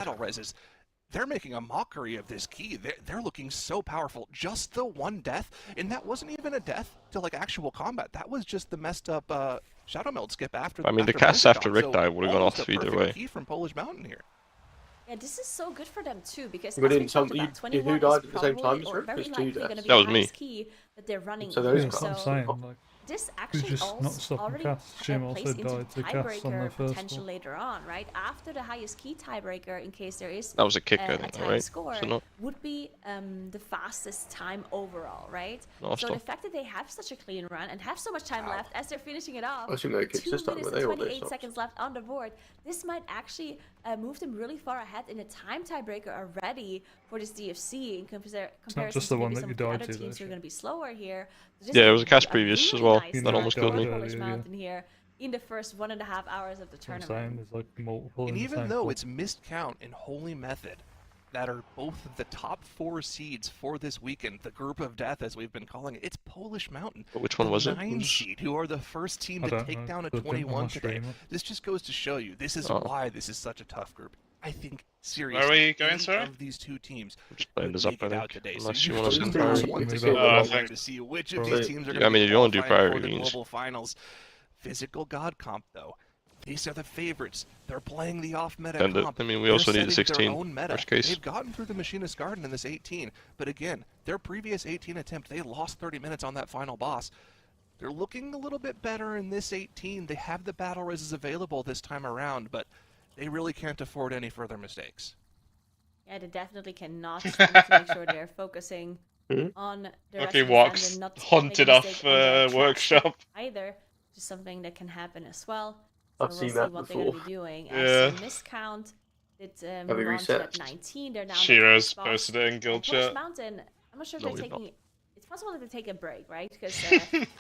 battle reses. They're making a mockery of this key. They're looking so powerful. Just the one death, and that wasn't even a death to like actual combat. That was just the messed up Shadow Meld skip after. I mean, the cast after Rick died would have gone off either way. Key from Polish Mountain here. Yeah, this is so good for them too, because who died at the same time as Rick? That was me. Key that they're running. So those this actually already plays into the tiebreaker potential later on, right? After the highest key tiebreaker, in case there is that was a kick, a think, tie right? score, So would be the fastest time overall, right? No, so the fact that they have such a clean run and have so much time left as they're finishing it off, I assume they 2 minutes and 28 seconds left on the board, this might actually move them really far ahead in a time tiebreaker already for this DFC in comparison to maybe some of the other teams who are going to be slower here. So yeah, it was a cast previous really as well. Nice that almost killed me. Mountain here in the first 1.5 hours of the tournament. And even though it's missed count and Holy Method that are both of the top 4 seeds for this weekend, the group of death as we've been calling it, it's Polish Mountain. But which one was it? 9 seed, who are the first team to take down a 21 today. This just goes to show you, this is why this is such a tough group. I think seriously, are we going, sir? Of these 2 teams, just playing this up, I think. Today. Unless so you want to see which of these teams are going I mean, if you want to do priority the means. global finals. Physical God comp though. These are the favorites. They're playing the off-meta comp. I mean, we also need the 16, worst case. They've gotten through the Machinist Garden in this 18, but again, their previous 18 attempt, they lost 30 minutes on that final boss. They're looking a little bit better in this 18. They have the battle reses available this time around, but they really can't afford any further mistakes. Yeah, they definitely cannot. Just need to make sure they're focusing on the Okay, walks haunted off workshop. Either, just something that can happen as well. I've we'll seen see that what before. they're going to be doing. Yeah. As miscount, it's we reset? at 19. They're down. Shiro's posted it in guild Polish chat. Mountain, I'm not sure if No, they're we've not. taking. It's possible that they take a break, right? Because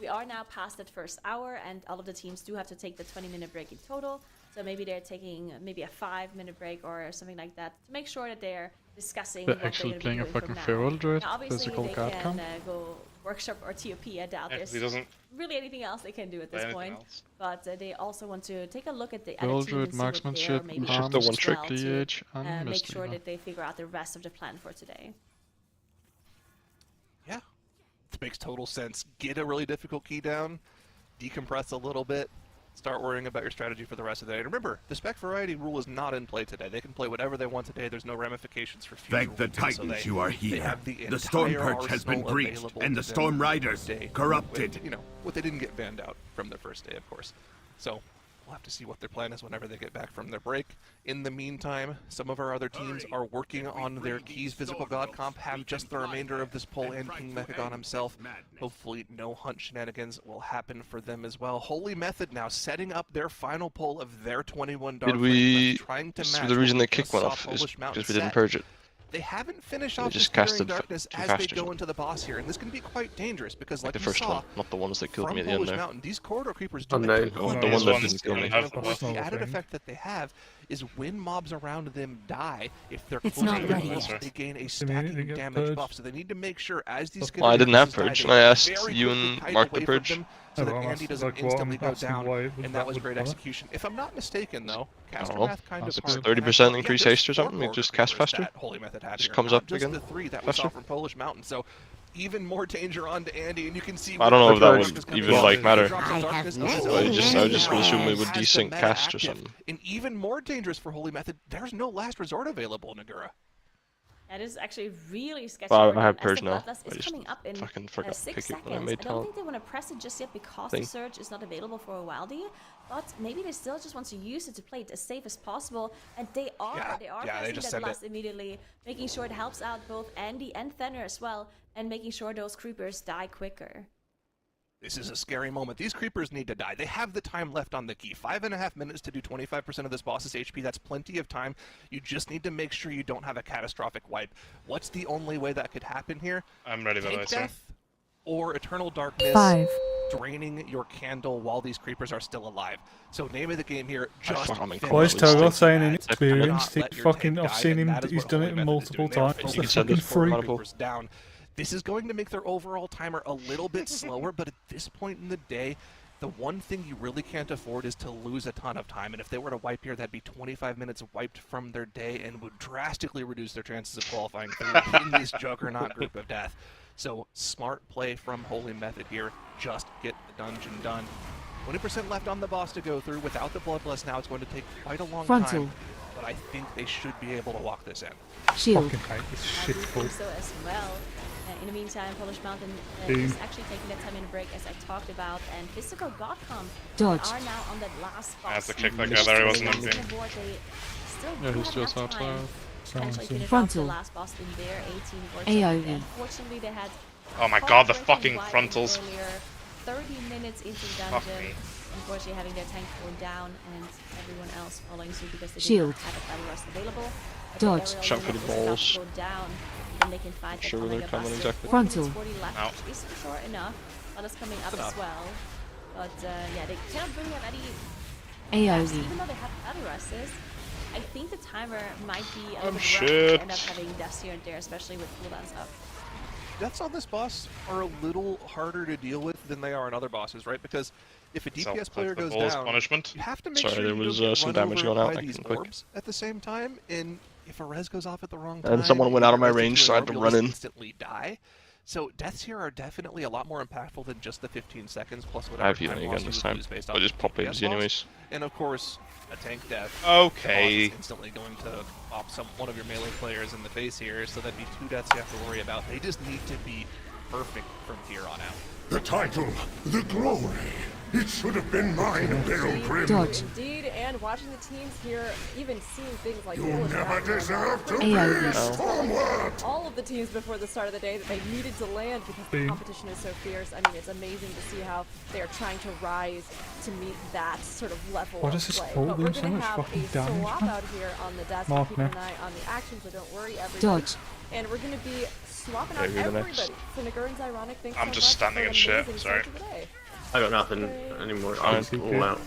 we are now past that first hour, and all of the teams do have to take the 20-minute break in total. So maybe they're taking maybe a 5-minute break or something like that to make sure that they're discussing what they're going to be doing from now. Now, obviously, they can go workshop or TOP. I doubt there's really anything else they can do at this point. But they also want to take a look at the other team and see what they're maybe Shift the one trick liege and make sure that they figure out the rest of the plan for today. Yeah, it makes total sense. Get a really difficult key down, decompress a little bit, start worrying about your strategy for the rest of the day. And remember, the spec variety rule is not in play today. They can play whatever they want today. There's no ramifications for future. Thank the Titans you are here. The Storm entire Perch has been arsenal breached, available and to the them Storm Riders today corrupted. with, what they didn't get banned out from their first day, of course. So we'll have to see what their plan is whenever they get back from their break. In the meantime, some of our other teams are working on their keys. Physical God comp have just the remainder of this poll and King Mechagon himself. Hopefully no hunt shenanigans will happen for them as well. Holy Method now setting up their final poll of their 21 dark trying to match the reason they kick one off is because we didn't purge it. They haven't finished off just the casted darkness too as fast they or go something. into the boss here, and this can be quite dangerous because, like the you first saw, one, not the ones that killed from me at the end Polish there. Mountain, these corridor creepers do Unknown. make The one that didn't kill me. And of course, the added effect that they have is when mobs around them die, if they're close to the boss, they gain a stacking damage buff. So they need to make sure as these Well, I didn't have die, purge, they and I asked very you quickly and kite Mark the away from purge. them so that Andy doesn't instantly go down, and that was great execution. If I'm not mistaken, though, Caster Math kind of 30% increase haste or something, it just cast faster. Just comes up again. The 3 that we saw from Polish Mountain, so even more danger on to Andy, and you can see. I don't know if that would even matter. I just would assume it would desync cast or something. And even more dangerous for Holy Method, there's no last resort available, Nagura. That is actually really sketchy. Well, I have purge now. I just fucking forgot to 6 pick it when I seconds. made I don't talent. think they want to press it just yet because the surge is not available for a while, but maybe they still just want to use it to play it as safe as possible, and they are. They are pressing that blast immediately, making sure it helps out both Andy and Thenner as well, and making sure those creepers die quicker. This is a scary moment. These creepers need to die. They have the time left on the key. 5.5 minutes to do 25% of this boss's HP. That's plenty of time. You just need to make sure you don't have a catastrophic wipe. What's the only way that could happen here? I'm ready, by the way, sir. Death or Eternal Darkness 5. draining your candle while these creepers are still alive. So name of the game here, just Why is Togo saying inexperienced? I've seen him, he's done it multiple times. That's fucking freak. Down. This is going to make their overall timer a little bit slower, but at this point in the day, the one thing you really can't afford is to lose a ton of time. And if they were to wipe here, that'd be 25 minutes wiped from their day and would drastically reduce their chances of qualifying through in this juggernaut group of death. So smart play from Holy Method here. Just get the dungeon done. 20% left on the boss to go through. Without the Bloodlust now, it's going to take quite a long time. But I think they should be able to walk this in. Fucking hate this shit I full. think so as well. In the meantime, Polish Mountain is actually taking that 10-minute break, as I talked about, and Physical God Comp are now on that last boss. I have to kick that guy there, he wasn't They empty. still Yeah, do he's have just enough time to actually finish off the last boss in there, 18 AOE. Unfortunately, they had Oh my god, the heartbreaking fucking wipe frontals. earlier, 30 minutes into the Fuck dungeon. me. Unfortunately, having their tank go down and everyone else following suit because they Shield. did not have a battle rust available. But Dodge. the aerial Shot for unit the is about balls. to go down, then they can fight Sure the where they're Omega coming Buster. exactly. 4 minutes Frontal. 40 left, Ow. which is short enough. Others coming up That's as enough. well. But yeah, they cannot really have any AOE. even though they have battle rusts. I think the timer might be a little bit rough shit. to end up having deaths here and there, especially with cooldowns up. Deaths on this boss are a little harder to deal with than they are on other bosses, right? Because if a DPS player goes down, punishment. you have to make Sorry, sure there you was, don't get some run damage over going out. by I these can click. orbs at the same time. And if a res goes off at the wrong time, And someone went out of my you res into range, so an I had orb, to you'll run just in. instantly die. So deaths here are definitely a lot more impactful than just the 15 seconds plus whatever I have time healing loss again this you time. lose based I'll off just the pop DPS easy loss. anyways. And of course, a tank death. Okay. Is instantly going to pop one of your melee players in the face here, so that'd be 2 deaths you have to worry about. They just need to be perfect from here on out. The title, the glory. It should have been mine, Baelgrim. Dodge. Indeed, and watching the teams here, even seeing things like You Polish never Mountain deserved to AOE. be No. Stormward. all of the teams before the start of the day that they needed to land because the Boom. competition is so fierce. I mean, it's amazing to see how they are trying to rise to meet that sort of level Why of does this play. pole But do we're so going to much have fucking a damage, swap man? out here on the desk. Mark Keep me. an eye on the action, so don't worry, everybody. Dodge. And we're going to be swapping out Okay, you're the everybody. next. So Nagurn's Ironic, thanks I'm so just much standing for in an shit, amazing sorry. start to the day. I got nothing anymore. I'm all out.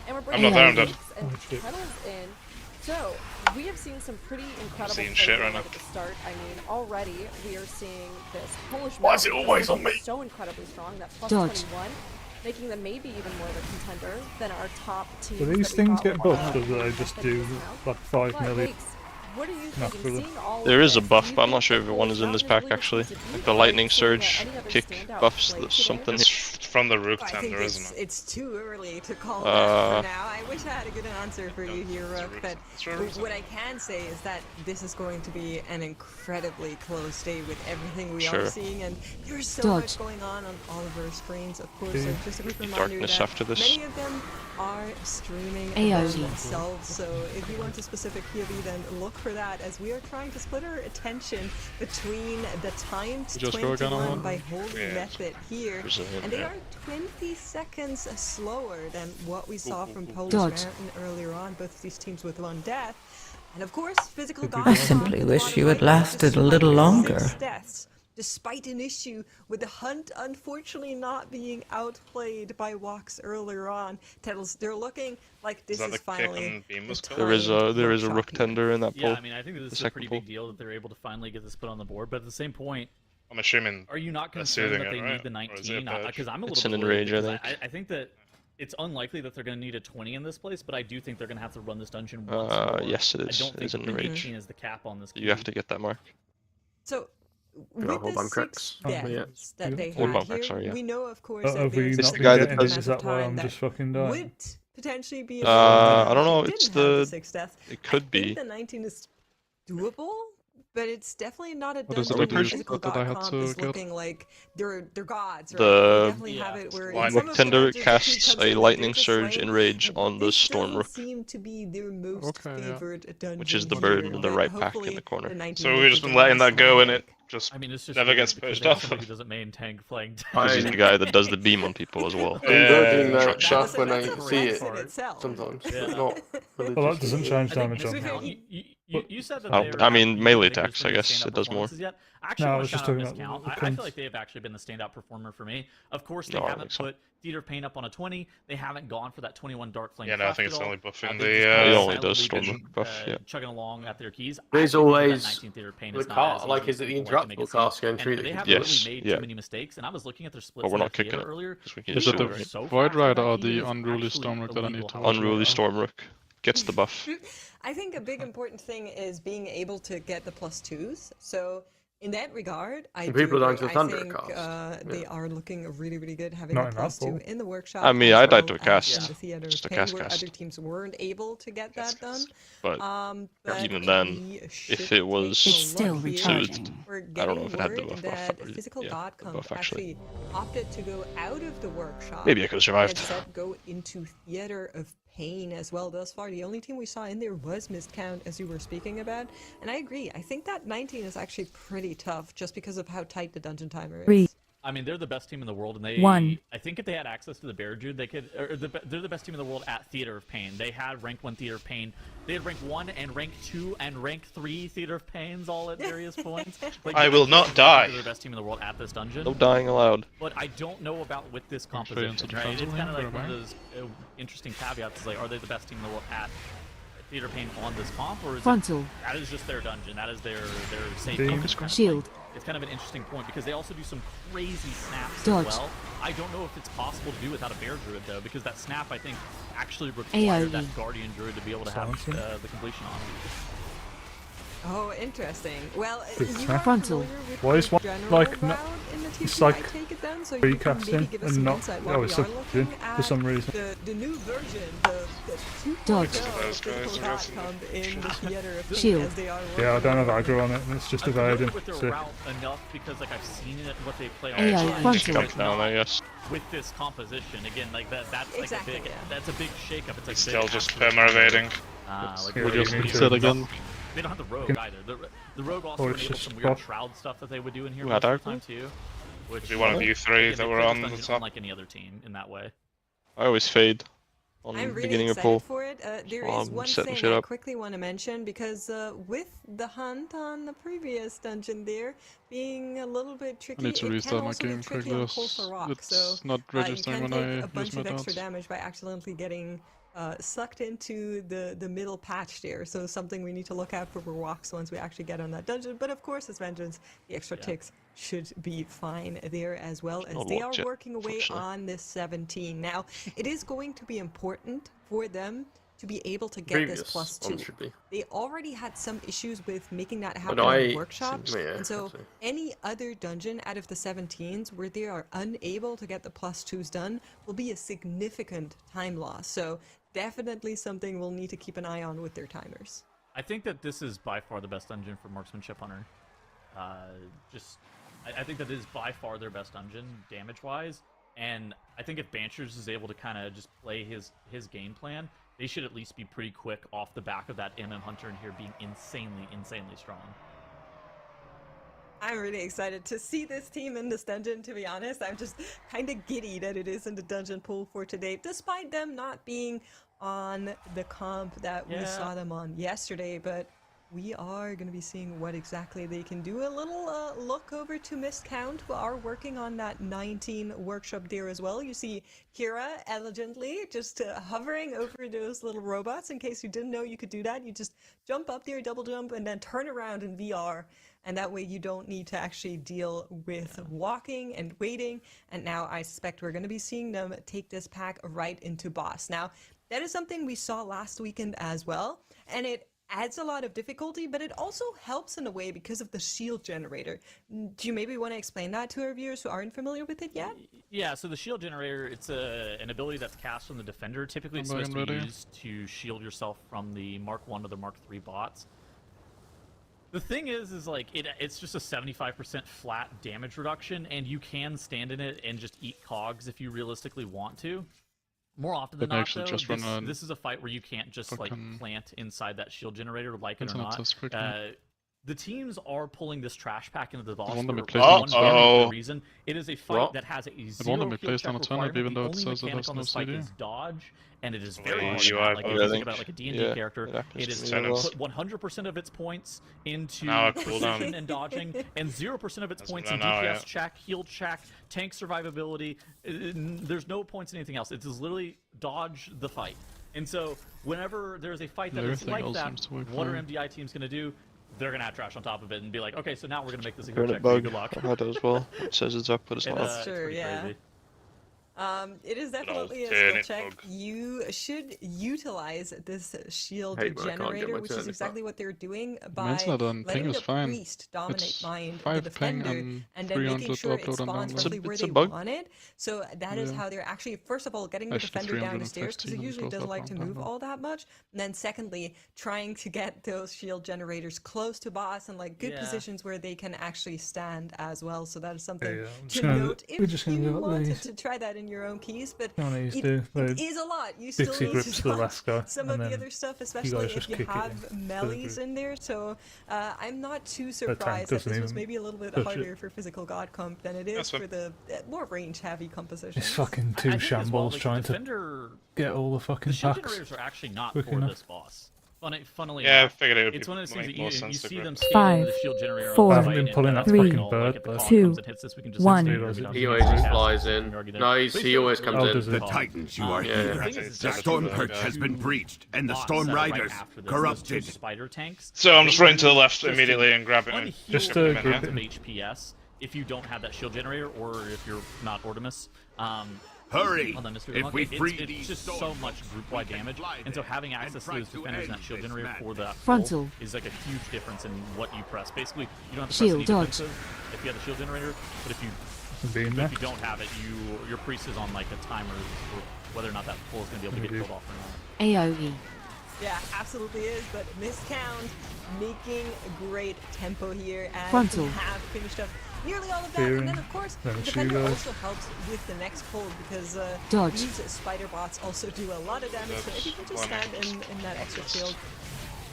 And we're I'm bringing not there, I'm Alex dead. and Oh, shit. Kettles in. So, we have seen some pretty incredible seeing play shit right going now. at the start. I mean, already we are seeing this Polish Why is it Mountain always on me? so incredibly strong, that plus Dodge. 21, making them maybe even more of a contender than our top teams. Do these that we things got get with buffed, our or do they just do method now. like 5 But, million? Wakes, what are you Not thinking? really. Seeing all of There is a this, buff, do you but I'm not think sure that if everyone Polish is in this Mountain pack really actually. wants to beat, Like the or are you lightning seeing surge, any other kick standout buffs, play that's today? something. It's from the Rook I think tender, isn't it? it's too early to call Uh, that for now. I wish I had a good answer for you here, Rook, but what I can say is that this is going to be an incredibly close day with everything we Sure. are seeing, and there's so Dodge. much going on all of our screens, of course. Yeah. So just a quick reminder Darkness that after this. many of them are streaming AOE. themselves, so if you want a specific POV, then look for that, as we are trying to split our attention between the timed Just go again on 21 one? by Holy Yeah. Method here, Brazilian, and they yeah. are 20 seconds slower than what we saw from Polish Dodge. Mountain earlier on, both of these teams with 1 death. And of course, Physical God. I simply wish you had lasted a little longer. 6 deaths, despite an issue with the hunt unfortunately not being outplayed by Walks earlier on. Tettles, they're looking like this that is the kick finally and beam was the killed? There is a time Rook workshop here. tender in that Yeah, poll. I mean, I think this The is a second pretty poll. big deal that they're able to finally get this put on the board. But at the same point, I'm assuming are you not They're concerned soothing that they it, need right? the Or is it a 19? patch? Because I'm a It's little an bit worried enrage, I because I think that it's unlikely that they're going to need a 20 in this place, but I do think they're going to have to run this dungeon once more. Yes, it is. I don't It think is an the enrage. 18 is the cap on this. You have to get that mark. So, with hold the on, 6 cracks. Oh, deaths yeah. that they Hold had on, cracks, here, sorry, yeah. we know, of course, Have that we there's It's not the been guy that getting does it? amount Is of that why time I'm that just fucking dying? would potentially be I don't know, didn't it's have the- 6 deaths. It could I be. think the 19 is doable, but it's definitely not a What is it dungeon I where do Physical that I God had comp to is get? looking like they're gods, right? The- They definitely have it where in Rook some of the Tender dungeons, the key casts comes a in, lightning they're just surge slain, enrage but on the this Storm doesn't Rook, seem to be their most Okay, yeah. favored dungeon which is the here, bird in the but right pack in hopefully the corner. the 19 So will we've be just been doing letting this that go, one. and it just I mean, it's just never weird gets because pushed they have off. somebody who doesn't main tank playing. Because he's the guy that does the beam on people as well. Yeah. Invoking that Truck stuff when That's I a see flex it in itself. sometimes, Yeah. but not Well, that religiously. doesn't change I think damage this on is him. how him. you You said that I they're mean, you melee think there's attacks, I been guess standout it does more. performances Yet. I actually No, I want was to just shout out talking about Miscount. the I feel cunts. like they've actually been the standout performer for me. Of course, they No, I haven't think so. put Theater of Pain up on a 20. They haven't gone for that 21 Dark Flame. Yeah, no, I think craft it's at all. only buffing They've the, just kinda He only does silently Storm been, buff, yeah. chugging along at their keys. I There's actually think that always 19 Theater of Pain the is not cast. as Like, easy is it as the people like to make interruptible it seem. cast going And through they the haven't Yes, really made yeah. too many mistakes. And I was looking at their splits But we're in not their kicking theater it, earlier. 'cause we can Is just it do the it right. So Void fast Rider that or key the is Unruly actually Stormrook that I need illegal to how watch? good Unruly they are. Stormrook gets the buff. I think a big important thing is being able to get the +2s. So in that regard, I And do people agree. don't do I Thunder think cast. they are looking really, really good having Not a in that +2 pool. in the workshop. I mean, as I'd like well to as cast in the Theater just of a Pain, cast where cast. other teams weren't able to get that done. But But even then, we if should it take was a It's still look here. recharging. We're I don't getting know if it had the word buff that or- Physical yeah, God the Comp buff, actually. actually opted to go out of the workshop. Maybe I could have survived. And instead go into Theater of Pain as well. Thus far, the only team we saw in there was Miscount, as you were speaking about. And I agree. I think that 19 is actually pretty tough, just because of how tight the dungeon timer is. 3, I mean, they're the best team in the world, and they. 1. I think if they had access to the Bear Druid, they could. They're the best team in the world at Theater of Pain. They had rank 1 Theater of Pain. They had rank 1 and rank 2 and rank 3 Theater of Pains all at various points. Like, I will not die. They're the best team in the world at this dungeon. No dying allowed. But I don't know about with this Actually, composition. into the Right? It's defensive kind of lane, like but one of those interesting caveats. Is like, are they the best team in the world at Theater of Pain on this comp, or is Frontal. it, that is just their dungeon? That is their safe Beam. focus kind of Shield. thing. It's kind of an interesting point because they also do some crazy snaps Dodge. as well. I don't know if it's possible to do without a Bear Druid though, because that snap I think actually required AoE. that Guardian Druid to be able to have Silencer. the completion on. Oh, interesting. Well, Big you snap. are Frontal. familiar with Why is the one, general like, route in the it's TP, like I take it then, so free you can casting maybe give us and some not- insight oh, while we it's are a looking for at some reason. the new version, the 2.0 Dodge. physical dot comp in the Theater of Pain Shield. as they are Yeah, I working don't have on. aggro on it, and it's just I'm familiar evading. with their Sick. route enough because like I've seen it what they play on AI online. frontal. Jump It's down, not I guess. with this composition again like that's like Exactly, a big yeah. that's a big shakeup. It's like He's big still just absolute perma evading. like Yeah, Would you you need need to- that again? they don't have the rogue either. The rogue also Or it's enables just some weird buff. shroud stuff that they would do in here Who most had of the time too. Which Be one of you three again, that they were play on this the dungeon top. unlike any other team in that way. I always fade on I'm really beginning of excited pool. for it. There while is I'm one setting thing shit I up. quickly want to mention because with the hunt on the previous dungeon there being a little bit I tricky, need to it can restart my also be game tricky quickly. on Coastal Rock. It's So not you registering can when take I a use bunch my of extra dots. damage by accidentally getting sucked into the middle patch there. So something we need to look out for walks once we actually get on that dungeon. But of course, as mentioned, the extra ticks should be fine there as well, as not they are locked yet, working away unfortunately. on this 17. Now, it is going to be important for them to be able to get Previous this plus one 2. should be. They already had some issues with making that happen no, in the I- workshop, yeah, and so actually. any other dungeon out of the 17s where they are unable to get the plus 2s done will be a significant time loss. So definitely something we'll need to keep an eye on with their timers. I think that this is by far the best dungeon for Marksmanship Hunter. I think that is by far their best dungeon damage-wise, and I think if Banchers is able to kind of just play his game plan, they should at least be pretty quick off the back of that MM Hunter in here being insanely strong. I'm really excited to see this team in this dungeon, to be honest. I'm just kind of giddy that it is in the dungeon pool for today, despite them not being on the comp that we saw them on yesterday, but we are going to be seeing what exactly they can do. A little look over to Miscount, who are working on that 19 workshop there as well. You see Kira elegantly just hovering over those little robots. In case you didn't know you could do that, you just jump up there, double jump, and then turn around in VR. And that way you don't need to actually deal with walking and waiting. And now I suspect we're going to be seeing them take this pack right into boss. Now, that is something we saw last weekend as well. And it adds a lot of difficulty, but it also helps in a way because of the shield generator. Do you maybe want to explain that to our viewers who aren't familiar with it yet? Yeah, so the shield generator, it's an ability that's cast from the defender. Typically it's I'm supposed to be ready. used to shield yourself from the Mark 1 or the Mark 3 bots. The thing is like, it's just a 75% flat damage reduction, and you can stand in it and just eat cogs if you realistically want to. More often than But not, actually though, just run a this is a fight where you can't just like fucking plant inside that shield generator, like it or internet not. test quickly. the teams are pulling this trash pack into the boss wonder for me one placed on very Uh-oh. good reason. It is a fight What? that has a wonder zero me field placed check on a turnip, requirement. even The though it only says it mechanic has on no this fight CD. is dodge, and it is very Wait, hard to UI add. Like, if you I think think- about it like a D&D yeah, character, it happens it to is me to as well. put 100% of its points into Now a cooldown. precision and dodging, and 0% of its That's points what in I know, DPS yeah. check, heal check, tank survivability. There's no points in anything else. It is literally dodge the fight. And so whenever there's a fight that is Everything like else that, seems to work what are fine. MDI teams going to do? They're going to add trash on top of it and be like, okay, so now we're going to make this a heal Granite check for you. bug. Good luck. I've had it as well. It says it's up, but it's And, not. it's Sure, pretty yeah. crazy. It is definitely a turnip skill check. bug. You should utilize this shield Hate when I can't get generator, my which is turnip exactly up. what they're doing by Mine's not on. letting Ping the is fine. priest dominate It's mind the 5 ping defender, and and then making 300 sure it upload on spawns download. roughly where It's a they bug. want it. So that is Yeah. how they're actually, first of all, getting the Actually, defender down the stairs, because 350 it usually on doesn't like to move download. all that much. And then secondly, trying to get those shield generators close to boss and like good Yeah. positions where they can actually stand as well. So that is something Yeah, I'm to just gonna- note we're if just gonna you do it wanted these. to try that in your own keys. But No, no, he's it, do the it is a lot. You Dixie still need grips to for the dodge last guy, some and of the then other stuff, guys especially just if you kick it have in the melees group. in there. So I'm not too tank surprised that doesn't this was even maybe a little bit touch harder it. for physical god comp than it is That's for fine. the more range-heavy compositions. It's fucking I two think as well, shambles like, trying the to defender, get all the the fucking shield packs. generators are actually not quick for enough. this boss. Funnily Yeah, I enough, figured it would it's one of those things make that more you sense to see grip. them scaling the 5, shield generator. 4, on the I haven't fight, been and pulling then that that's fucking all, bird, like, if the but- cog 2, comes and hits this, we can just 1. instantly argue down. He always just flies We in. can argue there. No, But he still always really comes Oh, in. does The it? Titans, you Yeah, are the here. thing is, The it's storm actually perch has been two breached, and the bots storm that are right riders after this, those two corrupted. spider tanks. So I'm just They running to the do left just immediately a and grab it. unhealed And Just grip him in, grip yeah. it. of HPS if you don't have that shield generator, or if you're not Ortimus. Hurry! Hold on, Mr. If Monk, we it's free these just storm so much perch, group-wide we can damage, fly and so there having and access to try those to defenders and that end shield this generator madness. for that Frontal. pull is like a huge difference in what you press. Basically, you don't have to Shield press any dodge. defensive if you have the shield generator, but if you Being but there. if you don't have it, your priest is on like a timer for whether or not that pull is going to be able to get killed off or not. AoE. Yeah, absolutely is, but miscount making great tempo here as Frontal. we have finished up nearly all of that. Fearing. And then, of course, Then the she defender goes. also helps with the next pull because Dodge. these spider bots also do a lot of damage. So if you can just stand in that extra field,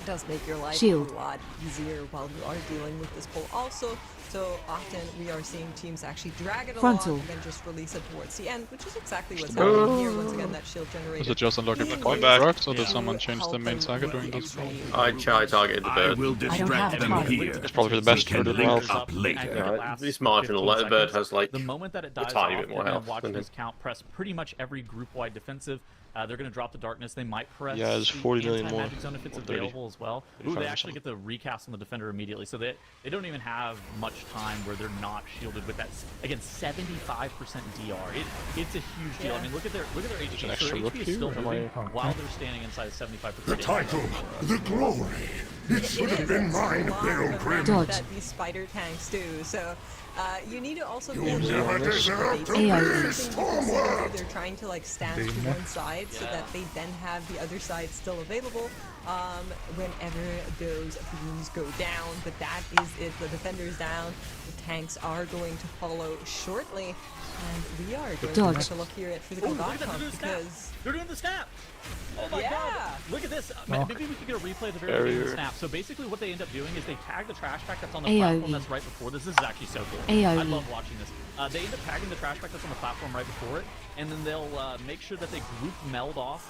it does make your life Shield. a lot easier while you are dealing with this pull. Also, so often we are seeing teams actually drag it Frontal. along and then just release it towards the end, which is exactly what's happening here. Once again, that shield generator. Was it just unlocking is point back. rocks, or did Yeah. someone change the main Help saga them during with this? the I targeted the I bird. will I don't distract have them time. here. It's probably the best We can for the link world. up later. Yeah, it's marginal. The bird has like the moment that it a dies tiny off, bit more they're health gonna watch than this him. count press pretty much every group-wide defensive. They're going to drop the darkness. They might press Yeah, there's the 40 million more. anti-magic zone if it's Or 30. available as well. Ooh, they actually get the recast on the defender immediately, so they don't even have much time where they're not shielded with that. Again, 75% DR. It's a huge deal. I mean, look at their HP. an So extra their rook HP is here, still or am moving I- while they're standing inside of 75%. The title, the glory. It should have been mine, Pilgrim. Dodge. that these spider tanks do. So you need to also be You'll never deserve to AoE. be something Stormward. they're trying to like stand to one side so that they then have the other side still available whenever those beams go down. But that is it. The defender's down. The tanks are going to follow shortly. And we are going to Dodge. have to look here at physical Ooh, look god at that, comp they're doing the snap. because They're doing the snap. Oh my Yeah. god! Look at this. Fuck. Maybe we could get a replay of the very beginning of the Barrier. snap. So basically, what they end up doing is they tag the trash pack that's on the AoE. platform that's right before this. This is actually so cool. I AoE. love watching this. They end up tagging the trash pack that's on the platform right before it, and then they'll make sure that they group meld off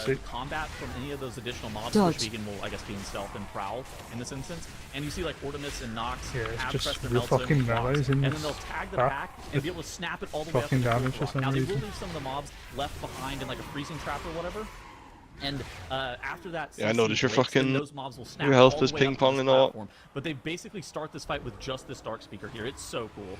Fix it. combat from any of those additional mobs. Dodge. Which Vegan will, I guess, be in stealth and prowl in this instance. And you see like Ortimus and Nox Yeah, it's have just pressed their real meld zone fucking with blocks, melees in and then this they'll tag the pack. pack and be able to snap it all the way up Fucking to the damage fourth for some block. Now they will reason. leave some of the mobs left behind in like a freezing trap or whatever. And after that, Yeah, I CC noticed your breaks, then fucking- those mobs will snap your health all the is way up to ping-pong this and all. platform. But they basically start this fight with just this dark speaker here. It's so cool.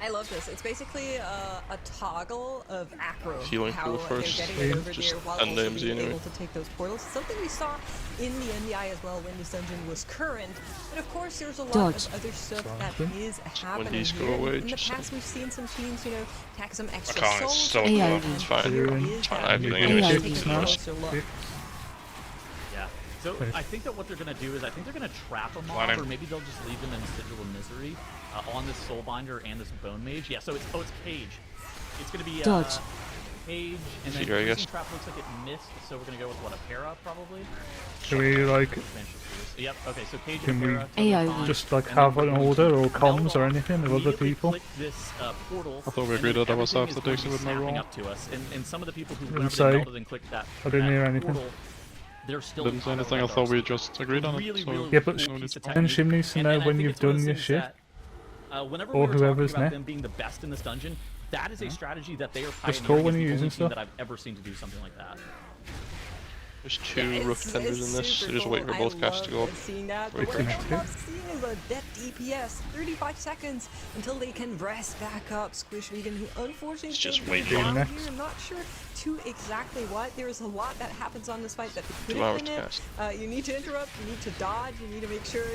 I love this. It's basically a toggle of acro. Healing how pool they're first, getting it over just there while end also the MZ being anyway. able to take those portals. Something we saw in the NDI as well when this dungeon was current. But of course, there's a lot Dodge. of other stuff that Something. is happening these here. go away, In the just past, we've seen some teams, tack some extra can't, it's souls. so cool. and It's fine. here Fearing. is Fine, that I have we're nothing going to against take it. a closer look. Yeah. So Right. I think that what they're going to do is I think they're going to trap a mob, Line him. or maybe they'll just leave them in Sigil of Misery on this Soulbinder and this Bone Mage. Yeah, so it's Cage. It's going to be Dodge. Cage, and then Fear, I Freezing guess. Trap looks like it missed, so we're going to go with, what, a Para, probably? Can we like Yep. Okay. So Cage Can and we Hera, totally fine. just like And then have we're an going order to or comms or mailbox, anything of other immediately people? click this portal. I thought we and agreed then that I was everything after is going to Dixie be with my snapping roll. up to us. And some of the people who, Didn't whenever say. they melted and clicked that, I didn't that hear anything. portal, they're still Didn't say auto anything, I radar. thought we So just agreed on it, really, so... really Yeah, but cool piece of and technique. Shim needs to And know I when think you've it's one of done those your things shit. that, whenever Or we were talking whoever's about next. them being the best in this dungeon, that is a strategy that they are Just pioneering call as when the you're only using team stuff. that I've ever seen to do something like that. There's two rook tenders in this, so just wait for both casts to go up. Seeing that, but Wait what for I me don't to. love seeing is a dead DPS. 35 seconds until they can rest back up. Squish Vegan, who unfortunately It's just did go waiting. down Next. here. I'm not sure to exactly what. There's a lot that happens on this fight that could 2 have hours been to it. cast. You need to interrupt, you need to dodge, you need to make sure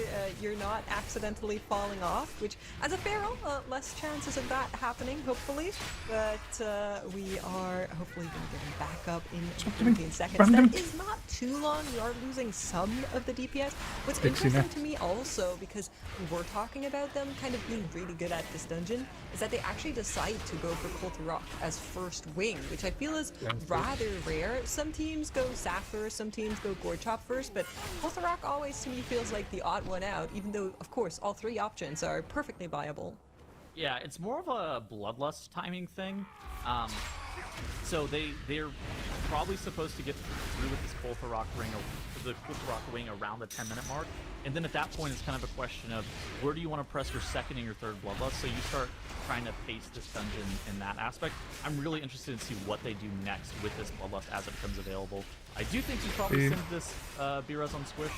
you're not accidentally falling off, which as a Pharaoh, less chances of that happening, hopefully. But we are hopefully going to get him back up in 15 seconds. Random. That is not too long. We are losing some of the DPS. What's Dixie interesting next. to me also, because we're talking about them kind of being really good at this dungeon, is that they actually decide to go for Cult of Rock as first wing, which I feel is rather rare. Some teams go Saf first, some teams go Gore Chop first, but Cult of Rock always to me feels like the odd one out, even though, of course, all three options are perfectly viable. Yeah, it's more of a bloodlust timing thing. So they're probably supposed to get through with this Koltharok ring, or the Koltharok wing around the 10-minute mark, and then at that point it's kind of a question of where do you want to press your second and your third bloodlust. So you start trying to pace this dungeon in that aspect. I'm really interested to see what they do next with this bloodlust as it becomes available. I do think you probably send this B-Res on Squish.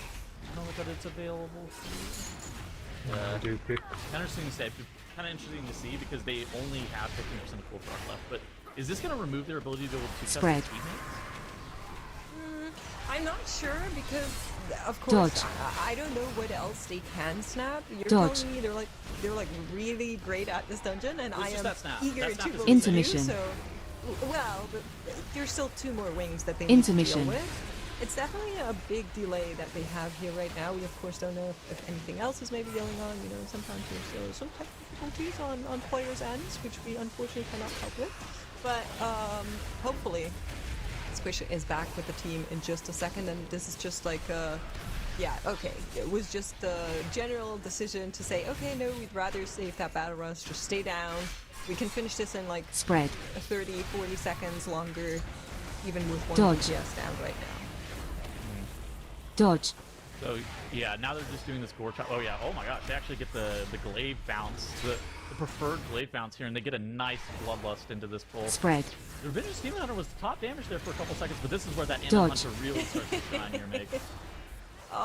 Know that it's available. Kind of interesting to say. Kind of interesting to see because they only have 15% of Koltharok left, but. Is this going to remove their ability to be able to test their teammates? I'm not sure because, of course, I don't know what else they can snap. You're telling me they're like really great at this dungeon, and I am eager to believe you. So, well, but there's still 2 more wings that they need to deal with. It's definitely a big delay that they have here right now. We of course don't know if anything else is maybe going on. You know, sometimes there's some technical difficulties on players' ends, which we unfortunately cannot help with. But hopefully Squish is back with the team in just a second, and this is just like yeah, okay, it was just the general decision to say, okay, no, we'd rather save that battle rush, just stay down. We can finish this in like 30-40 seconds longer, even with 1 DPS down right now. Dodge. So yeah, now they're just doing this gore chop. Oh yeah, oh my gosh, they actually get the glaive bounce, the preferred glaive bounce here, and they get a nice bloodlust into this pull. Spread. The Revenge Demon Hunter was top damage there for a couple seconds, but this is where that Demon Hunter really starts to shine here, Meg.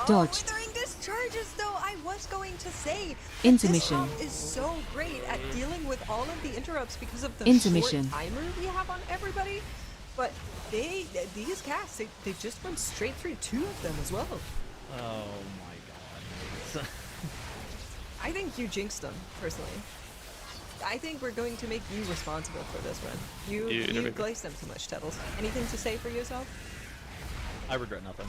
Withering Discharges, though, I was going to say Intermission. This is so great at dealing with all of the interrupts because of the Intermission. short timer we have on everybody. But these casts, they just went straight through 2 of them as well. Oh my god. I think you jinxed them, personally. I think we're going to make you responsible for this one. You glazed them too much, Tettles. Anything to say for yourself? I regret nothing.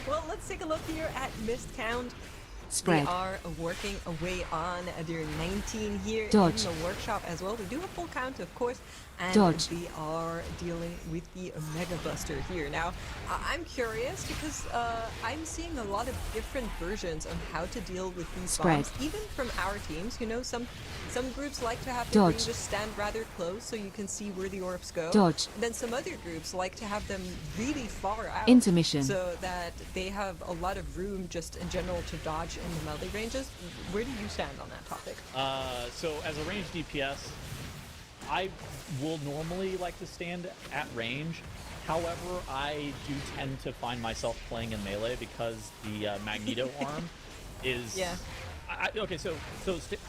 Well, let's take a look here at missed count. Spread. We are working away on their 19 here in the workshop as well. We do have full count, of course, and we are dealing with the Omega Buster here. Now, I'm curious because I'm seeing a lot of different versions on how to deal with these bombs, even from our teams. You know, some groups like to have the ring just stand rather close so you can see where the orbs go. And then some other groups like to have them really far out. Intermission. So that they have a lot of room just in general to dodge in the melee ranges. Where do you stand on that topic? So as a ranged DPS, I will normally like to stand at range. However, I do tend to find myself playing in melee because the Magneto arm is... okay, so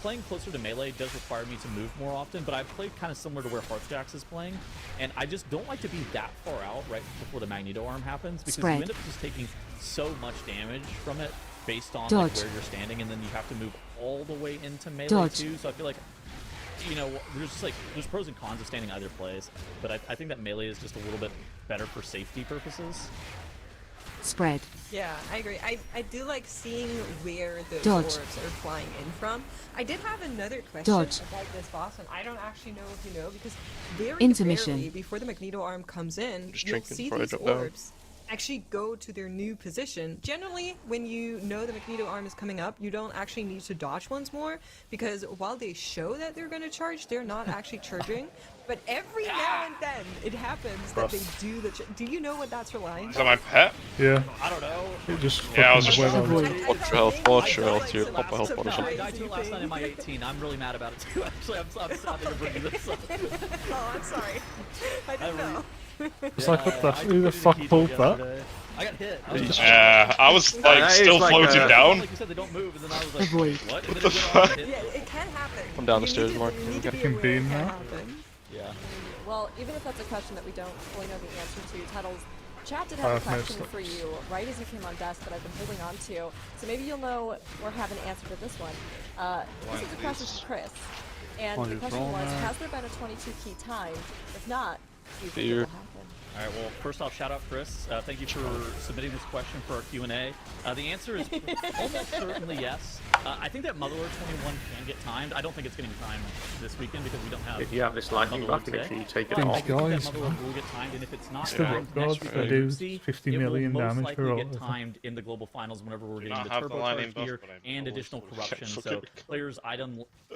playing closer to melee does require me to move more often, but I've played kind of similar to where Hearthjax is playing, and I just don't like to be that far out right before the Magneto arm happens, because you end up just taking so much damage from it based on like, where you're standing, and then you have to move all the way into melee too, so I feel like, you know, there's pros and cons of standing either place, but I think that melee is just a little bit better for safety purposes. Spread. Yeah, I agree. I do like seeing where those orbs are flying in from. I did have another question about this boss, and I don't actually know if you know, because very rarely before the Magneto arm comes in, you'll see these orbs actually go to their new position. Generally, when you know the Magneto arm is coming up, you don't actually need to dodge once more, because while they show that they're going to charge, they're not actually charging. But every now and then, it happens that they do the. Do you know what that's relying Is that my pet? Yeah. I don't know. It just Yeah, I was fucking just- went on. Watch your health, watch your health here. Pop a health pot or I something. died to it last night in my 18. I'm really mad about it too. Actually, I'm sad that you're bringing this up. Oh, I'm sorry. I didn't know. It's like, what the? Who the fuck pulled that? I got hit. I was like that is still like floating a- down. Like you said, they don't move, and then I was like, Avoid. what? And then the it went on fuck? and Yeah, hit. it can happen. Come down the You stairs, need to- Mark. You need to be Fucking aware beam it can now. happen. Yeah. Well, even if that's a question that we don't fully know the answer to, Tuddles, chat did I've have a missed question it. for you right as you came on desk that I've been holding on to. So maybe you'll know or have an answer to this one. This is a question for Chris. And the question was, has there been a 22 key time? If not, do you think it will happen? All right. Well, first off, shout out Chris. Thank you for submitting this question for our Q&A. The answer is almost certainly yes. I think that Motherlode 21 can get timed. I don't think it's getting timed this weekend because we don't have. If you have this lightning Motherlode button, today. actually take it But I off. think that Guys, Motherlode will get timed, and if it's not Still timed got next gods year, that do see, 50 it will million most damage likely per get all. timed in the global finals whenever we're getting not the have the turbo lightning charge buff, gear but I'm and always additional looking corruption. for So it.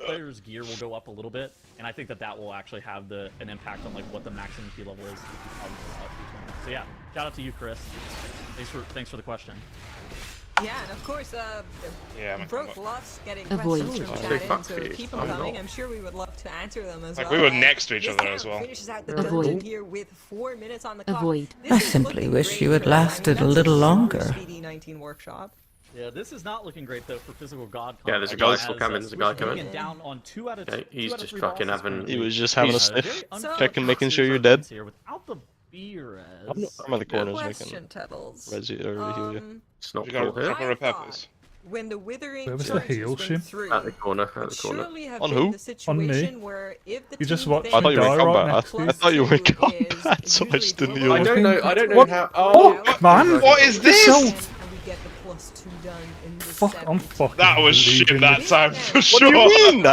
players' gear will go up a little bit, and I think that will actually have an impact on like what the maximum key level is. So yeah, shout out to you, Chris. Thanks for the question. Yeah, and of course, Yeah, I'm Broke loves getting Avoid. questions from Oh, chat big in, fuck so for you. keep them I'm coming. not. I'm sure we would love to answer them as Like, well. we were next to each This other now as well. Finishes out the Avoid. dungeon here with 4 minutes on the clock. Avoid. This I is simply looking wish great you had for us. I mean, lasted a that's little super longer. Speedy 19 workshop. Yeah, this is not looking great though for physical god. Yeah, there's a combat, guy still as, coming, there's a guy Switch coming. being down on 2 out of Okay, 2 he's out of just 3 fucking bosses having- currently. He was just having a He's- sniff. So- Checking, making sure Series you're of dead. events here without the beer I'm as. at the corners Question, making Tuddles. Resi or heal you. It's not You got a cool here. couple of peppers. When the withering Where was the charges heal went shim? through, At the corner, at would the corner. surely have On been who? the On me. situation where if the You just team watched they I thought you were in die right combat. next to you. I thought you were in close to combat, is so I just usually didn't the heal I you. don't know. I don't know What? how. Oh, man! What is this? So- And we get the +2 done in the Fuck, I'm 70s. fucking. That was shit leaving that this. time for What sure. do you mean?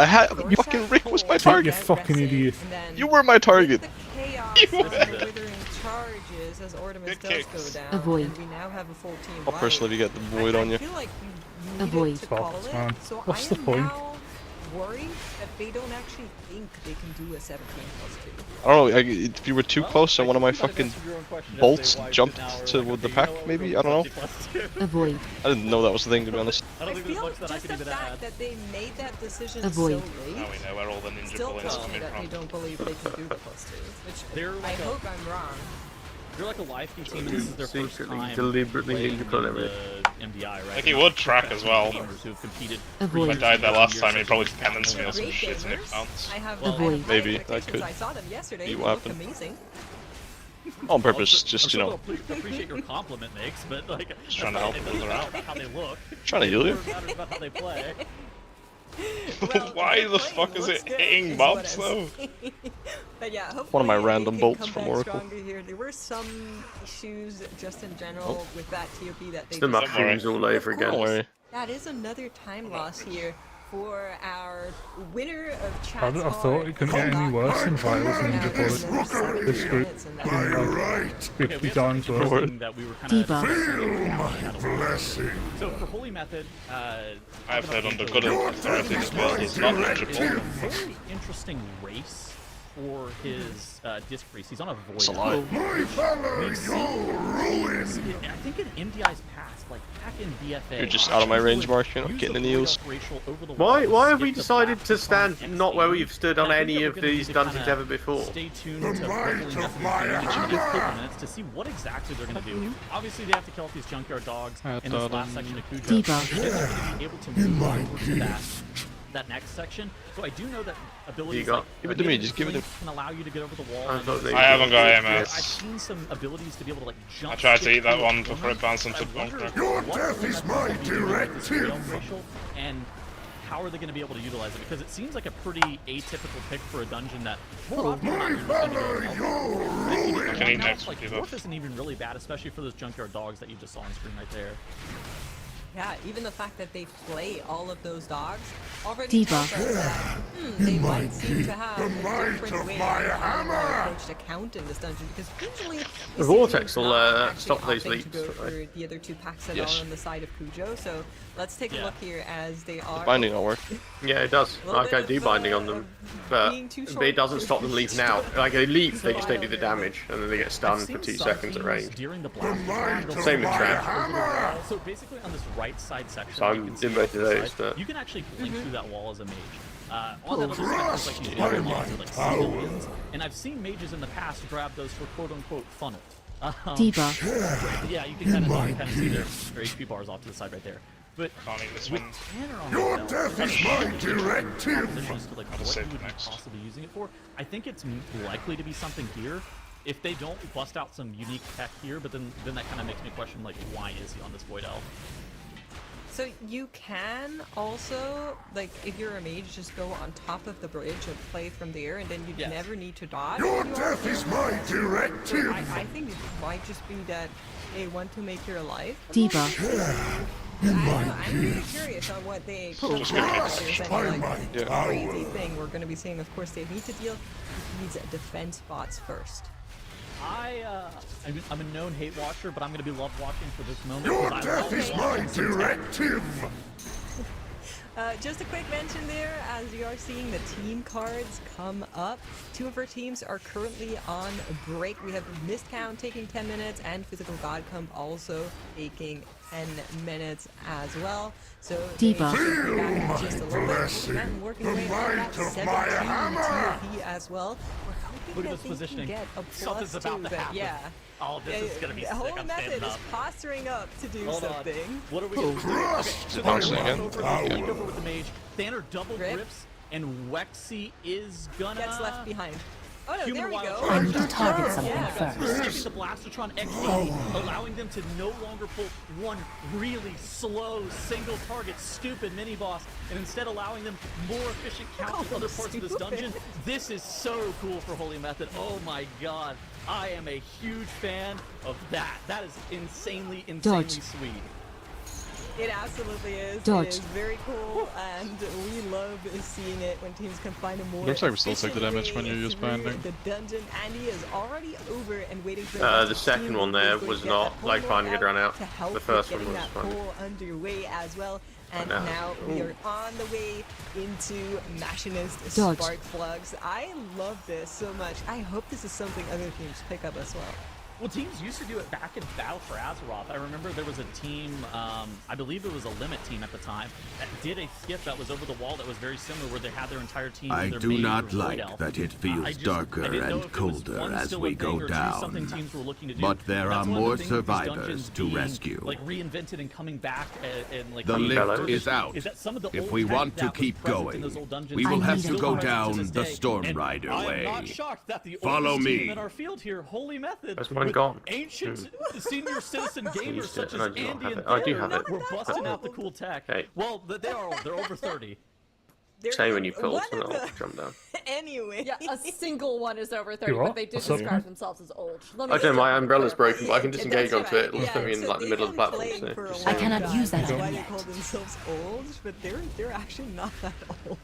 Fucking Rick was my You target. fucking idiot. You were my target. With the chaos You of were. the withering charges as Ortimus Good does kicks. go down, Avoid. and we now have a full team. I'll personally get the void on I you. feel like you needed Avoid. to call Fuck, it, man. so What's I the am point? now worried that they don't actually think they can do a 17+2. I don't know. If you were too close and one of my fucking bolts jumped to with the pack, maybe? I don't know. Avoid. I didn't know that was the thing, to be honest. I don't I think there's feel much that I just can the even fact add. that they made that decision Avoid. so late Now we know where all the ninja still bullets tells me coming that they from. don't believe they can do the +2, which They're I like a- hope I'm wrong. They're like a live feed team, and this is their first Secretly, time deliberately playing ninja pull in every- the MDI, right? Like, he would track as well. Gamers who've competed Avoid. I died there last time, he probably Years penance me or some Great shit and it gamers. bounced. I have Well, I have high maybe, that expectations. could I saw them yesterday. be They what looked happened. amazing. On purpose, I'm just, you sure know, they'll appreciate your compliment, Makes, but like, Just trying to help it pull doesn't her matter out. about how they look. trying to heal you. It matters about how they play. Well, Why their the playing fuck is looks it good, hitting is what mobs I'm though? saying. But yeah, One of my hopefully random they can bolts come from back Oracle. stronger here. There were some issues just in general with that TOP that they It's the just mushrooms all over again. Don't worry. That is another time loss here for our winner of I Chat's thought it couldn't get any worse than Vials Ninja Bullet. This group Right. 50 times Something worse. interesting that we were kind of Debuff. Blessing. So for Holy Method, I've heard under good authority this build is not it's a legible. very interesting race for his disc priest. He's on a void. It's a lie. My valor, We've seen your ruin. I think in MDI's past, like back in BFA. You're just out of my range, Mark. You're not use getting the any void heals. up racial over the Why? wall, Why have we skip the decided back to on stand not where XP? we've stood And on I think any that of we're gonna these need to dungeons kinda ever before? Stay tuned The to might Holy of Method my in each of these hammer. couple minutes to see what exactly they're going to do. Obviously, they have to kill off these junkyard dogs in this last section of Cujo. Debuff. They're going to be able to move over to that next section. So I do know that abilities got- like Give it to me, just give it to- can allow you to get over the wall. I and thought they- I haven't got I've AMS. seen some abilities to be able to like jump. I tried to skip eat that through one a before it bounced into I wonder bunker. Your what death Holy is Method my will be doing with this directive. realm racial, and how are they going to be able to utilize it? Because it seems like a pretty atypical pick for a dungeon that more often than not, you're just going to go Valor, out. your ruin. Can eat Now, next like with dwarf debuff. isn't even really bad, especially for those junkyard dogs that you just saw on screen right there. Yeah, even the fact that they play all of those dogs already Diva. tells us that they might seem to have a might different of way my of how they hammer! approach the count in this dungeon, because usually we The see Vortex teams will, not actually stop these opting leaps, to go right? for the other two packs that Yes. are on the side of Cujo, so let's take a Yeah. look here as they are... Binding don't work. Yeah, it does. little Like I bit do of, binding on them, but being too it doesn't short. stop them leaping out. Like they leap, they just don't do the So I don't damage, and then they get I've stunned for seen 2 some seconds at teams range. during the blast. might of Same with my Trap. hammer! So basically on this right side section, So you I'm can see in both off of the those, side, but- you can actually blink through that wall as a mage. On that other side, there's like these Crushed other by mages, my like power. civilians, and I've seen mages in the past grab those for quote-unquote funnels. Diva. Yeah, you can kind of see their HP bars off to the side right there. But Can't eat this with one. Tanner on Your the belt, death like, is my positions directive! to like what Save you would be next. possibly using it for. I think it's likely to be something here. If they don't bust out some unique tech here, but then that kind of makes me question like why is he on this Void Elf? So you can also, like, if you're a mage, just go on top of the bridge and play from there, and then you Yes. never need to dodge. Your if you death are. is my So directive! I think it might just be that they want to make your life. Diva. I'm really curious on what they come up with. If there's by any my like power. crazy thing we're going to be seeing. Of course, they need to deal with these defense bots first. I'm a known hate watcher, but I'm going to be love watching for this moment. Your 'cause I death love is watching my some tech. directive! Just a quick mention there, as you are seeing the team cards come up. 2 of our teams are currently on break. We have Mist Count taking 10 minutes and Physical God Comp also taking 10 minutes as well. So they Diva. should be back in just a little bit. blessing, And working the away on that might of 17 my hammer. TOP as well. We're hoping Look at that this they positioning. can get a Something's plus about 2, to but happen. yeah. Oh, this is going to be The sick. whole I'm method standing is up. posturing up to do Hold on. something. What are we going to do? Okay, Crushed so by they my blink over, power. they blink over with the mage. Thanner double Grip. grips, and Wexy is gonna Gets left behind. Oh no, Human there we wild go. I need to target something Yeah. first. the Blastotron XP, allowing them to no longer pull one really slow single target stupid mini boss, and instead allowing them more efficient counts in other parts of this dungeon. This is so cool for Holy Method. Oh my god. I am a huge fan of that. That is insanely Dodge. sweet. It absolutely is. Dodge. It is very cool, and we love seeing it when teams can find a more. Looks like we still take the efficient damage when way you use through binding. The dungeon. Andy is already over and waiting for The second one there was not like finding a run out. The first one was that fine. pull underway as well. And But now we are on the way into Machinist Dodge. Spark Plugs. I love this so much. I hope this is something other teams pick up as well. Well, teams used to do it back in Battle for Azeroth. I remember there was a team, I believe it was a Limit team at the time, that did a skip that was over the wall that was very similar, where they had their entire team I either do mage not or Void like Elf. that it feels I darker didn't know and if it was, colder one, as still we a go thing, or two, down. something teams were looking to do. But there That's are one of the more things with these survivors dungeons to being, rescue. like reinvented and coming back and like The being lift refurbished, is out. is that some of the If old we tech want to that was keep present in going, those old dungeons we will is have still to go present to down this the day. Storm And Rider I am way. not shocked that the Follow oldest me. team in our field here, Holy Method, Where's mine with gone? ancient senior citizen gamers used such it, as and I do not Andy have and it. I do Darren, have it. we're busting out the cool tech. Okay. Well, they're over 30. Same when you pull, One so of I'll the- jump down. Anyway. Yeah, a single one is over 30, You what? but they did What's up? describe themselves as old. Let me I don't know, my just umbrella's clarify. broken, but I can disengage That's onto it. right, It'll put me in so like the they've middle of the been platform. playing So for a just I long cannot time. use that That's why item they yet. call themselves old, but they're actually not that old.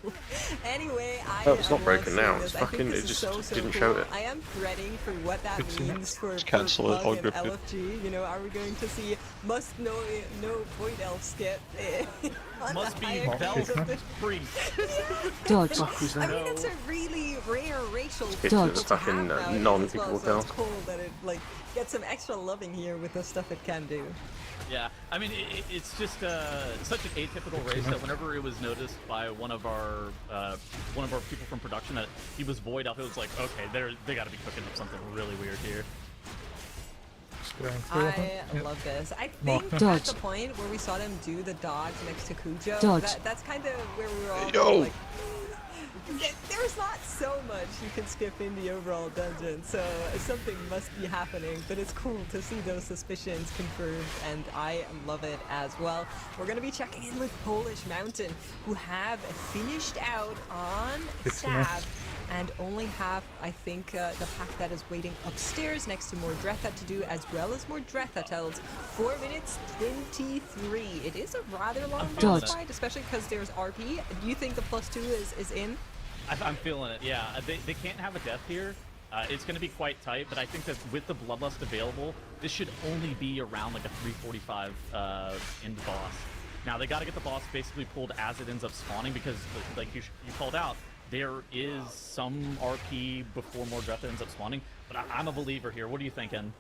Anyway, Oh, it's not love broken seeing now, this. it's I think fucking- this it is just so didn't cool. show it. I am dreading for what that means for cancel it, Plug I'll and grip it. LFG. You know, are we going to see must no Void Elf skip? on Must the be higher Velvet ground of the- Priest. Dodge. I mean, it's a really rare racial It's tool a to fucking, have nowadays non-pickable as well, so it's card. cool that it like gets some extra loving here with the stuff it can do. Yeah, I mean, it's just such an atypical race that whenever it was noticed by one of our people from production that he was Void Elf, it was like, okay, they got to be cooking up something really weird here. I love this. I think at Dodge. the point where we saw them do the dodge next to Cujo, Dodge. that's kind of where we were all Yo. like, there's not so much you can skip in the overall dungeon, so something must be happening, but it's cool to see those suspicions confirmed, and I love it as well. We're going to be checking in with Polish Mountain, who have finished out on Stab, and only have, I think, the pack that is waiting upstairs next to Mordretha to do, as well as Mordretha tells 4 minutes 23. It is a rather long boss fight, especially because there's RP. Do you think the +2 is in? I'm feeling it, yeah. They can't have a death here. It's going to be quite tight, but I think that with the Bloodlust available, this should only be around like a 345 end boss. Now, they got to get the boss basically pulled as it ends up spawning, because, like you called out, there is some RP before Mordretha ends up spawning, but I'm a believer here. What are you thinking?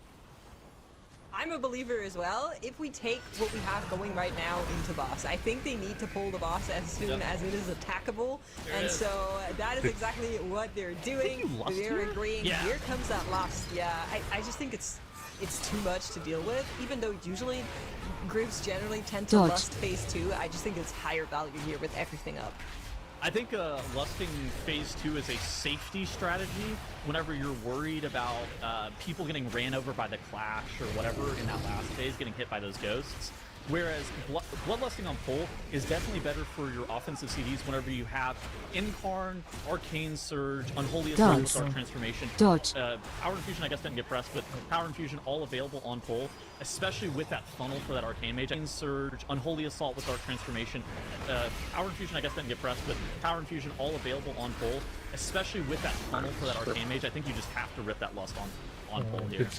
I'm a believer as well. If we take what we have going right now into boss, I think they need to pull the boss as soon as it is attackable. And so that is exactly what they're doing. They're agreeing. Yeah. Here comes that lust. Yeah, I just think it's too much to deal with. Even though usually groups generally tend to lust phase 2, I just think it's higher value here with everything up. I think lusting phase 2 is a safety strategy whenever you're worried about people getting ran over by the clash or whatever in that last phase, getting hit by those ghosts. Whereas bloodlusting on pull is definitely better for your offensive CDs whenever you have Incarn, Arcane Surge, Unholy Assault with Dark Transformation. Power Infusion I guess didn't get pressed, but Power Infusion all available on pull, especially with that funnel for that Arcane Mage. Arcane Surge, Unholy Assault with Dark Transformation. Power Infusion I guess didn't get pressed, but Power Infusion all available on pull, especially with that funnel for that Arcane Mage. I think you just have to rip that lust on pull here.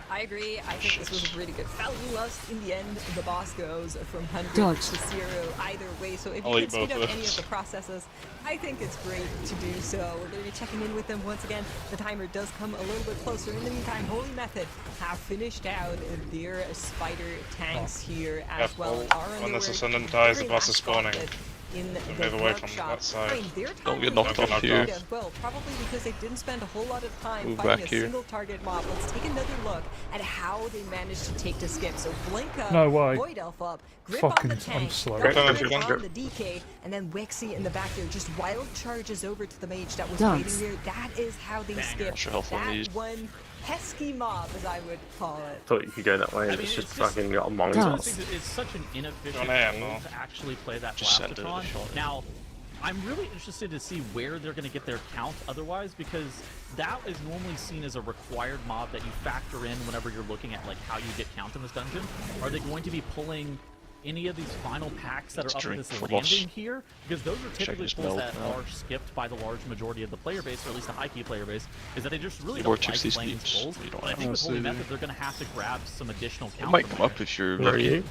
I agree. I think this was a really good value lust. In the end, the boss goes from 100 to 0 either way. So if you can speed up any of the processes, I think it's great to do so. We're going to be checking in with them once again. The timer does come a little bit closer. In the meantime, Holy Method have finished out their spider tanks here as well. Are on When their this way. ascendant dies, the boss is Very last spawning. in the Move away from workshop. that side. Don't get knocked off here. As well, probably because they didn't spend a whole lot of time Move fighting back a here. single target mob. Let's take another look at how they managed to take the skip. So Blink up, No way. Void Elf up, Grip Fucking, on the I'm tank, slow. Grip on Grip. the DK, and then Wexy in the back there just wild charges over to the mage that was Dance. waiting there. That is how they skip Watch your health on that these. one pesky mob, as I would call it. Thought you could go that way, and I mean, it's just it's just- fucking got a monk. Dance. It's such an inefficient Don't have, way no. to actually play that Just send it Blastotron. a shot. Now, I'm really interested to see where they're going to get their count otherwise, because that is normally seen as a required mob that you factor in whenever you're looking at like how you get count in this dungeon. Are they going to be pulling any of these final packs that are up in this drink for landing boss. here? Because those are typically his pulls mouth that now. are skipped by the large majority of the player base, or at least the high key player base, is that they just really Or don't like 60 playing these sleeps. pulls. You don't But I have think to with Holy see. Method, they're going to have to grab some additional It count. might from come there. up if you're Where are lucky. you?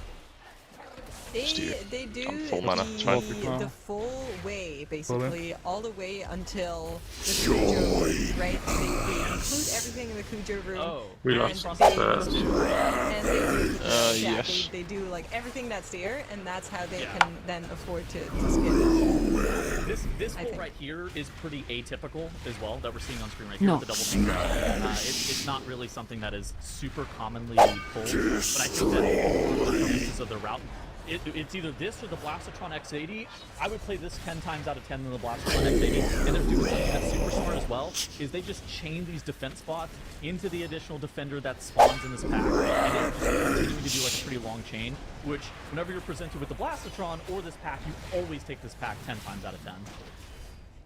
Steer. They do I'm full mana, it's fine. the full way, basically, all the way until the Cujo, right? They include everything in the Cujo room. Oh, We and lost they, first. and they, yeah, yes. they do like everything that's there, and that's how they Yeah. can then afford to skip. This I pull think. right here is pretty atypical as well that we're seeing on screen right here No. with the double tank. It's not really something that is super commonly pulled, but I think that for the pieces of the route, it's either this or the Blastotron X80. I would play this 10 times out of 10 than the Blastotron X80, and they're doing something that's super smart as well, is they just chain these defense spots into the additional defender that spawns in this pack, and they're just continuing to do like a pretty long chain, which whenever you're presented with the Blastotron or this pack, you always take this pack 10 times out of 10.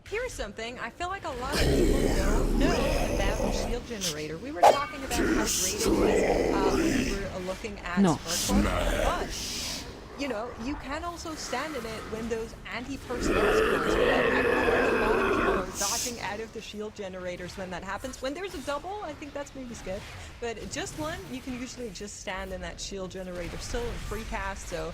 Here's something I feel like a lot of people don't know about the shield generator. We were talking about how great it is when we were looking at No. Sparkplug, but you know, you can also stand in it when those anti-personnel spawns are out. I feel like a lot of people are dodging out of the shield generators when that happens. When there's a double, I think that's maybe skip. But just one, you can usually just stand in that shield generator still in free cast. So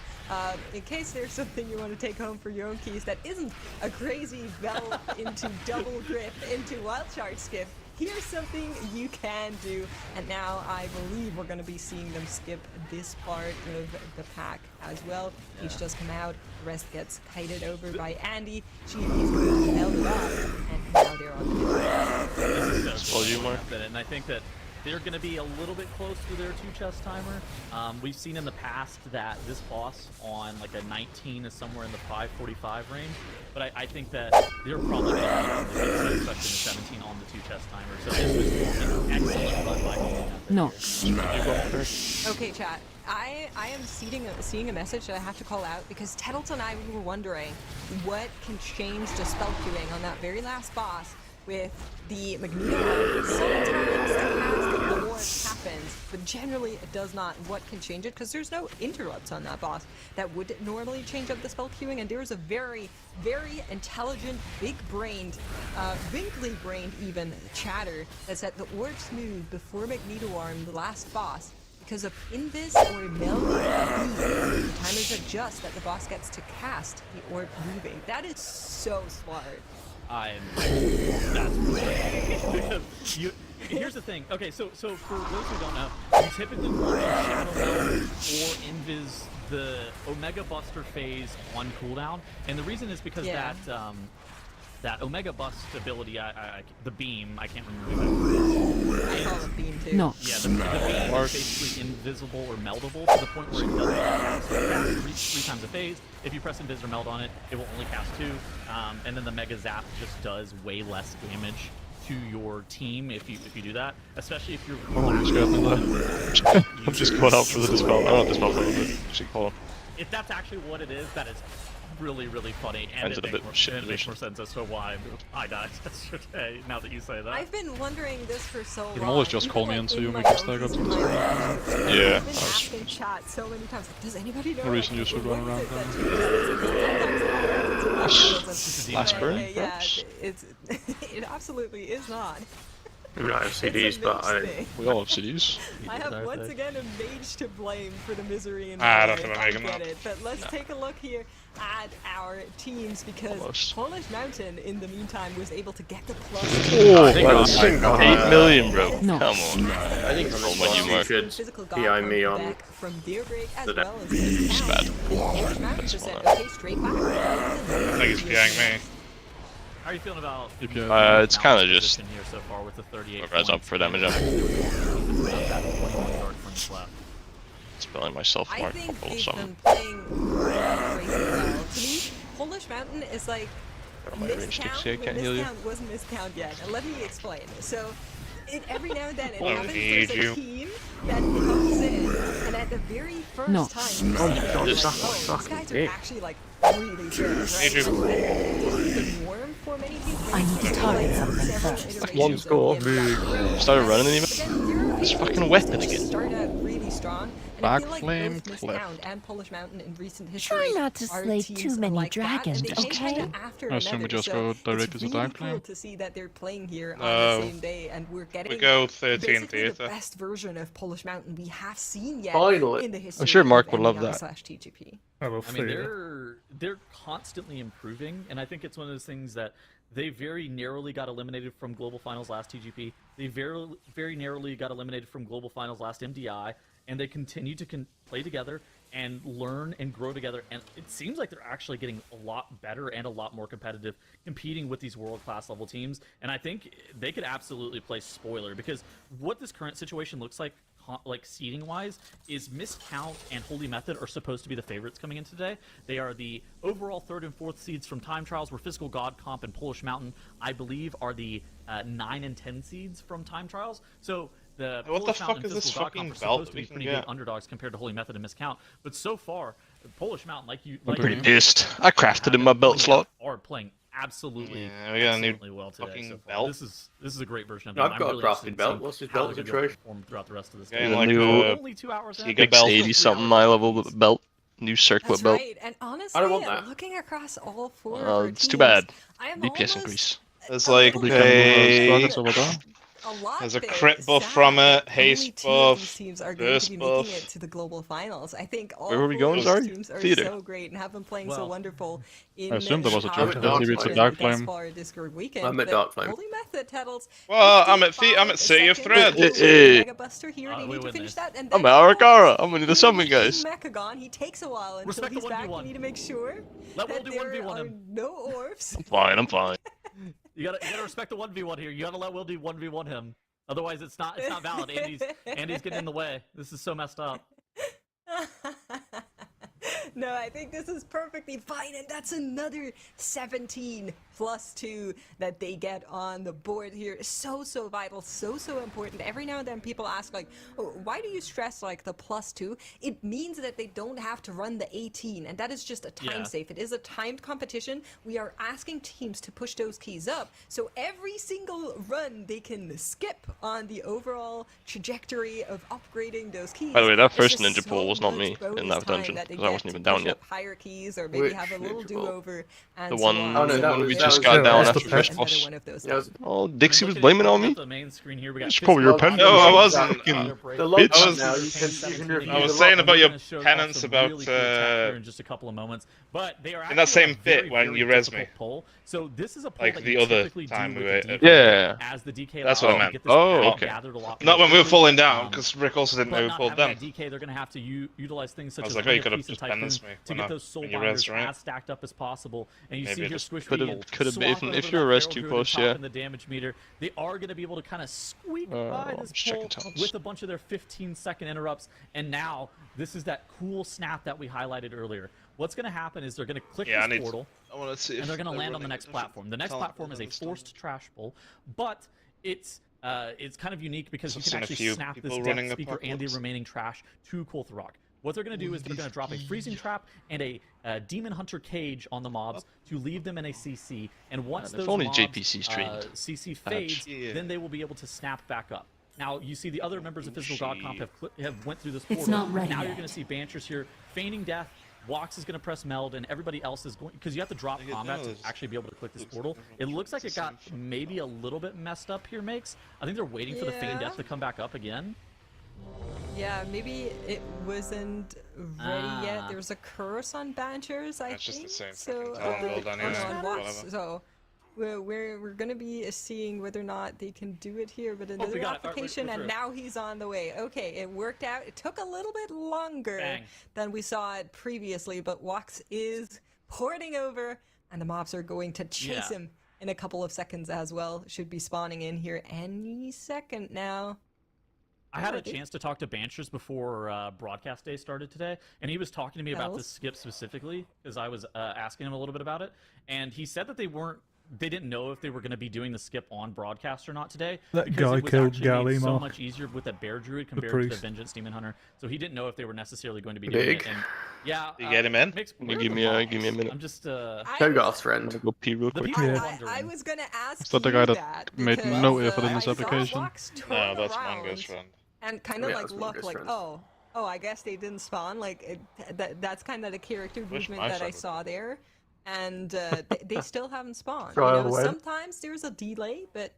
in case there's something you want to take home for your own keys that isn't a crazy bell into double grip into wild charge skip, here's something you can do. And now I believe we're going to be seeing them skip this part of the pack as well. Each does come out, the rest gets kited over by Andy. She is held it up, and now they're on the This is Well, you more. and I think that they're going to be a little bit close to their 2 chest timer. We've seen in the past that this boss on like a 19 is somewhere in the 5:45 range, but I think that they're probably going to be especially the 17 on the 2 chest timer. So this was an excellent run by Holy Method. No. Okay, chat. I am seeing a message that I have to call out because Tettles and I were wondering what can change the spell queuing on that very last boss with the Magneto. Sometimes the cast of the ward happens, but generally it does not. What can change it? Because there's no interrupts on that boss that would normally change up the spell queuing, and there's a very, very intelligent, big-brained, wrinkly-brained even chatter that said the orbs move before Magneto Arm, the last boss, because of invis or meld the timers adjust that the boss gets to cast the orb moving. That is so smart. That's brilliant. Here's the thing. Okay, so for those who don't know, you typically want to Shadow Meld or Invis the Omega Buster phase on cooldown, and the reason is because that Omega Bust ability, the beam, I can't remember. I call it beam too. No. Yeah, the beam is basically invisible or meldable to the point where it doesn't cast. So it casts three times a phase. If you press Invis or Meld on it, it will only cast 2. And then the Mega Zap just does way less damage to your team if you do that, especially if you're. I'm just going out for the dispel. I don't know dispel for it. Actually, hold on. If that's actually what it is, that is really, really funny, and it makes more sense as to why I died yesterday, now that you say that. I've been wondering this for so long. You can always just call me in so you make a stagger. Yeah. I've been asking chat so many times, does anybody know? No reason you should run around. Last burn? Yeah, it absolutely is not. I mean, I have CDs, but we all have CDs. I have once again a mage to blame for the misery in I my don't life. think I'm I making get it. But let's take a look here at our teams because Polish Mountain, in the meantime, was able to get the plus. Oh, that's 8 million, bro. No. Come on. I think you should PI me on from their break as the well as It's bad. Polish Mountain just said, okay, straight back. I think he's PIing me. How are you feeling about it's kind of just here so far with the 38 res up for damage. Spelling myself I mark think couple they've something. been playing crazy well. To me, Polish Mountain is like miscount, but miscount wasn't miscount yet. And let me explain. So, every now and then it happens there's a team that comes in, and at the very first time you see them, these guys are actually like really good, right? Warm for many teams. I need to target something first. One score. Started running even. It's fucking weapon again. Start out really strong. And I feel like both Miscount and Polish Mountain in recent history Try not to slay too many dragons, okay? I assume we just go direct to the Dark Flame. Cool to see that they're playing here on the same day, and we're getting we go 13 basically theater. the best version of Polish Mountain we have seen yet in the history. I'm sure Mark would love of that. TGP. I mean, they're constantly improving, and I think it's one of those things that they very narrowly got eliminated from Global Finals last TGP. They very narrowly got eliminated from Global Finals last MDI, and they continue to play together and learn and grow together. And it seems like they're actually getting a lot better and a lot more competitive, competing with these world-class level teams. And I think they could absolutely play spoiler, because what this current situation looks like seeding wise is Miscount and Holy Method are supposed to be the favorites coming in today. They are the overall 3rd and 4th seeds from Time Trials, where Physical God Comp and Polish Mountain, I believe, are the 9 and 10 seeds from Time Trials. So the what the fuck is this fucking belt we can pretty get? big underdogs compared to Holy Method and Miscount. But so far, Polish Mountain, like you, I'm pretty pissed. I crafted in my belt slot. Are playing absolutely, we got a new well today. fucking So belt. This is a great version of it. I've got a crafted belt. What's his belt situation? Throughout the rest of this Game game. like Only 2 hours. Big 80 something high level belt. New circlet That's belt. right. And honestly, I don't want that. looking across all 4 of our It's teams, too bad. I am DPS almost increase. There's like a lot there's a bit crit buff sad from that it, haste only 2 of these buff, teams are going to burst be buff. making it to the global finals. I think all Where were we 4 going, of sorry? these teams are Theater. so great and have been playing so wonderful in I assumed there was a our joke. Dark Maybe it's a Flame. Dark thus Flame. far this weekend. I'm at but Dark Flame. Holy Method, Tettles. Well, I'm at City of Thread. Mega Buster here. They we need to win finish this. that. And I'm then at Arakara. I'm gonna do something, guys. Mechagon, he takes a while until Respect the he's back. 1v1. You need to make sure Let that Will do there 1v1 are him. no orbs. I'm fine. You gotta respect the 1v1 here. You gotta let Will do 1v1 him. Otherwise, it's not valid. Andy's getting in the way. This is so messed up. No, I think this is perfectly fine, and that's another 17 plus 2 that they get on the board here. So vital, so important. Every now and then people ask, like, oh, why do you stress, like, the plus 2? It means that they don't have to run the 18, and that is just a time save. It is a timed competition. We are asking teams to push those keys up, so every single run they can skip on the overall trajectory of upgrading those keys. By the way, that It's first just ninja so pull was not much me in bonus that time dungeon, that they because I get wasn't to even down push yet. up higher keys, or maybe have a little ninja pull? do-over. And The so one, on. Oh, no, the that one was- we that just was got the down rest after of first Another boss. one of those Yeah, times. Oh, Dixie was blaming on me? The main screen here, we got It's probably your pen. No, I wasn't. The log I was- now, you can review I was the saying log. about your Gonna show off penance some about, really cool tech here in just a couple of moments, but they are in that actually on same a very, bit when very you res difficult me. pull. So this is a pull Like that the you other typically time do we with were the DK. Yeah. As the DK That's allows what I you to meant. get this Oh, power okay. gathered a lot Not more when we were quickly. falling down, because Rick also didn't know But we not pulled having them. that DK, they're going to have to utilize things such I was as like, oh, you Ring of could've Peace and just penanced Typhoon me to when get those soul when you binders res, right? as stacked up as possible. And you Maybe see I here just Squish could've been if you were res too close, yeah. In the damage meter, they are going to be able to kind of squeak by I'm this just checking pull talents. with a bunch of their 15-second interrupts. And now this is that cool snap that we highlighted earlier. What's going to happen is they're going to click Yeah, this portal. I want to see. And they're going to land on the next platform. The next platform is a forced trash pull, but it's kind of unique because you I've can seen a actually few snap this people death running speaker and the Apocalypse. remaining trash to Koltharok. What they're going to do is they're going to drop a freezing trap and a demon hunter cage on the mobs to leave them in a CC. And once if those only mobs JPC streamed. CC fades, Yeah. then they will be able to snap back up. Now you see the other members of Physical God Comp have went through this portal. It's not ready now yet. you're going to see Banchers here feigning death. Wax is going to press meld, and everybody else is going because you have to drop combat to actually be able to click this portal. It looks like it got maybe a little bit messed up here, Makes. I think they're waiting for the feign death to come back up again. Yeah, maybe it wasn't ready yet. There was a curse on Banchers, I That's think. just the same so, fucking talent build on anyway, Wax. whatever. So we're gonna be seeing whether or not they can do it here, but we another got it. application, We're and through. now he's on the way. Okay, it worked out. It took a little bit longer Bang. than we saw it previously, but Wax is porting over, and the mobs are going to chase him in a couple of seconds as well. Should be spawning in here any second now. I had a chance to talk to Banchers before broadcast day started today, and he was talking to me about this skip specifically because I was asking him a little bit about it, and he said that they didn't know if they were going to be doing the skip on broadcast or not today. That because guy it was killed actually made Gally, so Mark. much easier with that Bear Druid compared to the priest. Vengeance Demon Hunter, so he didn't know if they were necessarily going to be doing Big. it. And yeah, You get him in? Makes, Give where are me the a- mobs? give me a minute. I'm just Kogarth's friend. Go pee real The quick. people are I wondering. was gonna ask Is that the you guy that made because, no effort in I this saw application? Wax turn No, that's around Mango's friend. and kind of Yeah, like that's look Mango's like, friend. oh, I guess they didn't spawn. Like that's kind of the character Wish movement my that I friend would. saw there, and they still haven't spawned. Try You know, away. sometimes there's a delay, but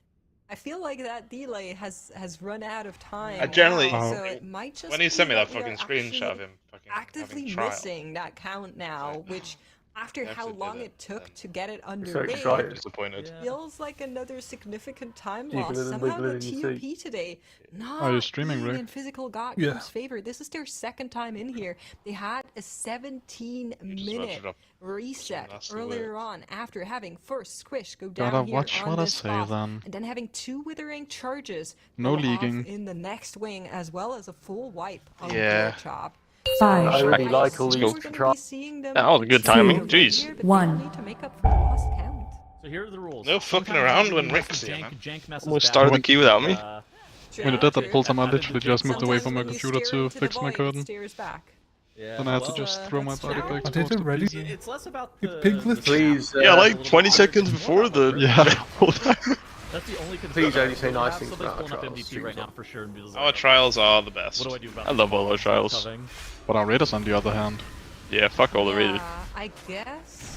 I feel like that delay has run out of time. I generally- now, Oh. so it might just When he be sent me that we are fucking screenshot of actually him fucking actively having trial. missing that count now, which after They how actually did long it, it took and to get it so underway, excited. Disappointed. Yeah. feels like another significant time Deeper loss. than Somehow the than you TOP today not Are you streaming, being Rick? in Physical God Yeah. Camp's favor. This is their second time in here. They had a 17-minute drop reset nasty earlier words. on after having first Squish go Gotta down here watch on what I this say spot, then. and then having 2 withering charges No go off leaguing. in the next wing, as well as a full wipe on Yeah. Blood Chop. Five. I really like assume all these we're gonna controls. be seeing them That was good continue timing, to run jeez. here, but they One. need to make up for lost count. So here are the rules. No fucking Sometimes around you when can Rick's have here, jank- man. jank messes Almost back, started the key without me. When I did that pull time, I How did literally the just Jake moved away Sometimes from my when you computer stare to into fix the my void, code. it stares back. Yeah, Then I had to well, just throw my that's body challenge. back I towards did the already. prison. It's less about You the piglet. Please, Yeah, like a little 20 bit seconds it's more before about the Yeah. full time. That's the only concern. Please only say So nice have things somebody about pulling up trials, MVP right streams now for sure and be like, Our trials are the best. what do I do about I love all our trials. coving? But our raiders, on the other hand, Yeah, fuck all the raiders. Yeah, I guess.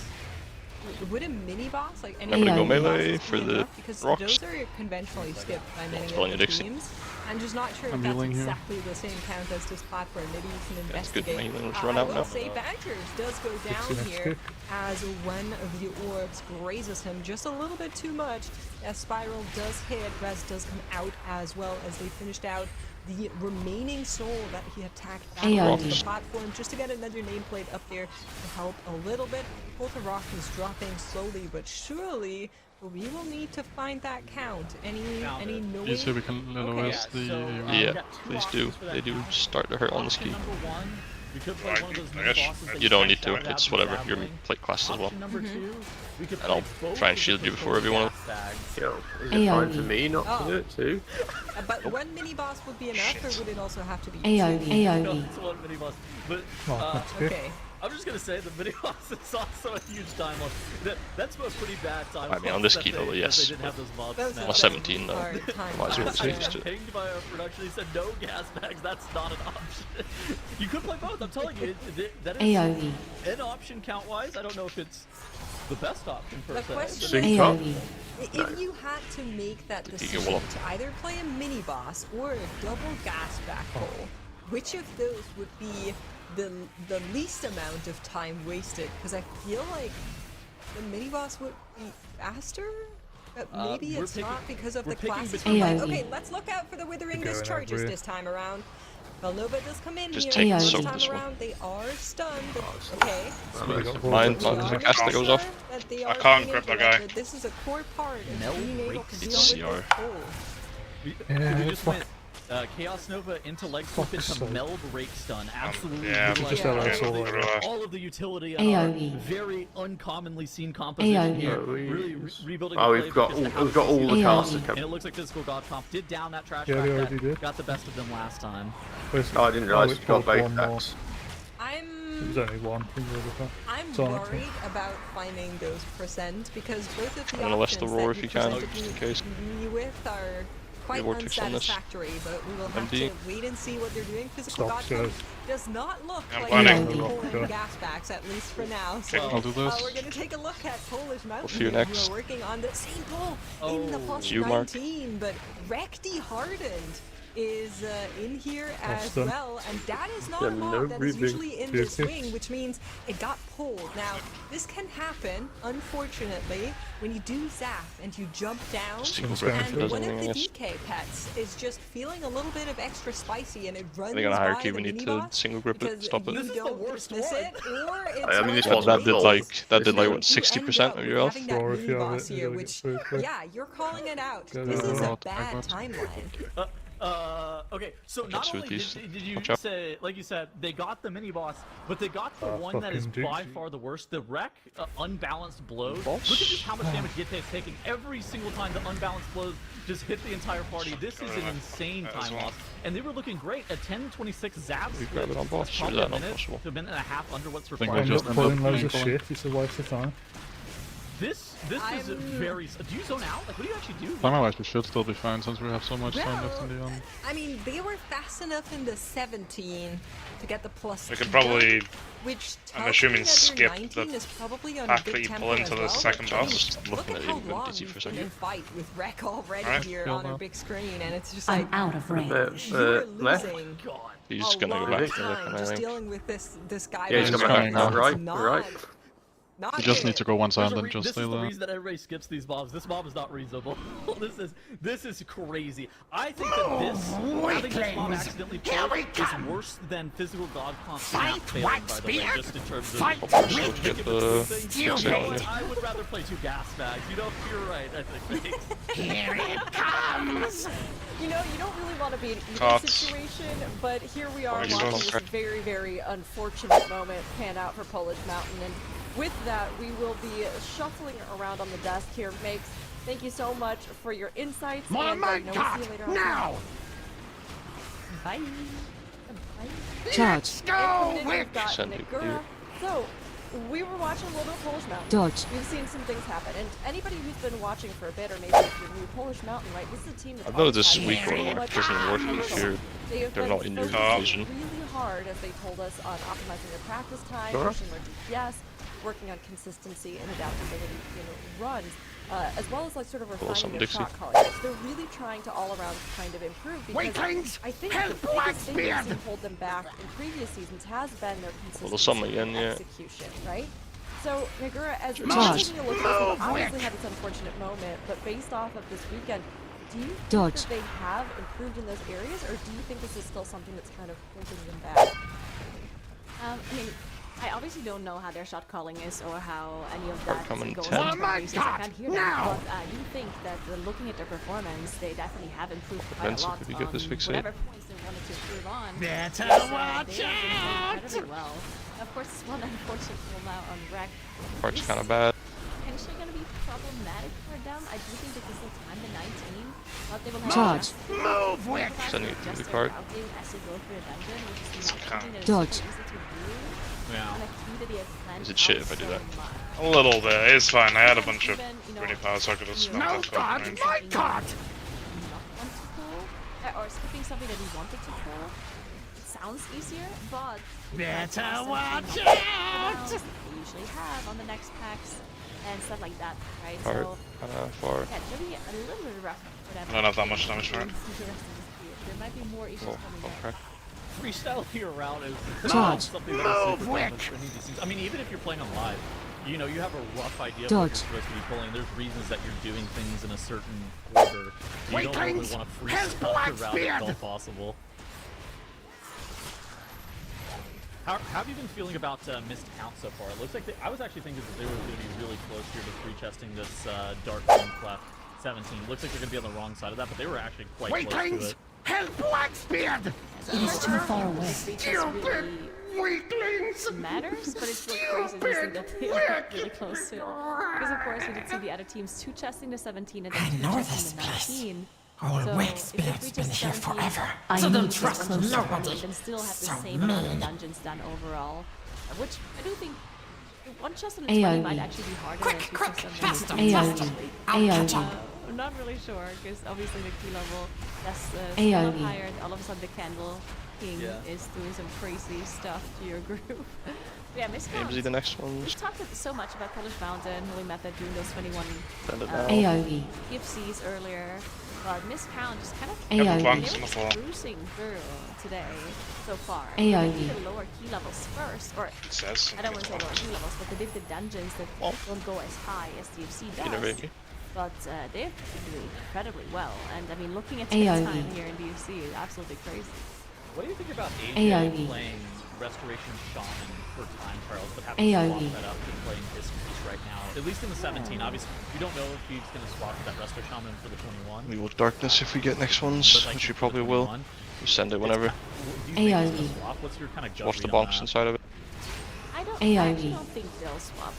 Would a mini boss like any I'm gonna go of the melee bosses for be the enough? Because rocks. those are conventionally skipped by many Spelling of the Dixie. teams. I'm just not sure if I'm that's healing here. exactly the same count as this platform. Maybe you can That's good. investigate. My healing was run I out will now. say Badgers does go down next here kick. as one of the orbs grazes him just a little bit too much. As Spiral does hit, Res does come out as well as they finished out the remaining soul that he attacked back ARD. onto the platform just to get another nameplate up there to help a little bit. Koltharok is dropping slowly but surely But we will need to find that count. Any noise? You say we can LOS the... Yeah, please do. They do start to hurt on the ski. We could play one of those I guess bosses that You don't need start to, out it's with whatever. Your javelin. plate class as well. Option number two, we could And I'll play both try and of shield the you before everyone else. gas bags. Yo, is it fine for me not to do it too? But one mini boss would be enough, or would it also have to be AoE. two? No, AoE. it's one mini boss. But that's good. Okay. I'm just gonna say the mini boss is also a huge time loss. That's a pretty bad time I mean, loss on this that key level, they- that yes. They didn't have those mobs. Those now. are Well, 17 though. hard time Might as well lapses. take I this got too. pinged by our production. He said no gas bags. That's not an option. You could play both. I'm telling you, that is AoE. an option count-wise. I don't know if it's the best option per The se. question Sync is, up? AoE. if you had to make that you decision get one? to either play a mini boss or a double gas back pull, which of those would be the least amount of time wasted? Because I feel like the mini boss would be faster. But maybe we're it's picking- not because of we're the picking classes. between- Like, AoE. okay, let's look out for the withering Going discharges over. this time around. Velnova does come in Just here. take the This soap time as well. around, they are stunned. Okay. Mine, We are the cast that goes off. that they I are can't being grab that able to- guy. but This is a core part of Mel being able to breaks deal It's with CR. this pull. Yeah, we just fuck. went Chaos Nova into leg sweep into sake. meld rake stun. Absolutely. Yeah, utilizing just LOS all, all the, over. all of the utility and our AoE. very uncommonly seen composition AoE. here. AoE. Really rebuilding Oh, the we've play got because we've got all the AoE. casters and coming. it looks like Physical God Comp did down that trash Yeah, they track already that did. got the best of them last time. Where's- Oh, I didn't realise it's you got called both one more. packs. It was only one. I'm Sorry. worried about finding those percent because both of the I'm gonna less the options roar that if you you can, presented just in me case. with are quite vortex on this. unsatisfactory, but we will have MD. to wait and see what they're doing. Physical Stop, God sir. does not look I'm like planning. they're No. pulling Go. gas backs, at least for now. So Okay, I'll do this. we're going to take a look at Polish Mountain. see you who next. are working on the same pull in the Oh. plus You, Mark. 19, but Recti Hardened is in here as Austin. well, and that is not Yeah, a mob no that is breathing. usually in the Yes, yes. swing, which means it got pulled. Now, this can happen, unfortunately, when you do zap and you jump down, Single grip and doesn't one of anything, the I guess. DK pets is just feeling a little bit of extra spicy, and it runs They're gonna hire by Q, the we need to mini-boss single grip it, because stop it. you This is the don't worst dismiss one. it, or it's I mean, this one one's of That did those like that what, you end 60% up of with your health? having that Or if you have mini-boss it, here, you'll which, get quick. yeah, you're calling it out. Get This it is a out. bad timeline. Okay, so not Catch you only with these. did you Watch out. say, like you said, they got the mini boss, but they got the one that is fucking by Dixie. far the worst. The wreck, unbalanced blows. Boss? Look at just how much damage Gite is taking every single time the unbalanced blows just hit the entire party. This is an insane time loss, and they were looking great. A 10-26 zap. We grab it on boss, That's or is probably that a not minute possible? to a minute and a half under what's think we required. I'm just not end pulling up loads of pulling. shit, it's a waste of time. This is a very. Do you zone out? Like, what do you actually do? Timer-wise, we should still be fine since we have so much time left in the end. I mean, they were fast enough in the 17 to get the plus We could 2, probably, which I'm tells assuming, me that their skip 19 the is probably on pack a good that you tempo pull as into the well, second but boss. I'm look looking at at how it even long busy we've for a been second. in fight with Rek already Alright, here kill on our that. big screen, and it's just I'm like out of range. you're left. losing God. He's a gonna go lot back of to the time kind just of dealing with this guy. Yeah, he's by coming himself. back now. It's You're right. Not You just good. need to go one side and This just is stay the there. reason that everybody skips these mobs. This mob is not reasonable. this is crazy. I think that having this mob accidentally pulled is worse than physical god comp snap failing, by the way, just in terms of Let's get the fix it on you. I would rather play 2 gas bags. You know, you're right, I think. Here it comes! You know, you don't really want to be in either Cots. situation, but here we are Or you watching don't. this very, very unfortunate moment pan out for Polish Mountain. And with that, we will be shuffling around on the desk here. Makes, thank you so much for your insights. My and we'll see you later on. now! Bye. Charge. And we've got Send it Nagura. here. So, we were watching a little bit of Polish Mountain. Dodge. We've seen some things happen, and anybody who's been watching for a bit, or maybe if you're new, Polish Mountain, right? This is a team that's I've noticed this always week had so where much doesn't work potential. if you're They have they're been not in your focusing division. really hard, as they told us, on optimizing their practice time, Sure. pushing their DPS, working on consistency and adaptability in runs, as well as like sort of refining some their Dixie. shot calling. So they're really trying to all around kind of improve because Weaklings, I think help the biggest thing Blackbeard! that's seen hold them back in previous seasons has been their consistency some again, and yeah. execution, right? So, Nagura, as you're Dodge. taking a look at this, one, obviously had this unfortunate moment, but based off of this weekend, do you think Dodge. that they have improved in those areas, or do you think this is still something that's kind of holding them back? I mean, I obviously don't know how their shot calling is or how any of that coming goes 10. into Oh my I can't hear them, but I do think that looking at their performance, they definitely have improved quite a Vincent, lot if you get this on fixate. whatever points they wanted to improve on. Better Yes, watch they have been doing out! incredibly well. Of course, this one unfortunate pull now on Wreck. Part's is kind of bad. Potentially going to be problematic for them. I do think they can still time the 19, but they will have Dodge. to Move, Wick! Sending it through the adjust card. their routing as they go through the dungeon, which is not Can't. something that is Dodge. super easy to do. Yeah. And a key that they have planned Is it shit out if I do so that? much. A little bit. It's fine. I had a bunch of Even, you know, really power sockets. you know, No card, my card! not want to pull, or skipping something that we wanted to pull. It sounds easier, but Better watch out! out! They usually have on the next packs and stuff like that, right? Part So kind of far. yeah, it's gonna be a little bit rough for them. I don't have that much damage for it. There might be more issues Oh, coming up. okay. Freestyle here around is Dodge. something that is super Move, common Wick. for NDCs. I mean, even if you're playing on live, you know, you have a rough idea of what Dodge. you're supposed to be pulling. There's reasons that you're doing things in a certain order. You don't really Weaklings, want to his freestyle your route if at all Blackbeard. possible. How have you been feeling about missed count so far? It looks like I was actually thinking that they were going to be really close here to pre-testing this Dark Moon Clef 17. Looks like they're going to be on the wrong side of that, but they were actually quite close to Weaklings, it. his Blackbeard! He's too far away. Stupid Weaklings! matters, but it's still crazy to think that they are really close to it. Because of course we did see the other teams 2-chesting the 17 and then I know 2-chesting this the place. 19. Old So, Wick if Spirit's they been here 17, forever. I So don't need trust to nobody. and still have the So same amount of mean. dungeons done overall, which I do think one chest on the 20 might AOE. actually be harder Quick, than 2 quick, chests on the faster, 19. faster. I'll catch up. I'm not really sure, because obviously the key level that's still AOE. up higher, and all of a sudden the Candle King Yeah. is doing some crazy stuff to your group. Yeah, Miss Amesy the next We one's. talked so much about Polish Mountain, Holy Method doing those 21 Send it now. AOE. Gipsies earlier, but Miss Count just kind of AOE. Bunks they on were the floor. cruising through today so far. AOE. They did the lower key levels first, or It says. I don't want to say lower key levels, but they did the dungeons that don't go as high as DFC does. Innovate me. But they've been doing incredibly well, and I mean, looking at AOE. time here in DFC is absolutely crazy. What do you think about AOE. AJ playing Restoration Shaman for time trials, but having to swap AOE. that up and playing this piece right now? At least in the 17, obviously, we don't know if he's going to swap that Resto Shaman for the 21. We will darkness if we get next ones, But, like, which we for the probably will. 21, We send it whenever. Do you think he's gonna AOE. swap? What's your kind of gut Watch the read on bonks that? inside of it. I AOE. actually don't think they'll swap.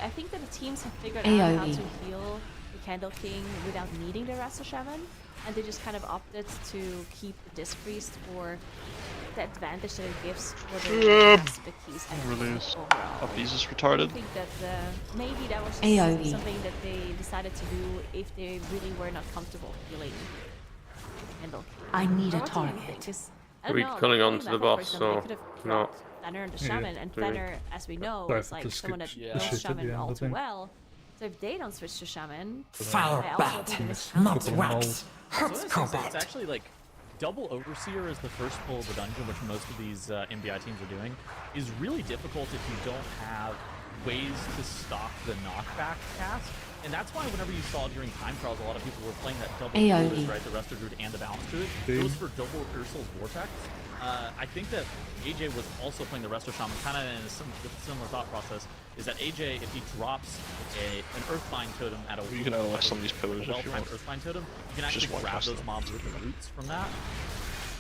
I think that the teams have figured out how AOE. to heal the Candle King without needing the Resto Shaman, and they just kind of opted to keep the Disc Priest for the advantage that it gives for the rest of the keys and Release. overall. Upbees is I retarded. think that maybe that was just AOE. something that they decided to do if they really were not comfortable healing Candle King. I need Or a what do you target. think? 'Cause I Are don't we know, calling like, on in to that the one, for boss, example, they or could have no? dropped Thanner and the Yeah. Shaman, and Really? Thanner, as we know, Sorry is for like the someone that skip- Yeah. the knows shit at the Shaman end, all I too think. well. So if they don't switch to Shaman, Fire I also bat, think this not Couple wax. So Hurts it's combat. actually like double Overseer is the first pull of the dungeon, which most of these MBI teams are doing, is really difficult if you don't have ways to stop the knockback cast. And that's why whenever you saw during time trials, a lot of people were playing that double AOE. Druid, right? The Resto Druid and the Balance Druid. It was for double Ursul's Vortex. I think that AJ was also playing the Resto Shaman kind of in a similar thought process, is that AJ, if he drops an Earthbind totem at a You can LS some of these pillars if you well-timed want. Earthbind totem, you can Just actually one grab cast those them. mobs with the roots from that.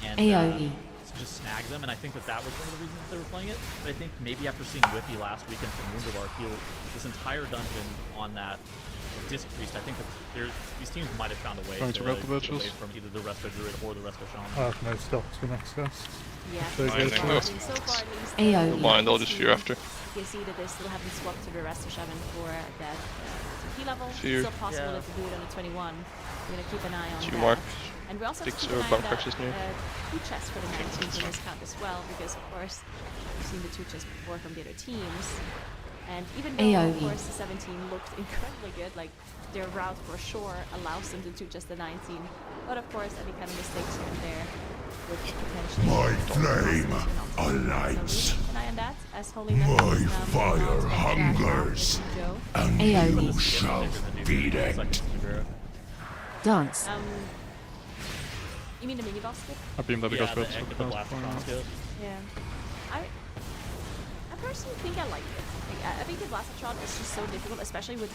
And AOE. just snag them, and I think that that was one of the reasons they were playing it. But I think maybe after seeing Whippy last weekend from Wunderbar heal this entire dungeon on that Disc Priest, I think that these teams might have found a way Trying to to grab the get away virtuals. from either the Resto Druid or the Resto Shaman. I have no stops for next cast. yeah. So so good. far, I mean, so far at least, AOE. Don't mind, I'll just fear after. You can see that they still haven't swapped to the Resto Shaman for that key level. Fear. Still possible Yeah. to do it on the 21. We're gonna keep an eye on Two that. mark. And we also have to Dix keep or an eye on bump that crushes near. 2 chests for the 19s in this count as well, because of course we've seen the 2 chests before from the other teams. And even though of AOE. course the 17 looked incredibly good, like their route for sure allows them to 2 chest the 19, but of course any kind of mistakes here and there would potentially My cost flame them the win. alights. So we'll keep an eye on that as Holy Method My is now fire moving on to back hungers. with Joe. And AOE. you shall feed it. Dance. You mean the mini boss skip? I beam that Yeah, because the that's Blast Cross skip. Yeah. I personally think I like it. I think the Blastotron is just so difficult, especially with.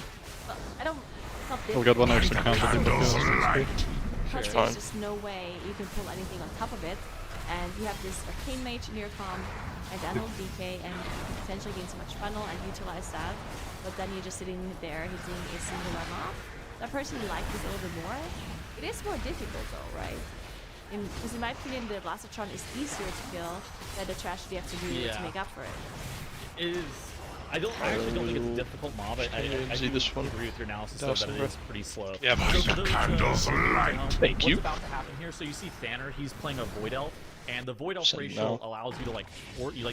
Well, I don't. It's not difficult. We'll get one extra counter in the Candles field. alight. Because Fine. there's just no way you can pull anything on top of it. And you have this Arcane Mage in your comp, and Annual DK, and potentially gain so much funnel and utilize that. But then you're just sitting there hitting a single runoff. I personally like this a little bit more. It is more difficult though, right? Because in my opinion, the Blastotron is easier to kill than the trash you have to do to make up for it. It is. I actually don't think it's a difficult mob. I see do this one. agree with your analysis though, Dawson, that it is pretty slow. Yeah, but So for those, candles alight. Thank you. What's about to happen here? So you see Thanner, he's playing a Void Elf, and the Void Elf Say ratio no. allows you to like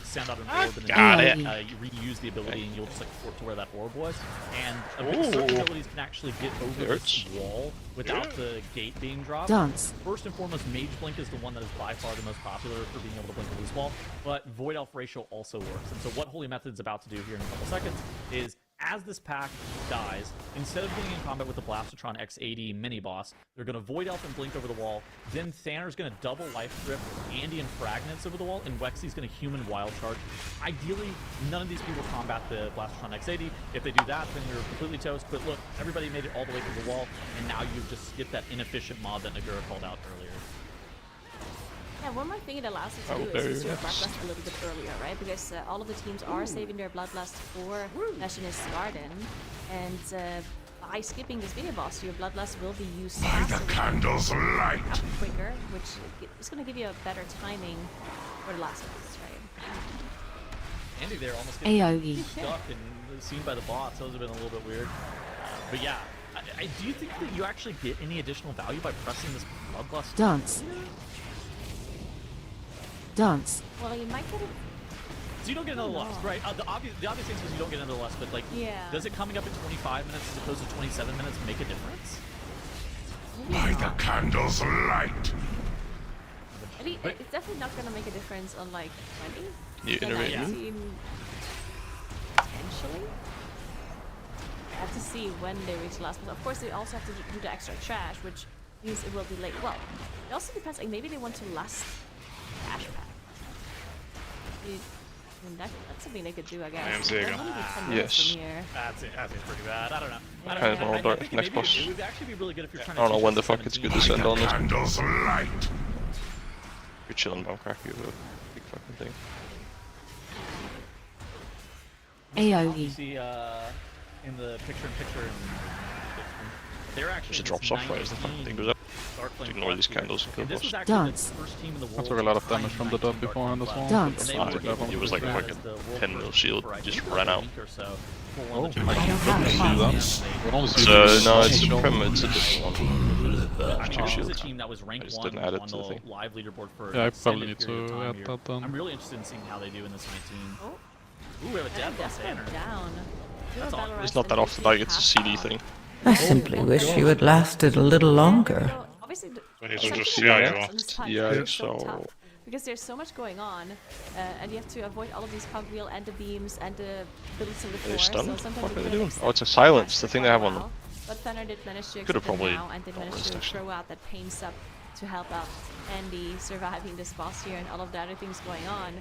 send out an orb and got then it. you reuse the ability, and you'll just like fort to where that orb was. And certain abilities can actually get over this wall without the gate being dropped. Dance. First and foremost, Mage Blink is the one that is by far the most popular for being able to blink a loose wall, but Void Elf ratio also works. And so what Holy Method's about to do here in a couple seconds is, as this pack dies, instead of getting in combat with the Blastotron X80 mini-boss, they're going to Void Elf and blink over the wall, then Thanner's going to double Life Grip, Andy and Fragments over the wall, and Wexy's going to Human Wild Charge. Ideally, none of these people combat the Blastotron X80. If they do that, then you're completely toast, but look, everybody made it all the way through the wall, and now you just get that inefficient mob that Nagura called out earlier. Yeah, one more thing it allows you to do is use your Bloodlust a little bit earlier, right? Because all of the teams are saving their Bloodlust for Nationalist Garden, and by skipping this mini boss, your Bloodlust will be used By faster, the candles alight. quicker, which is going to give you a better timing for the last boss, right? Andy there almost getting AoE. stuck and seen by the bots. That would have been a little bit weird. But yeah, do you think that you actually get any additional value by pressing this Bloodlust? Dance. Dance. Well, you might get it. So you don't get another lust, right? The obvious thing is you don't get another lust, but like, does it coming up at 25 minutes as opposed to 27 minutes make a difference? By the candles alight. I mean, it's definitely not going to make a difference on like 20. You innovate. 19, potentially. I have to see when they reach the last boss. Of course, they also have to do the extra trash, which means it will be late. Well, it also depends. Like maybe they want to last trash pack. I mean, that's something they could do, I guess. There you go. Yes. From here. That seems pretty bad. I don't know. I think next maybe boss. it would actually be really good if you're trying I to don't know teach when the us fuck it's 17. good to send on this. Candles alight. You're chilling, bomb crack. You have a big fucking thing. You AoE. see in the picture-in-picture, they're actually It drops off right as the fucking thing goes up. Ignore these candles and kill This was boss. actually Dance. the first team in the I world took a lot of damage from the dub beforehand as well. Dance. And they were Fine. able to It was like do that fucking as the world 10 mil first shield, for, I just think, about ran a out. week or so. Oh, One of the I don't have see fun. that. We'll only see So, this no, it's special. a Prem, it's a different one. I Two mean, this was a shields. team that was ranked I just 1 didn't add it on to the the thing. live leaderboard for Yeah, I an probably extended need period of to time add here. that then. I'm really interested in seeing how they do in this 19. Oh, Ooh, we have a and death that's on Banner. down. That's all. It's not that off the bike, it's a CD thing. I simply wish you had lasted a little longer. Obviously, But he's something just that CI, happens well. on this time Yeah, is so so- tough, because there's so much going on, and you have to avoid all of these cogwheel and the beams and the abilities to the Are floor. they stunned? So sometimes What it are they can doing? accept Oh, it's a the silence, dash the for thing they quite have a on them. while, But Thunder did manage to Could've accept them probably now and did done manage this, to actually. throw out that pain sub to help out Andy surviving this boss here and all of the other things going on.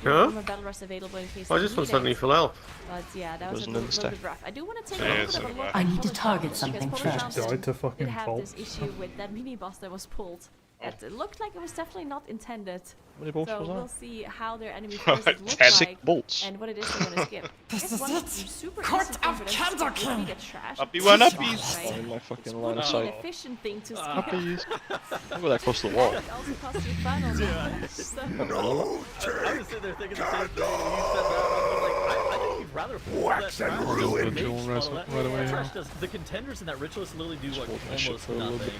Huh? More battle rust available in case I they just need want suddenly it. full health. But yeah, that was a Wasn't in the little stack. bit rough. I do want to take Yeah, a little it's bit of a so look bad. at I need to Polish target Mountain, something because Polish first. Mountain Died to fucking did have bolt. this issue with that mini boss that was pulled. It looked like it was definitely not intended. How many bolts So was we'll that? see how their enemy forces look 10 like bolts. and what it is they're gonna skip. This I guess is one it. super Court easy thing of for them to skip would be Candlekin. the trash. Happy It's one, just happy. trash, Oh, right? in my fucking Would line be of an sight. efficient thing to skip. Happies. Look at that cost the wall. It also costs you funnel damage, so... I was sitting there thinking the same thing. You said that, I was like, I think you'd rather pull that Wax and trash. ruin. Mage Ritual rest model. right away, Trash yeah. does, the contenders in that ritualist literally do like hold my shit almost for a little nothing.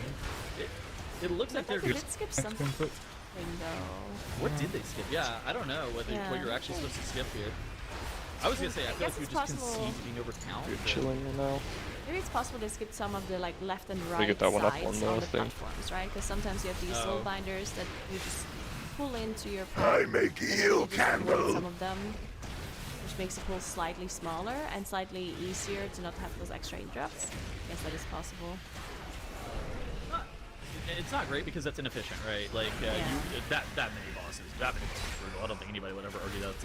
It looks like I they're think they just. did skip something Input. though. What did they skip? Yeah, I don't know what Yeah. you're actually supposed to skip here. I was gonna say I feel guess like you it's just possible. concede being overcounted. You're chilling now. Maybe it's possible they skipped some of the like left and right get that one up sides on the on the thing. platforms, right? Because sometimes you have these soul binders that you just pull into your I part, make and then eel you just avoid candle. some of them, which makes the pull slightly smaller and slightly easier to not have those extra interrupts. I guess that is possible. it's not great because that's inefficient, right? Like that mini boss is brutal. I don't think anybody would ever argue that it's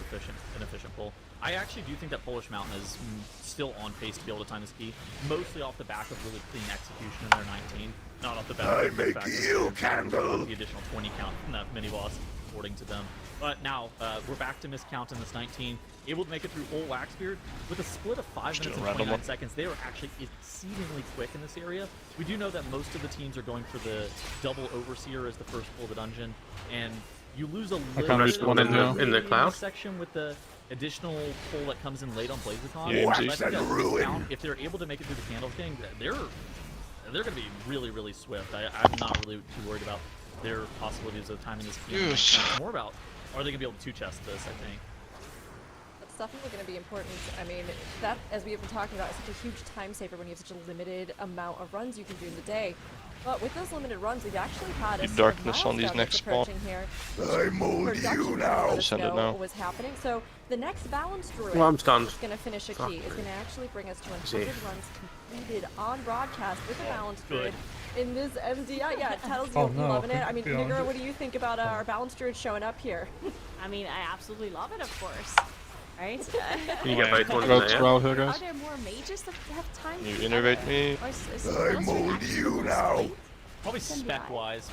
inefficient pull. I actually do think that Polish Mountain is still on pace to be able to time this key, mostly off the back of really clean execution in their 19, not off the back of the fact that the additional 20 count from that mini boss, according to them. But now we're back to miscount in this 19, able to make it through whole Waxbeard with a split of 5 minutes and 29 seconds. They are actually exceedingly quick in this area. We do know that most of the teams are going for the double Overseer as the first pull of the dungeon, and you lose a little bit in the cloud section with the additional pull that comes in late on BlazeCon. Yeah, I think that discount, if they're able to make it through the Candle King, they're going to be really, really swift. I'm not really too worried about their possibilities of timing this key. It's more about, are they going to be able to two-chest this, I think. That's definitely going to be important. I mean, that, as we have been talking about, is such a huge time saver when you have such a limited amount of runs you can do in the day. But with those limited runs, we've actually had a darkness on these next spawn. I mold you now. Send it now. What was happening. So the next balance druid I'm stunned. is going to finish a key. Is going to actually bring us to 100 runs completed on broadcast with a balance druid in this MDI. Yeah, it tells you loving it. I mean, Nigura, what do you think about our balance druid showing up here? I mean, I absolutely love it, of course. Right? You get both ones Are there more mages that have time? You innervate me. I mold you now. Probably spec-wise.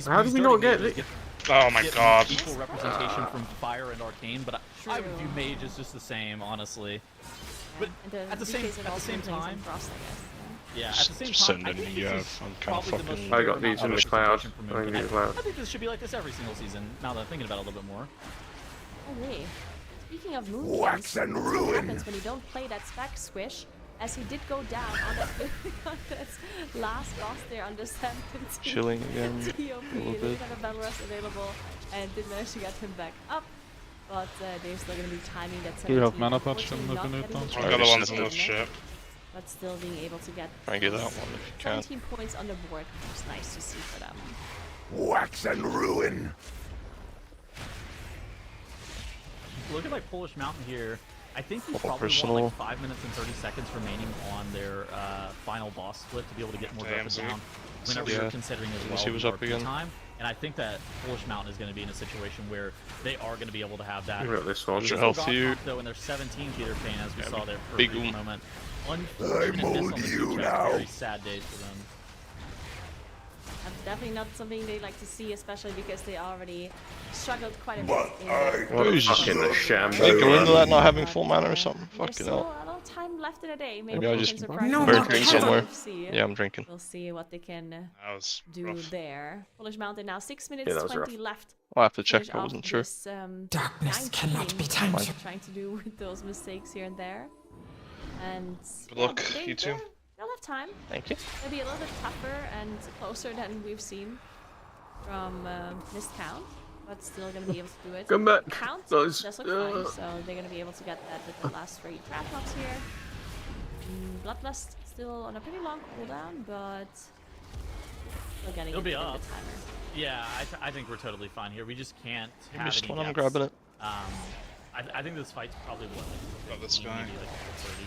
How do we not get it? Oh my god. Equal representation from Fire and Arcane, but I would view Mage as just the same, honestly. But at the same time, yeah, at the same time, I think this is probably the most I got these in the cloud. I think this should be like this every single season, now that I'm thinking about it a little bit more. Oh, wait. Speaking of moon Wax and what ruin. happens when you don't play that spec squish, as he did go down on that, on that last boss there on the 17th. Chilling again. TOP, they didn't have a battle rest available and did manage to get him back up. But they're still going to be timing that 17th. Do you have mana patch and looking at I've got the ones on the ship. But still being able to get Try and get that one if you can. 17 points on the board, which is nice to see for them. Wax and ruin. Look at like Polish Mountain here. I think he's probably want like 5 minutes and 30 seconds remaining on their final boss split to be able to get more weapons down. Whenever you're considering as well up again. time. And I think that Polish Mountain is going to be in a situation where they are going to be able to have that. This one. Health you. Though in their 17th Peter Payne, as we saw there for big a brief moment. Unfortunate miss on the two chest. Very sad days for them. That's definitely not something they like to see, especially because they already struggled quite a bit. They go into that not having full mana or something. Fucking hell. A little time left in the day. Maybe I just no drink somewhere. Yeah, I'm drinking. We'll see what they can do rough. there. Polish Mountain now 6 minutes 20 left. I'll have to check. I wasn't sure. This, Darkness cannot be tamed. Trying to do with those mistakes here and there. And good luck, you two. They'll have time. Thank you. They'll be a little bit tougher and closer than we've seen from Mist Count, but still going to be able to do it. Come back. Count does look fine, so they're going to be able to get that with the last 3 trap hops here. Bloodlust still on a pretty long cooldown, but still getting It'll be the up. timer. Yeah, I think we're totally fine here. We just can't have missed any one, I'm deaths. grabbing it. I think this fight's probably what, like Got this guy. maybe like 30,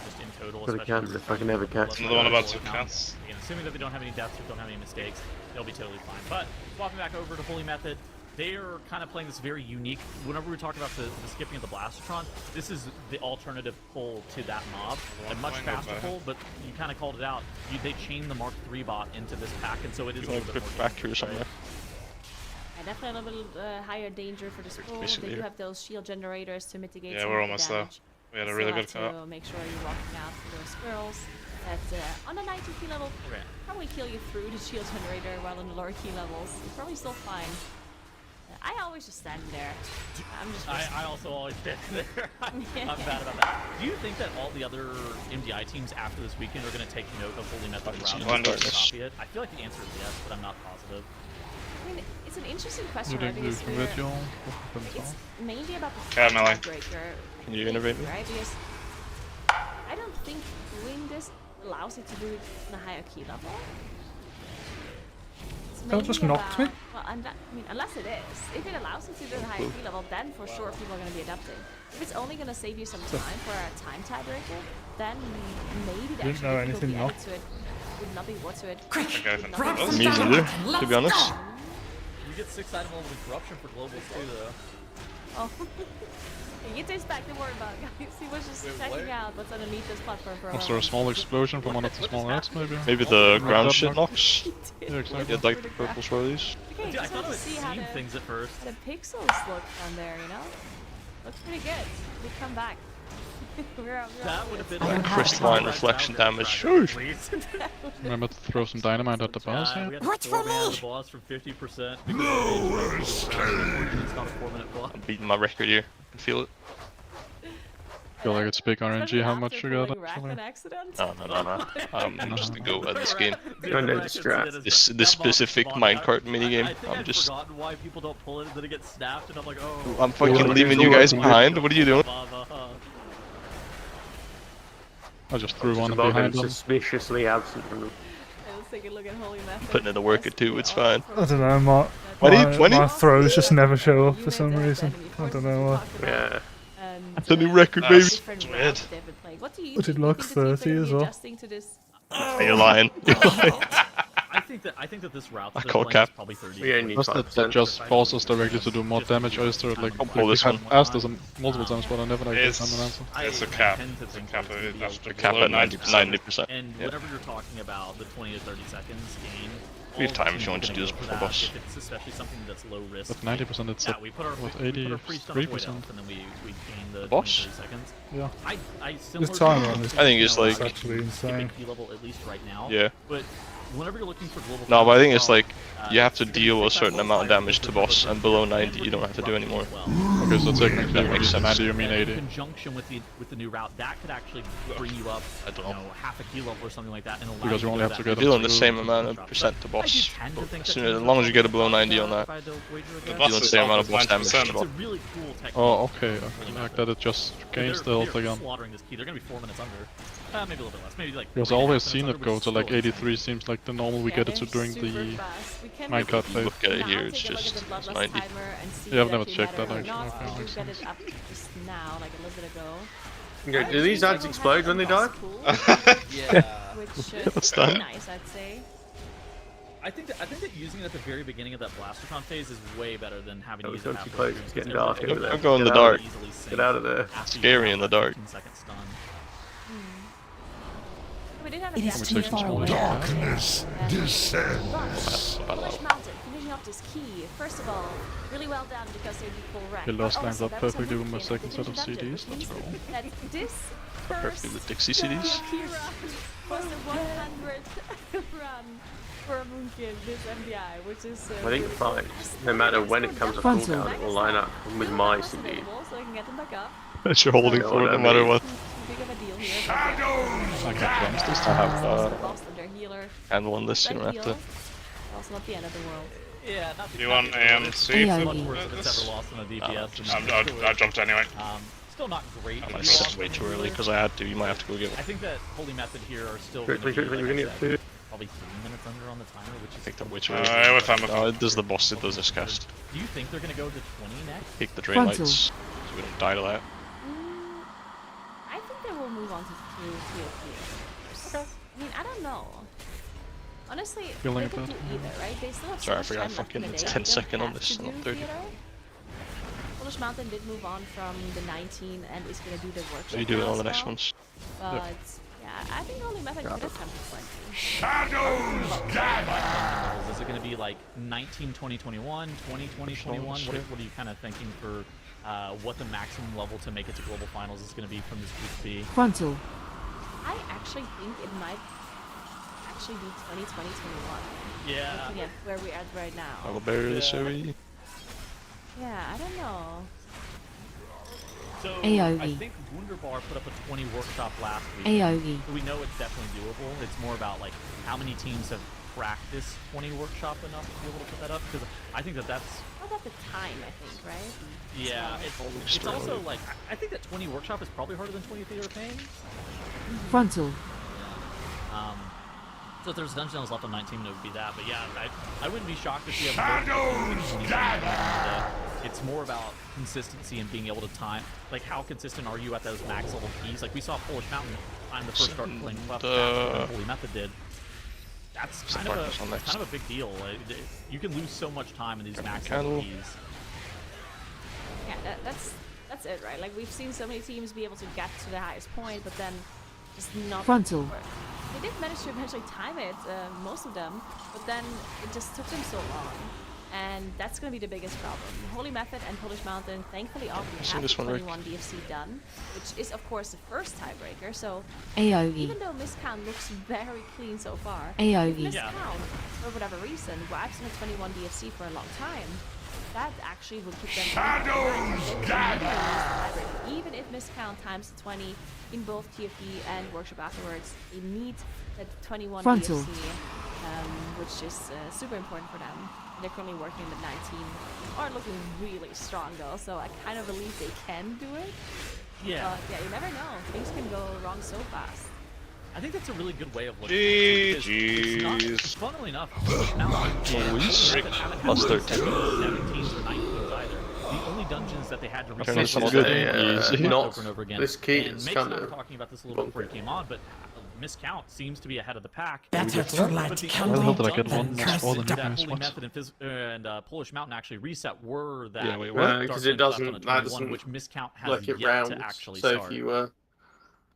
just in total. But if I can never catch Another one about 2 cats. Again, assuming that they don't have any deaths or don't have any mistakes, they'll be totally fine. But swapping back over to Holy Method, they are kind of playing this very unique. Whenever we talk about the skipping of the Blastotron, this is the alternative pull to that mob. A much faster pull, but you kind of called it out. They chain the Mark III bot into this pack, and so it is a little bit more back here somewhere. Yeah, definitely a little higher danger for this pull. They do have those shield generators to mitigate some we're of the almost there. damage. We had a really good cut. cut. Make sure you're rocking out for those squirrels that on the 90 key level probably kill you through the shield generator, while on the lower key levels you're probably still fine. I always just stand there. I'm just. I also always stand there. I'm bad about that. Do you think that all the other MDI teams after this weekend are going to take note of Holy Method route and copy it? I feel like the answer is yes, but I'm not positive. I mean, it's an interesting question, right? Because it's mainly about the breaker. Can you innovate me? Right? Because I don't think doing this allows you to do it on a higher key level. That just knocked me? Well, I mean, unless it is. If it allows you to do it at a higher key level, then for sure people are going to be adapting. If it's only going to save you some time for a time tiebreaker, then maybe the actual difficulty added to it would not be worth it. Okay, Would not then. be worth Me it. neither, to be honest. You get 6 item level in corruption for globals too, though. Oh. You taste back, don't worry about it, guys. He was just checking out what's underneath this platform for a Was there a moment. small explosion from one of the small rats, maybe? Maybe the Like ground that shit knock? knocks. Yeah, exactly. Yeah, like the purple swirlies. Okay, Dude, I just thought want I to was see how seeing the, things at first. how the pixels look on there, you know? Looks pretty good. We come back. That would have been Like crystalline reflection damage. Whoosh. Remember to throw some dynamite at the boss We here? had to throw down the boss from 50%. It's not a 4-minute block. I'm beating my record here. I can feel it. Feel like it's big RNG how much you got Rack actually. an accident? No. I'm just the go at this game. Going to distract. This specific minecart minigame. I think I'm I've just. forgotten why people don't pull it and then it gets snapped and I'm like, oh. I'm fucking leaving you guys behind. What are you doing? I just threw one Muggin behind them. suspiciously absent from them. Let's take a look at Holy Method. Putting in the work at 2, it's fine. I don't know, my, 20? my throws just never show up for some reason. I don't know why. Yeah. It's a new record, baby. Different weird. routes they've been playing. What do you But it think? looks Do you think 30 the teams are as gonna be well. adjusting to this? You're lying. You're lying. I think that this route I they're call playing cap. is probably 30. We only need Does that 5%. just force us directly to do more damage, or is there like I'll pull this we've one. asked this multiple times, but I never like It's, found an answer. it's a cap. tend to It's a think cap. that it's gonna be That's over the Cap below at 90%. And Yeah. whenever you're talking about the 20 to 30 seconds gain, We have all time teams if you want are to gonna do this go for before that boss. If it's especially something that's low risk. But 90% it's Yeah, at, we put our what, we put our priest on a void 83%? elf, and then we gain the boss? 20, 30 seconds. Yeah. I similar This time on to this I think it's like- It's actually insane. key level at least right now. Yeah. But whenever you're looking for global. No, but I think it's finals, like you have to deal a certain amount of damage to boss, and below 90 you don't have to do anymore. Okay, so technically That when makes you say sense. 90 you mean In 80. conjunction with the new route, that could actually bring you up, I don't know. half a key level or something like that, and allow Because you to only go have to that get You're dealing the to- same amount of percent to I boss. do tend to think As that soon as teams long are as you get a below probably 90 on that, if I had to wager The against. boss doing the is same off amount of with boss damage to 90%. It's boss. a really cool technique. Oh, okay. Like that it just gains the health they're again. slaughtering this key. They're gonna be 4 minutes under. Maybe a little bit less. Maybe like. Because I maybe always half seen minutes it go under, to but like still, it's 83 seems like the normal we Yeah, get it they're to during super the fast. We can minecart phase. Look at it now here, it's take a look at just the bloodlust 90. timer and see Yeah, I've if never we checked matter that or actually, not. okay, We makes got it sense. up just now, like a little bit ago. Okay, do these ads explode when they die? Which What's is that? nice, I'd say. I think that using it at the very beginning of that BlasterCon phase is way better than having to Oh, use it's it not too halfway close. through, It's getting because dark over there. I'm going in the Get out of dark. easily sync Get out of there. after you Scary have in the that dark. 15-second stun. We did have a It is guest too here far from away. Darkness and descends. Polish Mountain, finishing off this key. First of all, really well done because they're the full rank. He lost But lines also, up that was a perfectly with my movement second at set of the Dungeon, CDs, which let's means go. that this Perfectly first with Dixie CDs. key run was the 100th run for a Moonkin this MDI, which is I think really fine. cool. No matter when it comes to Frontal. cooldown, it will line up with my CD. Available, so I can get them back up. That you're holding Yeah, for it no whatever. matter what. Too big of a deal here. I can promise this I time. have Lost on their healer. handle on this, you don't have to. Also not the end of the world. Yeah, not You want AMC AOE. for much worse if it's ever this? lost on a DPS. I jumped anyway. Still not great. I if you said lost way on a too early healer. because I had to. You might have to go get I one. think that Holy Method here are still Quick, going to be, quick, like we're I gonna said, get food. probably 3 minutes under on the timer, which is Picked up way too Yeah, early. with time. No, this is the boss that does this cast. Do you think they're going to go to 20 next? Take the drain Frontal. lights so we don't die to that. I think they will move on to TOT. Okay. I mean, I don't know. Honestly, Feeling they could it do either, right? They still have Sorry, I so forgot much time left in fucking the it's day. 10 They don't second on have this, to not do 30. theater. Polish Mountain did move on from the 19 and is going to do the workshop. So you do it now on the as next well. ones. But yeah, I think Holy Method could have come to 20. Shadows gather. Is it going to be like 19, 20, 21, 20, 20, 21? What are you kind of thinking for what the maximum level to make it to global finals is going to be from this group B? Frontal. I actually think it might actually be 20, 20, 21. Yeah. Looking at where we are right now. I will bury this OE. Yeah, I don't know. So AOE. I think Wunderbar put up a 20 workshop last week. AOE. So we know it's definitely doable. It's more about like how many teams have practiced 20 workshop enough to be able to put that up. Because I think that's What about the time, I think, right? yeah. It's also like I think that 20 workshop is probably harder than 20 theater pain. Frontal. So if there's dungeon levels left on 19, it would be that. But yeah, I wouldn't be shocked if you have Shadows gather. It's more about consistency and being able to time. Like, how consistent are you at those max level keys? Like, we saw Polish Mountain time the first start playing Buff faster than Holy Method did. That's What's the kind of, darkness on next? kind of a big deal. You can lose so much time in these max candle. LPs. Yeah, that's it, right? Like, we've seen so many teams be able to get to the highest point, but then just not Frontal. work. They did manage to eventually time it, most of them, but then it just took them so long. And that's going to be the biggest problem. Holy Method and Polish Mountain thankfully already have the 21 DFC done, which is of course the first tiebreaker, so AoE. even though miscount looks very clean so far, AoE. if miscount, for whatever reason, grabs on a 21 DFC for a long time, that actually would put them Shadows gather! even if miscount times 20 in both TFE and Workshop afterwards, they need that 21 Frontal. DFC, which is super important for them. They're currently working in the 19, are looking really strong though, so I kind of believe they can do it. Yeah. But yeah, you never know. Things can go wrong so fast. I think that's a really good way of looking at it. GG's. Funnily enough, Polish Mountain Police? haven't had Plus those 13. 17s or 19s either. The only dungeons that they had to Okay, reset some were good. over Not and over again. this key And is Mason and I kinda were talking about this a little before you came on, but Miscount seems to be ahead of the pack. Better to light But the candle only did I get one dungeons that's more than that you guys? Holy What? Method and Polish Mountain actually reset were that Yeah, wait, Dark because Flame it left on doesn't. a That 21, doesn't which Miscount has like it yet rounds. to actually So start. if you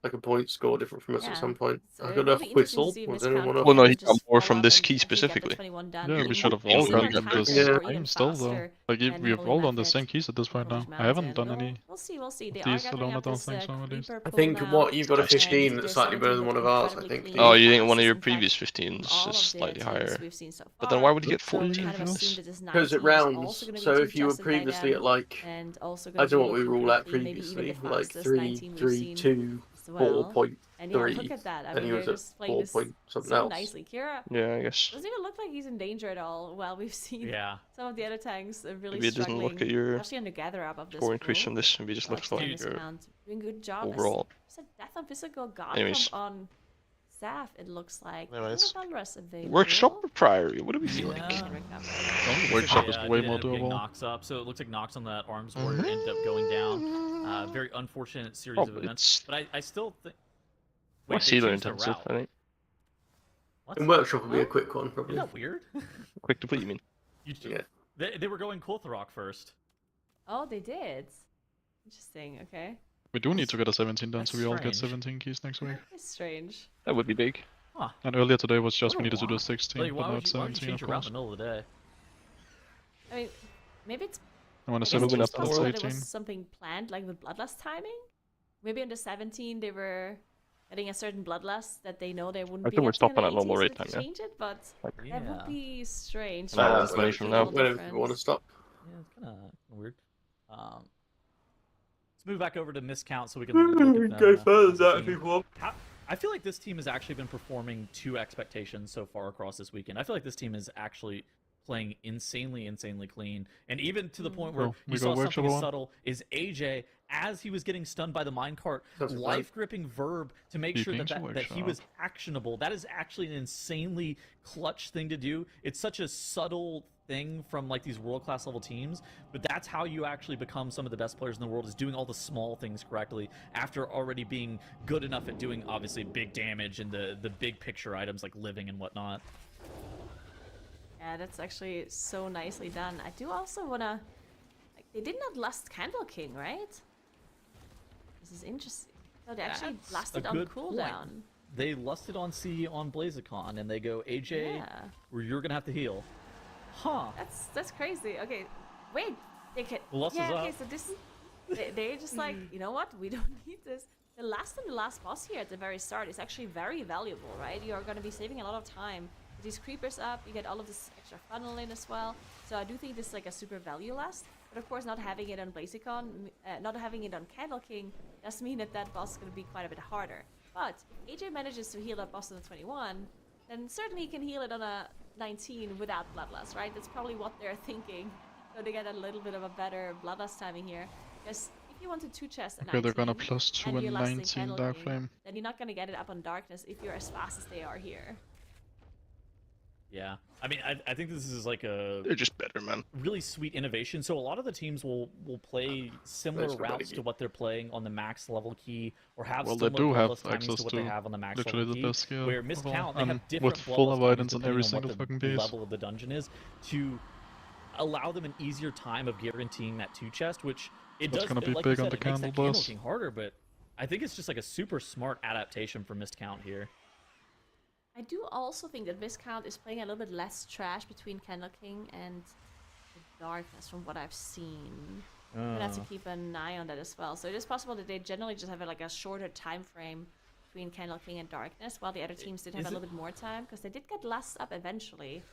like a point score different from us Yeah. at some point. So I it got will a be interesting to whistle. see Was Miscount anyone up? Well, no, he just got more fall from up this and key actually get the specifically. 21 done. Yeah, Being we should have more all similar gotten times this. or I even am still though. faster Like than we have Holy all on the Method same keys at this point now. Polish I haven't Mountain. done any. We'll see. They of are these gathering alone, I up don't this think so, at least. creeper I pool think now, what you've got a and 15 they're that's slightly starting better to than look one of ours. I incredibly think. clean. Oh, you think one of Fastest, your in fact, previous from 15s all is of the slightly teams higher. we've seen so But then far. why would you get So we 14 kind of for assumed this? that this 19 Because it is rounds. also going to be So two if you were chested by previously them, at like, and also I going to don't be know what we looking rule pretty at clean, maybe even previously, the like fastest 3, 19 we've 3, seen 2, as well. 4.3, And yeah, look at that. I and mean, he they're was at just playing 4 this point something so else. nicely. Kira Yeah, I guess. doesn't even look like he's in danger at all. Well, we've seen Yeah. some of the other tanks are really Maybe it doesn't struggling, look at your especially on the gather up of this score increase pool. from this. Maybe it just But looks like Dennis your Count doing a good job. overall. There's a death on physical god Anyways. on staff. It looks like. Anyways. Available. Workshop or Priory? What do we feel Yeah. like? Workshop is Yeah, way did more end up getting doable. Nox up, so it looks like Nox on that Arms Warrior ended up going down. Very unfortunate series Oh, of events, but I still think. More they sealer changed their intensive, route. I think. What? And workshop will be a Huh? quick one, probably. Isn't that weird? Quick to play, you mean? Yeah. They were going Kultharok first. Oh, they did. Interesting. Okay. We do need to get a 17 done, so That's we all get strange. 17 keys next week. It's strange. That would be big. Huh. And earlier today was just What we a needed to do lot. 16, Like, but why now would it's you, why would you 17 change of your route in course. the middle of the day? I mean, maybe it's. And when I the guess 17 it's is possible that it 18. was something planned, like with Bloodlust timing. Maybe on the 17 they were getting a certain Bloodlust that they know they wouldn't I be think we're getting on stopping the at normal 18, so rate they could time, yeah? change it, but that Yeah. would be strange. An hour Just away make from a now. little Whenever you want to difference. stop. Yeah, it's kind of weird. Let's move back over to Miscount so we can look at them, as a team. want. I feel like this team has actually been performing to expectations so far across this weekend. I feel like this team is actually playing insanely clean, and even to the point where Oh, you we saw got something workshop as on? subtle is AJ, as he was getting stunned by the minecart, That's a life gripping verb to make sure that, Keeping that he workshop. was actionable. That is actually an insanely clutch thing to do. It's such a subtle thing from like these world-class level teams, but that's how you actually become some of the best players in the world, is doing all the small things correctly after already being good enough at doing obviously big damage and the big picture items like living and whatnot. Yeah, that's actually so nicely done. I do also wanna. Like, they did not last Candle King, right? This is interesting. No, they actually That's lasted a on good point. cooldown. They lusted on C on BlazeCon and they go, AJ, Yeah. where you're gonna have to heal. Huh. That's crazy. Okay, wait. They can. Lust is yeah. Okay, up. so this. They're just like, you know what? We don't need this. The last and the last boss here at the very start is actually very valuable, right? You're going to be saving a lot of time. With these creepers up, you get all of this extra funnel in as well. So I do think this is like a super value last. But of course, not having it on BlazeCon, not having it on Candle King, does mean that that boss is going to be quite a bit harder. But if AJ manages to heal that boss on the 21, then certainly he can heal it on a 19 without Bloodlust, right? That's probably what they're thinking. So they get a little bit of a better Bloodlust timing here. Because if you want to 2-chest a Okay, they're gonna 19, plus 2 and you're and lasting 19 Candle Dark King, Flame. then you're not going to get it up on Darkness if you're as fast as they are here. Yeah, I mean, I think this is like a They're just better, man. really sweet innovation. So a lot of the teams will play similar routes to what they're playing on the max level key, or have Well, they similar do have bloodlust timings access to what they to have on the max literally level the key. best gear Where of miscount, all, they have and different with full bloodlust timings avoidance on depending every on single what fucking the piece. level of the dungeon is, to allow them an easier time of guaranteeing that 2 chest, which it That's does. gonna be Like big you on said, the it makes candle that candle boss. king harder, but I think it's just like a super smart adaptation for miscount here. I do also think that Viscount is playing a little bit less trash between Candle King and the Darkness from what I've seen. We'll have to keep an eye on that as well. So it is possible that they generally just have like a shorter time frame between Candle King and Darkness, while the other teams did have a little bit more time, because they did get last up eventually,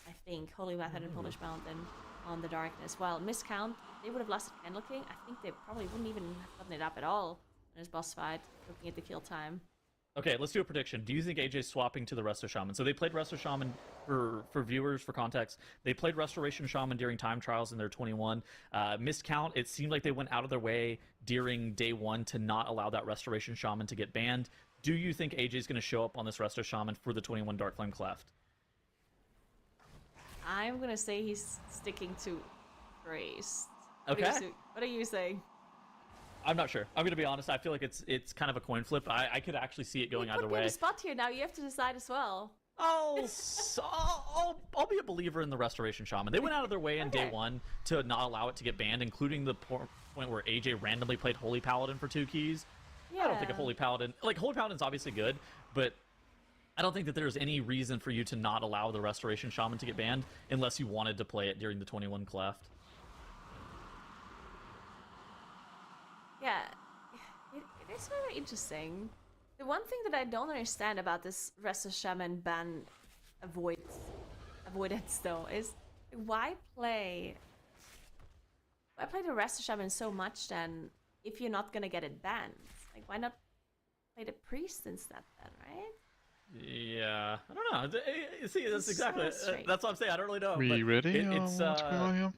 I think, Holy Method and Polish Mountain on the Darkness. While Miscount, they would have lasted Candle King. I think they probably wouldn't even have gotten it up at all in his boss fight, looking at the kill time. Okay, let's do a prediction. Do you think AJ's swapping to the Resto Shaman? So they played Resto Shaman for viewers, for context. They played Restoration Shaman during time trials in their 21. Miscount, it seemed like they went out of their way during day 1 to not allow that Restoration Shaman to get banned. Do you think AJ's going to show up on this Resto Shaman for the 21 Dark Flame Cleft? I'm going to say he's sticking to Priest. Okay. What are you saying? I'm not sure. I'm going to be honest. I feel like it's kind of a coin flip. I could actually see it going either way. You put me on the spot here now. You have to decide as well. I'll be a believer in the Restoration Shaman. They went out of their way in day 1 to not allow it to get banned, including the point where AJ randomly played Holy Paladin for 2 keys. Yeah. I don't think a Holy Paladin... Like, Holy Paladin's obviously good, but I don't think that there's any reason for you to not allow the Restoration Shaman to get banned unless you wanted to play it during the 21 Cleft. Yeah, it is very interesting. The one thing that I don't understand about this Resto Shaman ban avoidance though is why play the Resto Shaman so much then if you're not gonna get it banned? Like, why not play the Priest instead then, right? Yeah, I don't know. See, that's It's exactly so strange. that's what I'm saying. I don't really know. We but ready? It's What's going on here?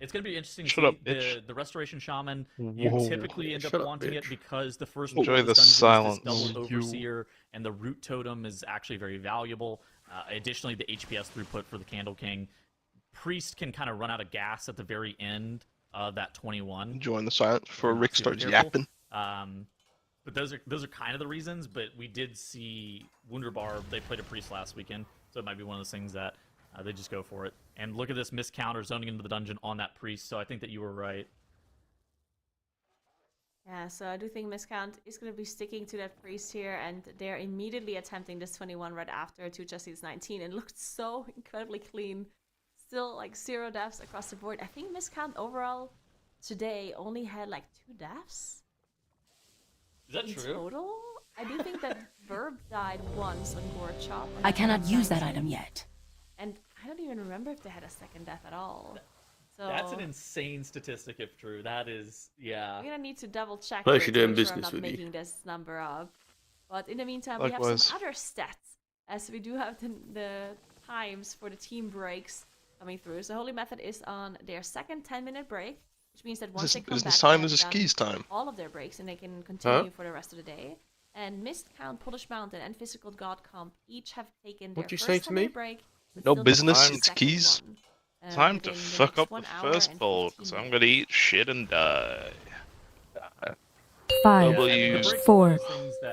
It's going to be interesting Shut to up, see bitch. the Restoration Shaman. You Whoa. typically end up wanting it because the first Enjoy rule of the this dungeon silence, is this double you- Overseer, and the Root Totem is actually very valuable. Additionally, the HPS throughput for the Candle King. Priest can kind of run out of gas at the very end of that 21. Enjoying the silence before If you're Rick not super starts careful. yapping. But those are kind of the reasons. But we did see Wunderbar. They played a Priest last weekend, so it might be one of those things that they just go for it. And look at this miscounter zoning into the dungeon on that Priest. So I think that you were right. Yeah, so I do think Miscount is going to be sticking to that Priest here, and they're immediately attempting this 21 right after 2 Justice 19. It looked so incredibly clean. Still, like, 0 deaths across the board. I think Miscount overall today only had, like, 2 deaths. Is that in true? Total? I do think that Verb died once on Gore Chop. I cannot use that item yet. And I don't even remember if they had a second death at all. So That's an insane statistic if true. That is, yeah. I'm gonna need to double check. Well, here she's to doing make sure business I'm not with you. making this number up. But in the meantime, we have Likewise. some other stats, as we do have the times for the team breaks coming through. So Holy Method is on their second 10-minute break, which means that once they come Is back, this they time? have This is done keys time. all of their breaks, and they can continue for the rest of the day. And Mist Count, Polish Mountain, and Physical God Comp each have taken their What'd you first say to 10-minute me? break. but No still don't business, have the it's second keys. one, Time to within the fuck next up 1 the hour first and bowl, 15 because I'm minutes. gonna eat shit and die. 5, W. 4,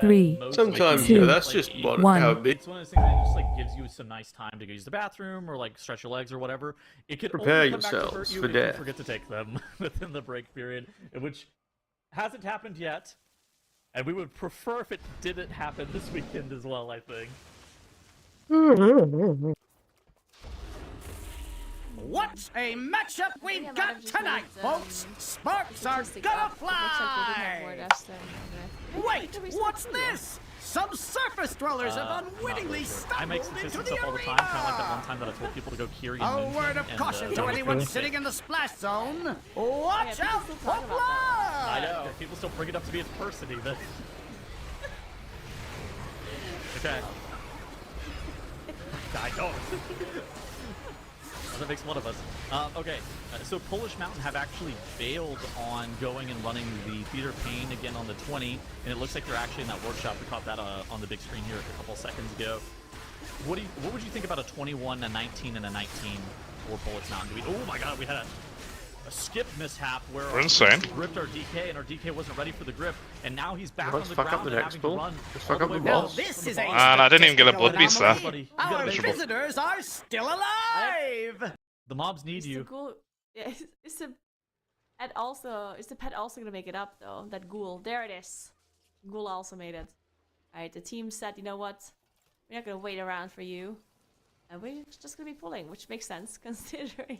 3, Sometimes, Two, yeah, that's just what, one. how it be. It's one of those things that just like gives you some nice time to go use the bathroom or like stretch your legs or whatever. It could Prepare only come back to hurt yourselves you for if you death. forget to take them within the break period, which hasn't happened yet. And we would prefer if it didn't happen this weekend as well, I think. What a matchup we've Yeah, got I've just tonight, moved, folks! Sparks are statistic gonna up. It looks like we do have more fly! deaths than Wait, what's this? Some surface dwellers have Not unwittingly really sure. I make stumbled into statistics the up all the time, kind of like that one arena! time that I told people to go Kiri A and word of caution to anyone sitting in the splash zone. Watch people out still for talk about that. I blood! know. People still bring it up to be its person even. Okay. I don't. Well, that makes one of us. Okay, so Polish Mountain have actually bailed on going and running the Theater Pain again on the 20, and it looks like they're actually in that workshop. We caught that on the big screen here a couple seconds ago. what would you think about a 21, a 19, and a 19 for Bullets Mountain? Oh my god, we had a skip mishap where We're insane. gripped our DK and our DK wasn't ready for the grip, and now he's back Let's on the fuck ground up the and next having to bull. run. Let's fuck all up way the back. boss. This is a And I didn't even get a blood beast there. Buddy, you Our gotta make sure. visitors are still alive. The mobs need Is you. the ghoul, yeah, is the pet also gonna make it up though? That ghoul, there it is. Ghoul also made it. Alright, the team said, you know what? We're not gonna wait around for you. And we're just gonna be pulling, which makes sense considering.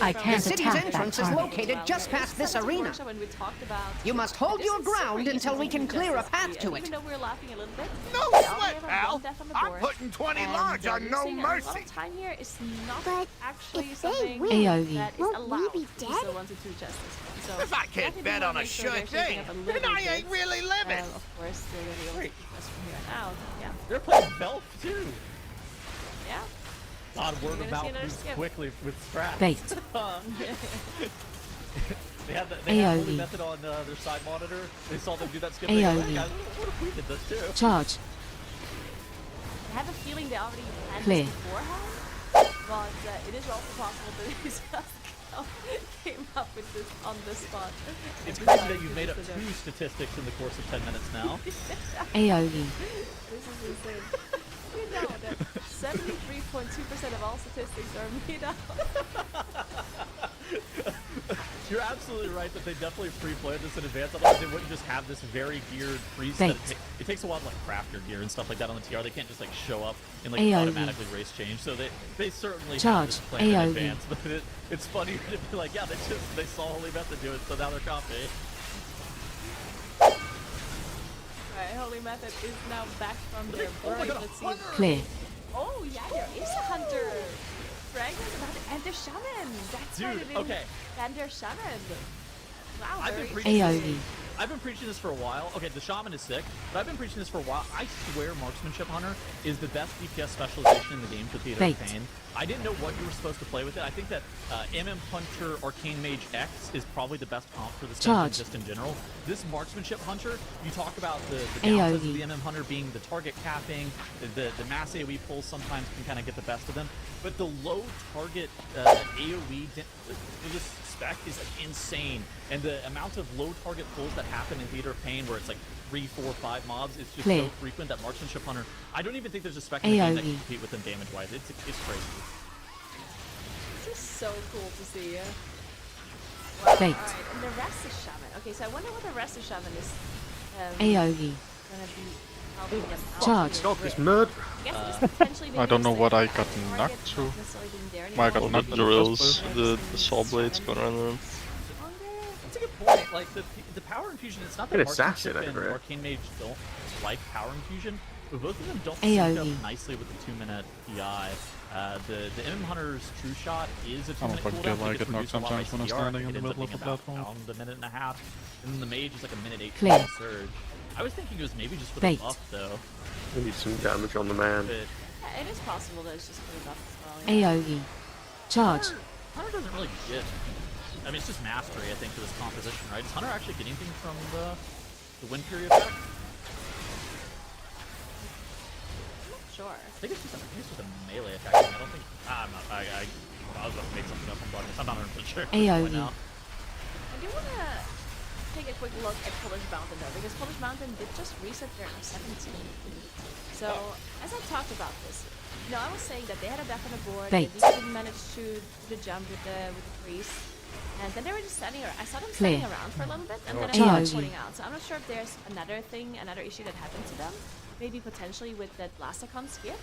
I can't The city's attack that entrance is target. located just past this arena. When we talked about You must hold your this is super ground easy until we to can do clear a Justice path League, to and it. Even though we were laughing a little bit, No we only sweat, have one pal. death on the I'm board, putting 20 and logs on no losing a lot mercy. of time here is not But actually if they something win, AOE. that is won't we allowed be if you dead? still want to do justice. So If I can't definitely bet wanna on a make sure sure they're shaping thing, up a then little I bit. ain't really living. Of course, they're gonna be able to keep us from here on out. Yeah. They're playing Belf too. Yeah. God, word We're of gonna see mouth another moves skip. quickly with strats. Bait. They had Holy AOE. Method on their side monitor. They saw them do that skip. AOE. They go, hey guys, what if we did this too? Charge. I have a feeling they already planned Clear. this beforehand, but it is also possible that they just came up with this on the spot. It's crazy that you've made up 2 statistics in the course of 10 minutes now. AOE. This is insane. You know that 73.2% of all statistics are made up. You're absolutely right that they definitely pre-planned this in advance. Otherwise, they wouldn't just have this very geared preset. It takes a while to like craft your gear and stuff like that on the TR. They can't just like show up and like AOE. automatically race change. So they certainly Charge. have this planned in AOE. advance. But it's funny to be like, yeah, they saw Holy Method do it, so now they're copying. Right, Holy Method is now back from their break. Let's see. Clear. Oh yeah, there is a hunter. Dragon and their shaman. That's Dude, right. It is. okay. And their shaman. Wow. I've been very preaching interesting. I've been preaching this for a while. Okay, the Shaman is sick, but I've been preaching this for a while. I swear Marksmanship Hunter is the best DPS specialization in the game for Theater of Pain. I didn't know what you were supposed to play with it. I think that MM Hunter Arcane Mage X is probably the best comp for this dungeon just in general. This Marksmanship Hunter, you talk about the downsides of the MM Hunter being the target capping, the mass AoE pulls sometimes can kind of get the best of them, but the low target AoE for this spec is like insane, and the amount of low target pulls that happen in Theater of Pain where it's like 3, 4, 5 mobs is just so frequent that Marksmanship Hunter, I don't even think there's a spec in the game that can compete with them damage wise. It's crazy. This is so cool to see. Wow. Bait. Alright, and the rest is shaman. Okay, so I wonder what the rest of shaman is AOE. gonna be helping them out. Charge. Stop this murder. I don't know what I got knocked to. I got knocked the drills, the saw blades going around the room. That's a good point. Like the power infusion, it's not that Get Marksmanship assassin and over it. Arcane Mage don't like power infusion, but both of them don't AOE. sync up nicely with the 2-minute PI. The MM Hunter's True Shot is a 2-minute fucking cooldown. feel like it gets it knocks reduced a lot by sometimes when I'm CR. standing in It the ends up middle of being the about platform. around a minute and a half, and then the Mage is like a minute 8 Clear. surge. I was thinking it was maybe just for Bait. the buff though. We need some damage on the man. But Yeah, it is possible that it's just for the buff as well. Yeah. AOE. Charge. Hunter doesn't really get. I mean, it's just mastery, I think, for this composition, right? Is Hunter actually getting anything from the wind period effect? Sure. I think it's just a melee attack. I don't think. I'm not. I was about to make something up. I'm not 100% sure. AOE. Now. I do want to take a quick look at Polish Mountain though, because Polish Mountain did just reset their 17. So, as I talked about this, I was saying that they had a death on the board, Bait. they didn't manage to do the jump with the priest, and then they were just standing around. I saw them standing Clear. around for a little bit, and then I Charge. started pointing out. So I'm not sure if there's another issue that happened to them, maybe potentially with that Blasticon skip,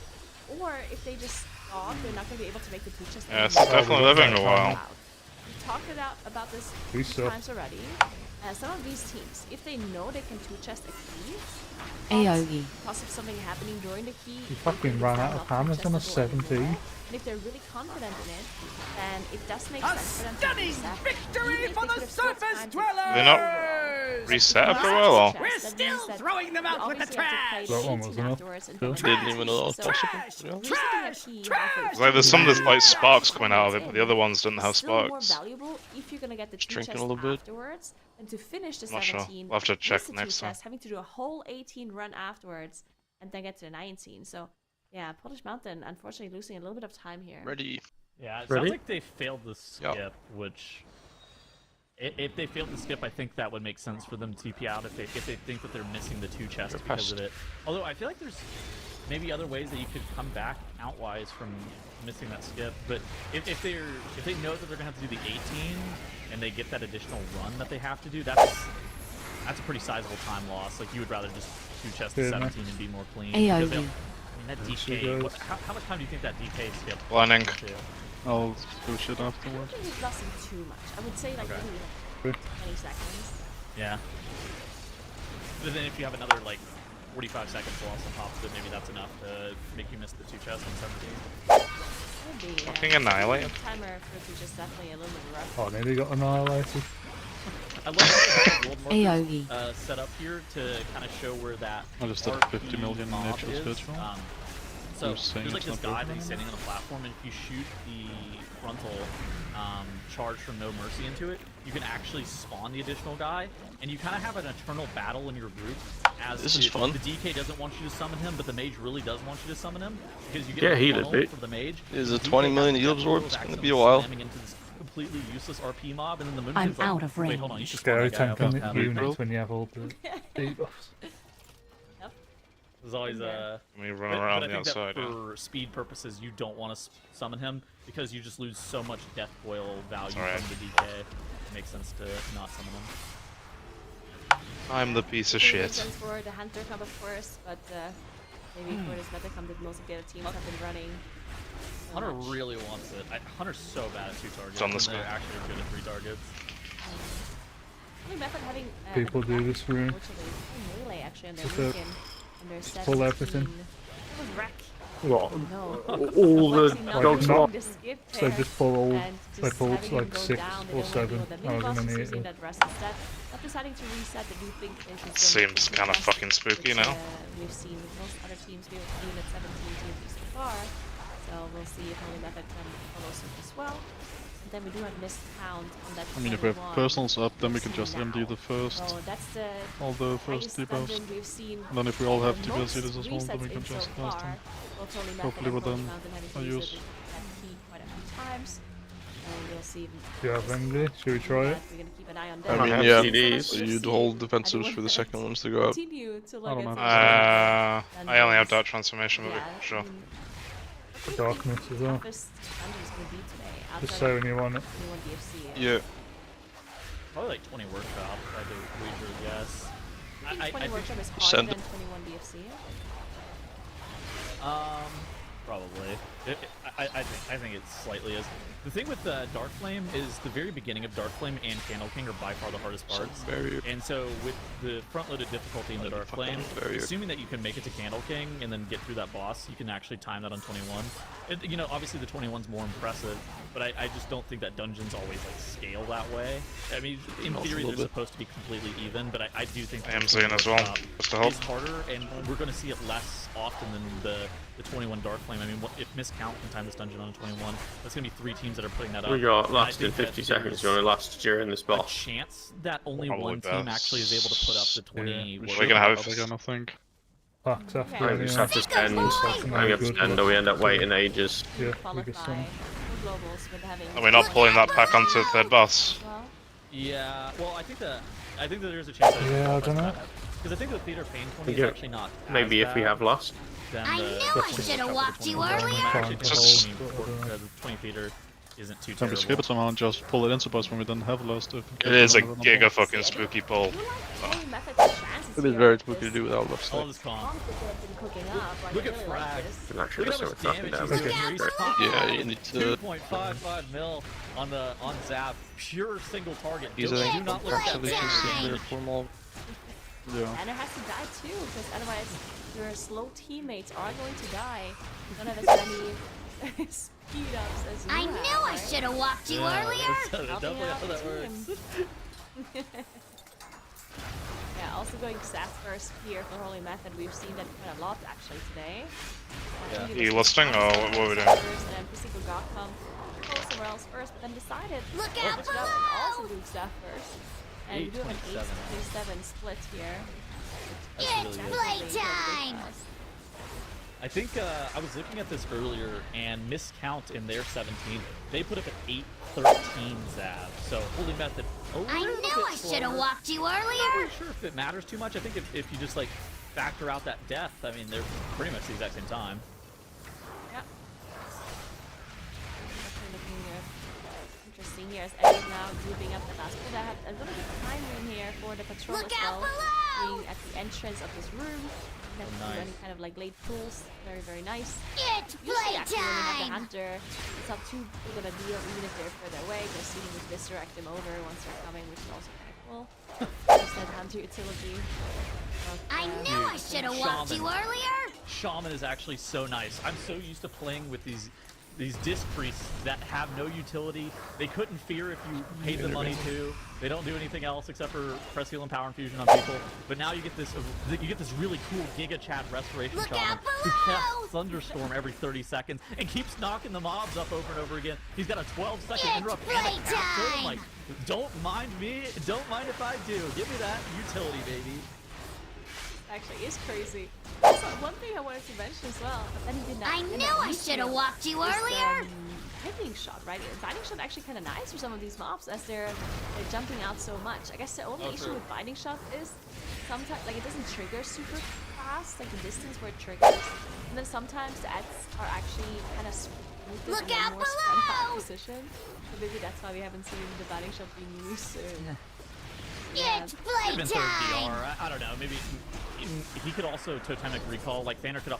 or if they just thought they're not going to be able to make the two chests. Yeah, it's definitely living a while. We talked about this Please, sir. times already. Some of these teams, if they know they can two chest a key, AOE. because of something happening during the key, He fucking ran out of hammers on a 17. and if they're really confident in it, then it does make sense for them to Stunning reset. victory Even if for they the could've still surface time to dwellers! They're not reset after a while, or? We're still throwing them out with the trash! That one was enough. Didn't even know that was possible. Trash! to be honest. Trash! Trash! It's like there's some of the like sparks coming out of it, but the other ones didn't have Still more sparks. valuable if you're gonna get the Just two drinking chests a little bit. afterwards, and to finish the Not sure. 17. We'll have to check with the next two time. chests, having to do a whole 18 run afterwards, and then get to the 19. So Yeah, Polish Mountain, unfortunately losing a little bit of time here. Ready. Yeah, it Ready? sounds like they failed the skip, which... If they failed the skip, I think that would make sense for them to TP out if they think that they're missing the 2 chests because of it. Although I feel like there's maybe other ways that you could come back outwise from missing that skip. But if they know that they're gonna have to do the 18 and they get that additional run that they have to do, that's a pretty sizable time loss. Like you would rather just 2 chests to 17 and be more clean. Because I mean that DK. How much time do you think that DK skip? Lining. I'll do shit afterwards. I don't think he's lost too much. I would say like maybe 20 seconds. Yeah. But then if you have another like 45 seconds lost on top of it, maybe that's enough to make you miss the 2 chests on 17. Fucking annihilated. Timer for 2 chests definitely a little bit rough. Oh, nearly got annihilated. I love that world markers set up here to kind of show where that I just did 50 million mob natural is. spiritual. So there's like this guy that he's standing on a platform, and if you shoot the frontal charge from No Mercy into it, you can actually spawn the additional guy, and you kind of have an eternal battle in your group. This is fun. The DK doesn't want you to summon him, but the mage really does want you to summon him because you get healed, funnel for the mage. Is it 20 million heal absorb? It's gonna be a while. Into this completely useless RP mob, and then the moon I'm like, out of wait, range. hold on, you should Scary spawn that guy tank up on top. units when you have all the debuffs. There's always We run around but I the think outside. that for speed purposes, you don't want to summon him because you just lose so much death coil value from the DK. It makes sense to not summon him. I'm the piece of It shit. makes sense for the Hunter comp, of course, but maybe for this meta comp that most of the other teams have been running. So Hunter much. really wants it. Hunter's so bad at 2 targets. It's on the and screen. they're actually good at 3 targets. Only method having People do this room. unfortunately melee actually on their Just, weekend and their 17. pull everything. That was wreck. What? No. All the Lexi not dogs doing not. the skip So there, just pull all, and they just pulled having him like go 6 down. They or don't wanna deal 7, with the however mini-bosses, many it using is. that rest instead. Not deciding to reset, they do think they should Seems kind of fucking spooky now. We've seen most other teams be even at 17 TNT so far, so we'll see if Holy Method can follow suit as well. And then we do have missed count on that. I mean, if we have 21 personals up, then we can we've just seen empty now. the first, So that's the all the first highest debuffs. dungeon we've seen. And then if we all have the DPS most healers as well, then we resets can in just so cast far. them. Both Holy Method Hopefully and with Holy them Mountain having to I use use. that key quite a few times. And we'll see. Do you have Emily? Should we try it? We're gonna keep an eye on I them. mean, have yeah, CDs. you'd hold defensives for the second ones to go out. Continue to look I don't at know. some I only have dungeons. that transformation, but Yeah, sure. I mean, For darkness as well. toughest dungeons gonna be today, Just outside so of when you want it. 21 DFC. Yeah. Probably like 20 workshop, I do wager guess. I think 20 workshop is harder Send than it. 21 DFC. Probably. I think it slightly is. The thing with Dark Flame is the very beginning of Dark Flame and Candle King are by far the hardest parts. And so with the front-loaded difficulty in the Dark Flame, assuming that you can make it to Candle King and then get through that boss, you can actually time that on 21. You know, obviously the 21's more impressive, but I just don't think that dungeons always like scale that way. I mean, in theory they're supposed to be completely even, but I do think I am saying as well, just to help. is harder, and we're going to see it less often than the 21 Dark Flame. I mean, if Miscount can time this dungeon on a 21, that's going to be 3 teams that are putting that up. We got And I last in think that 50 there's seconds. You only last during this a boss. chance that only Probably one team best. actually is able to put up the 20. We're gonna have it again, I think. Packs after I just anyway. have to spend. I have to spend, or we end up waiting ages. Yeah, we Qualify get some. for globals with having. Are we not pulling that pack onto the third boss? Well, Yeah, well, I think that there's a chance. Yeah, I don't know. Because I think the Theater Pain 20 is Yeah, actually not. maybe as if we bad have lost. than I the knew 20 I should have workshop or the walked you 21 earlier. I actually think Just- the 20 Theater isn't too Can we terrible. skip it somehow and just pull it into boss when we don't have lost? It is a giga fucking spooky pull. Holy Method's chances It is here very with spooky to this do without left All side. this calm. conflict that have been cooking up. Like, Look I at really like Frag. this. Can actually Look at do how much something damage fucking he's damage. doing. He's top Yeah, you need to. 2.55 mil on Zap. Pure single target. He's Do a not look at actually that. considered formal. Yeah. And it has to die too, because otherwise your slow teammates are going to die. You don't have as many speed ups as you I have, knew I right? should have walked you Yeah, earlier. that's Helping definitely out how the that works. team. Yeah, also going Sats first here for Holy Method. We've seen that quite a lot actually today. Yeah. He You was listing or what were we doing? first, and Physical God come go somewhere else first, but then decided Look to out switch it up and also below. do staff first. And we do have an 8-27. 8-7 split here. That's It's really good. playtime. I think I was looking at this earlier, and miscount in their 17, they put up an 813 Zav. So holy method. I knew I should have walked you earlier. I'm not sure if it matters too much. I think if you just like factor out that death, I mean they're pretty much the exact same time. Yep. Definitely looking interesting here as Eddie's now moving up the last pool. They have a little bit of time in here for the patrol as well, being at the entrance of this room. That's any kind of like late pools. Very, very nice. It's playtime! The hunter, it's not too big of a deal even if they're further away. Just seeing this misdirect them over once they're coming, which is also kind of cool. Just that hunter utility. I knew I should have walked you earlier! Shaman is actually so nice. I'm so used to playing with these disc priests that have no utility. They couldn't fear if you paid the money to. They don't do anything else except for press heal and power infusion on people. But now you get this really cool Giga Chad restoration shaman who casts Thunderstorm every 30 seconds and keeps knocking the mobs up over and over again. He's got a 12-second interrupt and a cast. I'm like, don't mind me. Don't mind if I do. Give me that utility, baby. Actually is crazy. Also, one thing I wanted to mention as well, but then he did not. I knew I should have walked you earlier. Hitting shot, right? Binding shot actually kind of nice for some of these mobs as they're jumping out so much. I guess the only issue with binding shot is sometimes like it doesn't trigger super fast, like the distance where it triggers, and then sometimes the ads are actually kind of Look out more below! Position. So maybe that's why we haven't seen the binding shot being used. It's playtime! I don't know, maybe he could also totemic recall, like Thaner could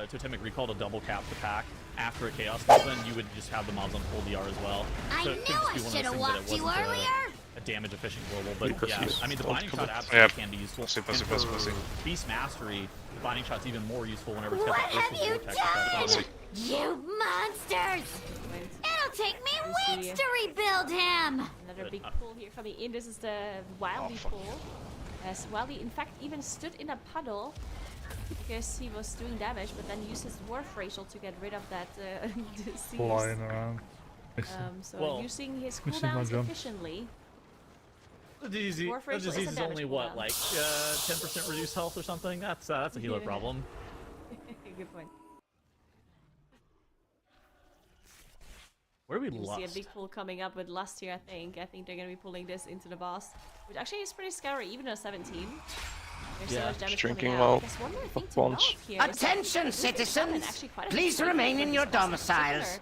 totemic recall to double cap the pack after a chaos move, and you would just have the mobs on full DR as well. So it could just be one of those things that it wasn't a damage efficient global, but yeah, I mean the binding shot absolutely can be useful. And for Beast Mastery, the binding shot's even more useful whenever it's got the What have you done? You monsters! It'll take me weeks to rebuild him! Another big pull here coming in. This is the Wildly pull. As Wildly, in fact, even stood in a puddle because he was doing damage, but then used his Dwarf Racial to get rid of that disease. Flying around. So using his cooldowns efficiently. The disease is only what, like 10% reduced health or something? That's a healer problem. Good point. Where do we You Lust? see a big pull coming up with Lust here, I think. I think they're going to be pulling this into the boss, which actually is pretty scary, even at 17. There's so much damage drinking coming out. well. There's one more thing to Bonds. note here. Attention, citizens! Please remain in your domiciles.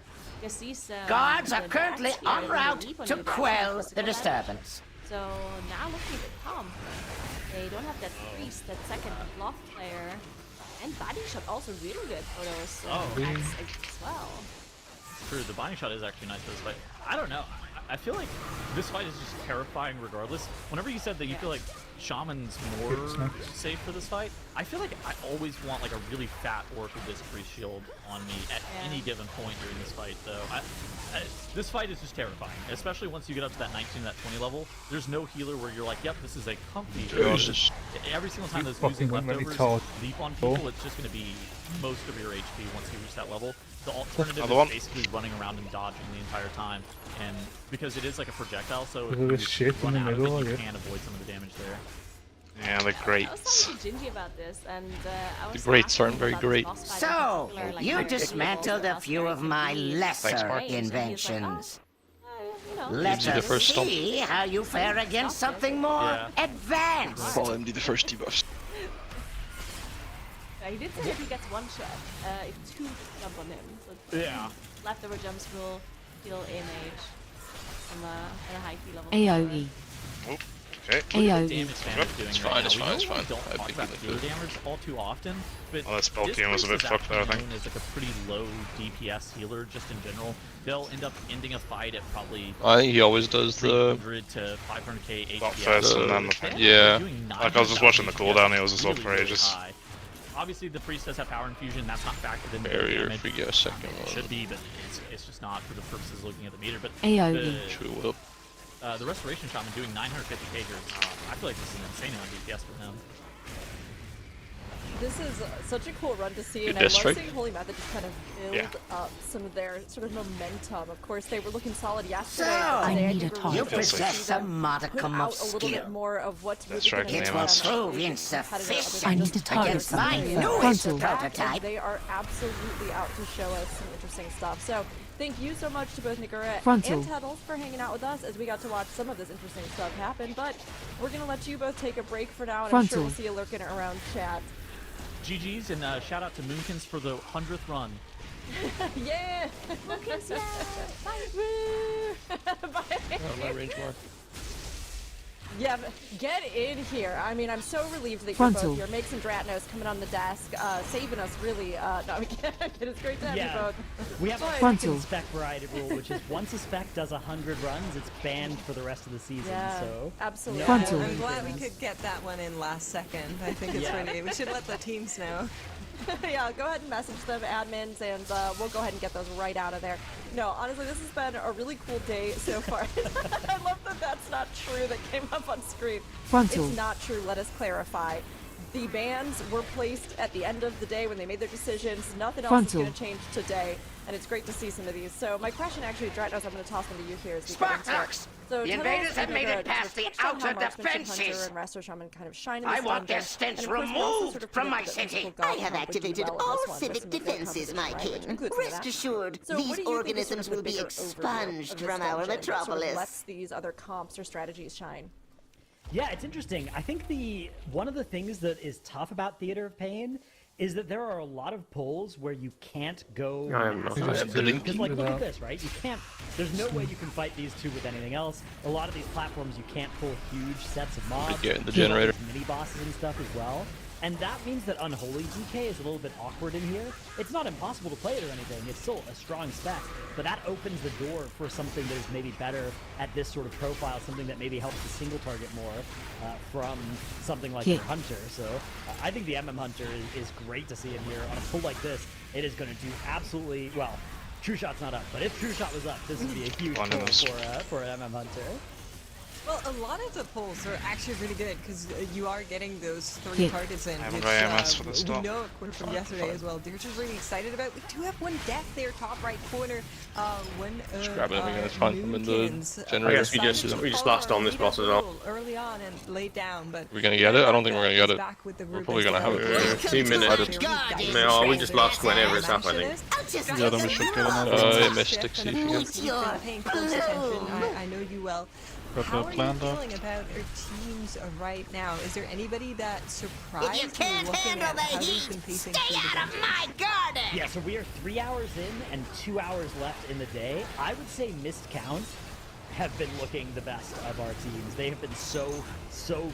These, Guards are currently en route to quell the disturbance. So now looking at the Tom, they don't have that priest, that second loft player, and body shot also really good for those acts as well. True, the binding shot is actually nice for this fight. I don't know. I feel like this fight is just terrifying regardless. Whenever you said that you feel like Shaman's more safe for this fight, I feel like I always want like a really fat orc with this priest shield on me at any given point during this fight, though. This fight is just terrifying, especially once you get up to that 19, that 20 level. There's no healer where you're like, yep, this is a comfy. Every single time those losing leftovers leap on people, it's just going to be most of your HP once you reach that level. The alternative is basically running around and dodging the entire time, and because it is like a projectile, so if you run out of it, you can avoid some of the damage there. Yeah, the greats. I was talking to Gingy about this, and I was The greats aren't very great. So, you dismantled a few of my lesser inventions. Let us see how you fare against something more advanced. Call him the first debuffs. He did say that he gets one shot if two jump on him. So leftover jumps will heal AMH at a high key level. AoE. Okay. AoE. It's fine, it's fine, it's fine. Don't talk about healer damage all too often, but that spell team was a bit fucked there, I think. Known as like a pretty low DPS healer just in general. They'll end up ending a fight at probably I think he always does the 300 to 500k HP. first and then like I was just watching the cooldown, he was just up for ages. Obviously, the priest does have power infusion. That's not factored into Barrier the damage. if we get a second It one. should be, but it's just not for the purposes of looking at the meter. But AoE. the restoration shaman doing 950k here. I feel like this is an insane amount of DPS for him. this is such a cool run to see, and I Good love strike. seeing Holy Method just kind of build up some of their sort of momentum. Of course, they were looking solid yesterday. So, but today I I need think a we're really You target. starting to possess see a them modicum put of out a little bit skill. more of what's really That's going right, to It name will us. prove I insufficient need to target against my something. newest Frontal. prototype. They are absolutely out to show us some interesting stuff. So thank you so much to both Nagura Frontal. and Tuddles for hanging out with us as we got to watch some of this interesting stuff happen. But we're going to let you both take a break for now, and I'm sure Frontal. we'll see you lurking around chat. GG's and shout out to Moonkins for the 100th run. Yeah! Moonkins, yeah! Bye! Bye! My range mark. Yeah, but get in here. I mean, I'm so relieved that you're Frontal. both here. Makes and Dratnos coming on the desk, saving us really. No, it's great to have you both. We have a Frontal. second spec variety rule, which is once a spec does 100 runs, it's banned for the rest of the season. Yeah, So absolutely. Frontal. I'm glad we could get that one in last second. I think it's really. We should let the teams know. Yeah, go ahead and message them, admins, and we'll go ahead and get those right out of there. No, honestly, this has been a really cool day so far. I love that that's not true that came up on screen. Frontal. It's not true, let us clarify. The bans were placed at the end of the day when they made their decisions. Nothing else Frontal. is going to change today, and it's great to see some of these. So my question actually, Dratnos, I'm going to toss them to you here as we get into it. Spartans! So The Tuddles invaders have and made Nagura it past the touched on how outer marksmanship defenses. Hunter and Resto Shaman kind of shine in I this want dungeon. their stench And of course, we also removed sort of from my predicted that city. Physical I God have Comp would do activated well in all this one for civic some of their defenses, my competition, right, which king. includes Rest that. assured, So these what do you think is organisms sort will of the be bigger overview expunged of this from our dungeon that sort of metropolis. lets these other comps or strategies shine? yeah, it's interesting. I think one of the things that is tough about Theater of Pain is that there are a lot of pulls where you can't go I am not massive. the link. Because, like, look at this, right? You can't. There's no way you can fight these two with anything else. A lot of these platforms, you can't pull huge sets of mobs. Get in the There's all generator. these mini bosses and stuff as well. And that means that Unholy DK is a little bit awkward in here. It's not impossible to play it or anything. It's still a strong spec, but that opens the door for something that is maybe better at this sort of profile, something that maybe helps the single target more from something like your Hunter. So I think the MM Hunter is great to see in here. On a pull like this, it is going to do absolutely well. True Shot's not up, but if True Shot was up, this would be a huge pull for an MM Hunter. Well, a lot of the pulls are actually really good because you are getting those 3 targets in, I which haven't got AMS for this we stuff. know from yesterday as well. They're just really excited about. We do have one death there, top right corner. When Just grab it and it's fine from in the generator. I guess we just lost on this boss as well. Early on and laid down, but We're gonna get it? I don't think we're gonna get it. back with the We're group probably gonna have it. 2 minutes. No, we just lost whenever it's up, I think. Yeah, then we should get it. Mystic Siege again. Paying close attention. I know you well. How are you plan feeling about our teams right now? Is there anybody that surprised If you can't looking handle at the how they've heat, been pacing stay through the out of dungeon? my garden! Yeah, so we are 3 hours in and 2 hours left in the day. I would say Missed Count have been looking the best of our teams. They have been so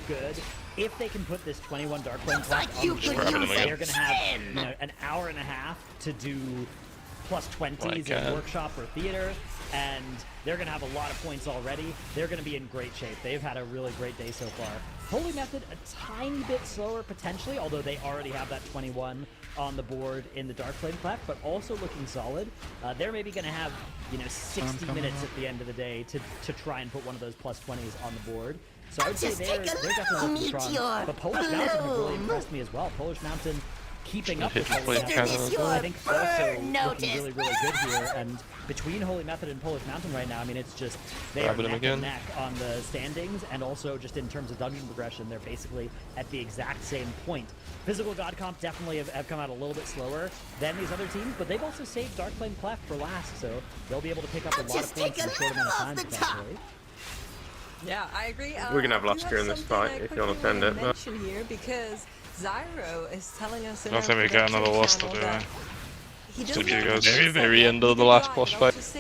good. If they can put this 21 Dark Flame class on the board, they're going to have an hour and a half to do plus 20s in Workshop or Theater, and they're going to have a lot of points already. They're going to be in great shape. They've had a really great day so far. Holy Method, a tiny bit slower potentially, although they already have that 21 on the board in the Dark Flame Clef, but also looking solid. They're maybe going to have 60 minutes at the end of the day to try and put one of those plus 20s on the board. So I would say they're definitely looking strong. But Polish Mountain have really impressed me as well. Polish Mountain keeping up with Holy Method, I think also looking really good here. And between Holy Method and Polish Mountain right now, I mean, it's just they are neck and neck on the standings, and also just in terms of dungeon progression, they're basically at the exact same point. Physical God Comp definitely have come out a little bit slower than these other teams, but they've also saved Dark Flame Clef for last, so they'll be able to pick up a lot of points in a short amount of time potentially. Yeah, I agree. We're gonna have lots during this fight if you want to send it. Mention here because Zyro is telling us in I don't think we got another loss to do. Very end of the last boss fight. So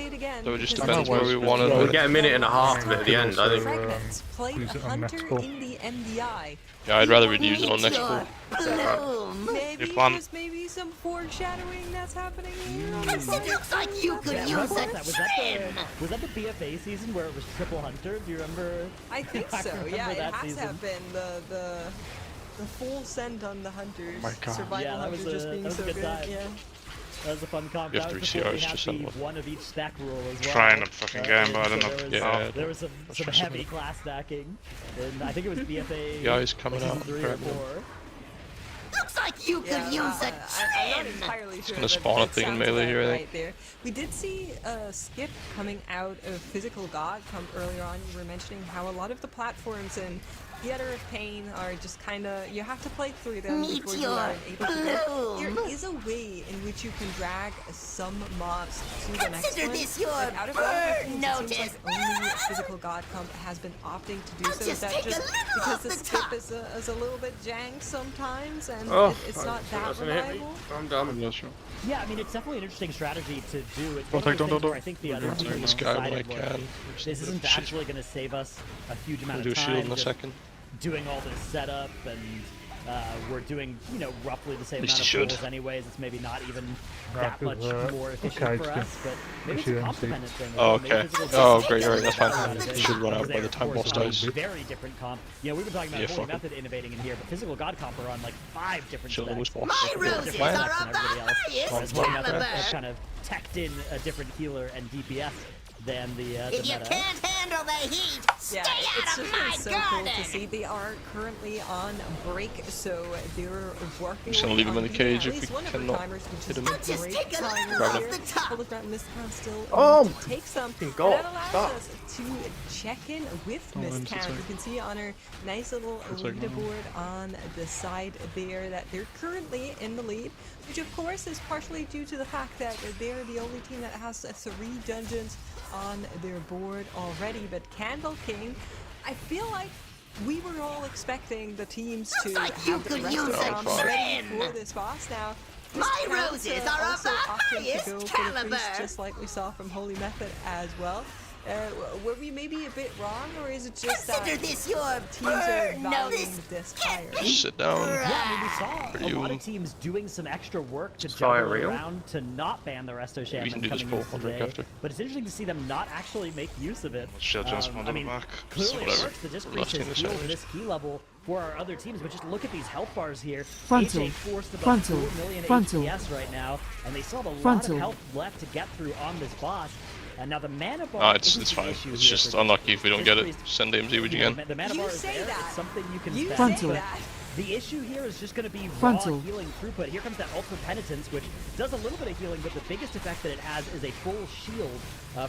it just depends where we want to. We get a minute and a half of it at the end, I think. Fragments played Hunter in the MDI. Yeah, I'd rather we'd use it on next pool. Maybe some foreshadowing that's happening here. It looks like you could use it. Was that the BFA season where it was triple Hunter? Do you remember? I think so. Yeah, it has season. to have been the full send on the Hunters. My God. Survival Hunters just being so good. Yeah. That was a fun comp. You have 3 CRs to send one of each stack rule as well. Trying to fucking game, but I don't know. There was some heavy class stacking, and I think it was BFA. Guys coming out. 3 or 4. Looks like you could use a I'm not entirely sure. gonna spawn a thing in melee here, I think. Right there. We did see Skip coming out of Physical God come earlier on. You were mentioning how a lot of the platforms in Theater of Pain are just kind of, you have to play through them before you are able to go. There is a way in which you can drag some mobs to the next one. this your But out of all the things, notice. it seems like only Physical God Comp has been opting to do so. Is that take a just little because off the the skip top. is a little bit jank sometimes, and Oh, it's not that doesn't hit me. reliable? I'm dumb. Yeah, I mean, it's definitely an interesting strategy to do. It's Don't one of take- those don't- things where don't- I think the I'm other doing team this guy when I decided, look, can. this isn't Shit. actually going to save us a huge amount I'll do of a time. shield in a just second. Doing all this setup, and we're doing, roughly the same At least amount you of should. pulls anyways. It's maybe not even Right, that much because, more efficient okay, for it's us, but maybe it's good. a complemented thing. Oh, Maybe okay. physical Oh, defense great, is alright, that's fine. out of It it, should run out because by they, the time of boss course, are dies. Very different comp. We've been talking about Yeah, Holy fuck 'em. Method innovating in here, but Physical God comp are on like 5 different Chill, specs. lose boss. My Different roses specs are and of the everybody else. highest Whereas Holy Method caliber. has kind of teched in a different healer and DPS than the If you meta. can't handle the heat, stay Yeah, it's out of just my been so garden. cool to see. They are currently on break, so they're working. just gonna leave him in the beating cage at if least we one of cannot our timers, which hit is him. a I'll just great take a timer little off here. the top. Hologram Miscount still Oh, need to take some. God, And that allows stop. us to check in with Oh, I'm so Miscount. sorry. You can see on our nice little It's like, leaderboard on the side there that they're currently in the lead, which of course is partially due to the fact that they're the only team that has 3 dungeons on their board already. But Candle King, I feel like we were all expecting the teams to like you have the could rest use of a them ready trim. for this boss now. My Miscount, roses are of also the opting to highest go for the caliber. priest, just like we saw from Holy Method as well. Were we maybe a bit wrong, or is it just Consider that this your teams are bird valuing notice. this higher? Just sit down. Yeah, I mean, we saw For a lot you. of teams doing some extra work to fire juggle real? around to not ban the Resto We Shaman can do this coming pull. use I'll drink today. after. But it's interesting to see them not actually make use of it. Shield just spawned I on mean, the back. clearly it Whatever. works. The disc Last priest thing has to healed say. this key level for our other teams, but just look at these health bars here. Frontal. AJ forced about Frontal. 4 million Frontal. HPS right now, and they still have a lot Frontal. of health left to get through on this boss. And now the mana bar. No, it's isn't the fine. issue It's here just for unlucky if we don't Disc get it. Priest. Send AMZ when you can. The mana You bar is say there. that. It's something you can You spend. Frontal. but that. The issue here is just going to be raw Frontal. healing throughput. Here comes that Ultimate Penitence, which does a little bit of healing, but the biggest effect that it has is a full shield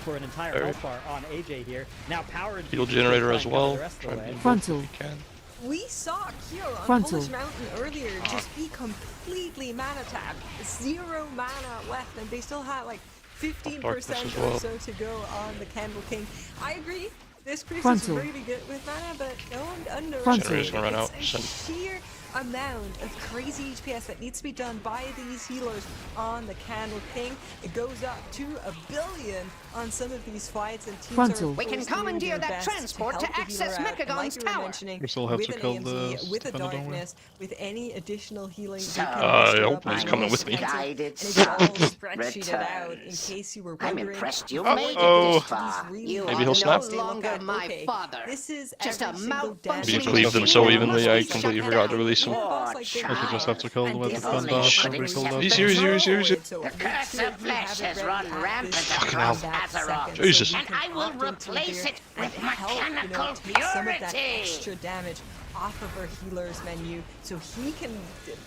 for an entire Alright. health bar on AJ here. Now power and Heal Fusion generator try as and cover well. the rest of Try the and way. be Frontal. if we can. We saw Kyo on Frontal. Polish Mountain earlier just be completely mana tapped. 0 mana left, and they still had like 15% Darkness as or well. so to go on the Candle King. I agree. This priest Frontal. is really good with mana, but don't underestimate Frontal. Generator's gonna run out. It's a sheer amount of crazy HPS that needs to be done by these healers on the Candle King. It goes up to 1 billion on some of these fights, and teams Frontal. are We can forced doing commandeer their that best transport help to the healer access out. And like Mechagon's you were tower. mentioning, We still have with to an kill AMZ, the with a defender, don't we? darkness, with any additional healing, So, they can I muster hope up he's on coming this with me. pencil, Guided and it's all sun spreadsheeted out in returns. case you were I'm wondering. impressed you what made it Uh-oh. this far. really You Maybe are he'll no snap. longer my Okay, father. this is Just every a single dance You malfunctioning cleaved them so evenly, I completely forgot to release them. Poor I think we just have to kill them with the If only defender. you So could we kill accept that. Easy, easy, easy, easy. The curse of flesh has run rampant Fucking across hell. Azeroth. Jesus. And I will replace it with mechanical take some of that purity. extra damage off of our healers menu, so he can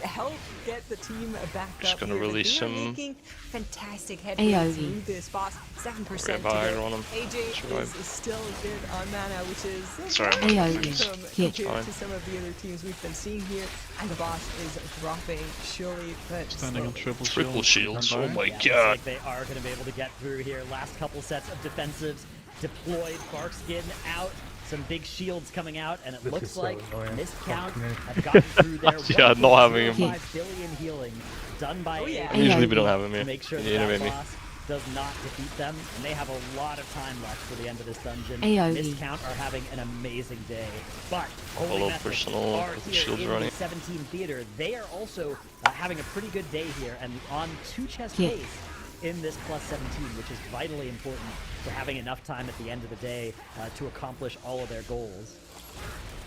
help get the team back Just up gonna here. But release they are him. making fantastic headway AoE. through this boss. 7% to Grab go. iron on him. AJ Survive. is still good on mana, which is Sorry, I'm very AoE. welcome Hit. compared to some of the other teams we've been seeing here. And the boss is dropping surely, but Standing on slowly. triple Triple shields. Oh my Yeah, looks god. like they are going to be able to get through here. Last couple sets of defensives deployed. Barkskin out. Some big shields coming out, and it This looks is so like annoying. Miscount Fuck me. have gotten through their Yeah, not having him. 1.05 billion healing done by Oh, yeah. AJ Usually we don't have him to here. make sure You that innovate that me. boss does not defeat them, and they have a lot of time left for the end of this dungeon. AoE. Miscount are having an amazing day, but Holy Follow Method personal are with the here shields in running. the 17 theater. They are also having a pretty good day here, and on 2 chest Yeah. pace in this plus 17, which is vitally important for having enough time at the end of the day to accomplish all of their goals.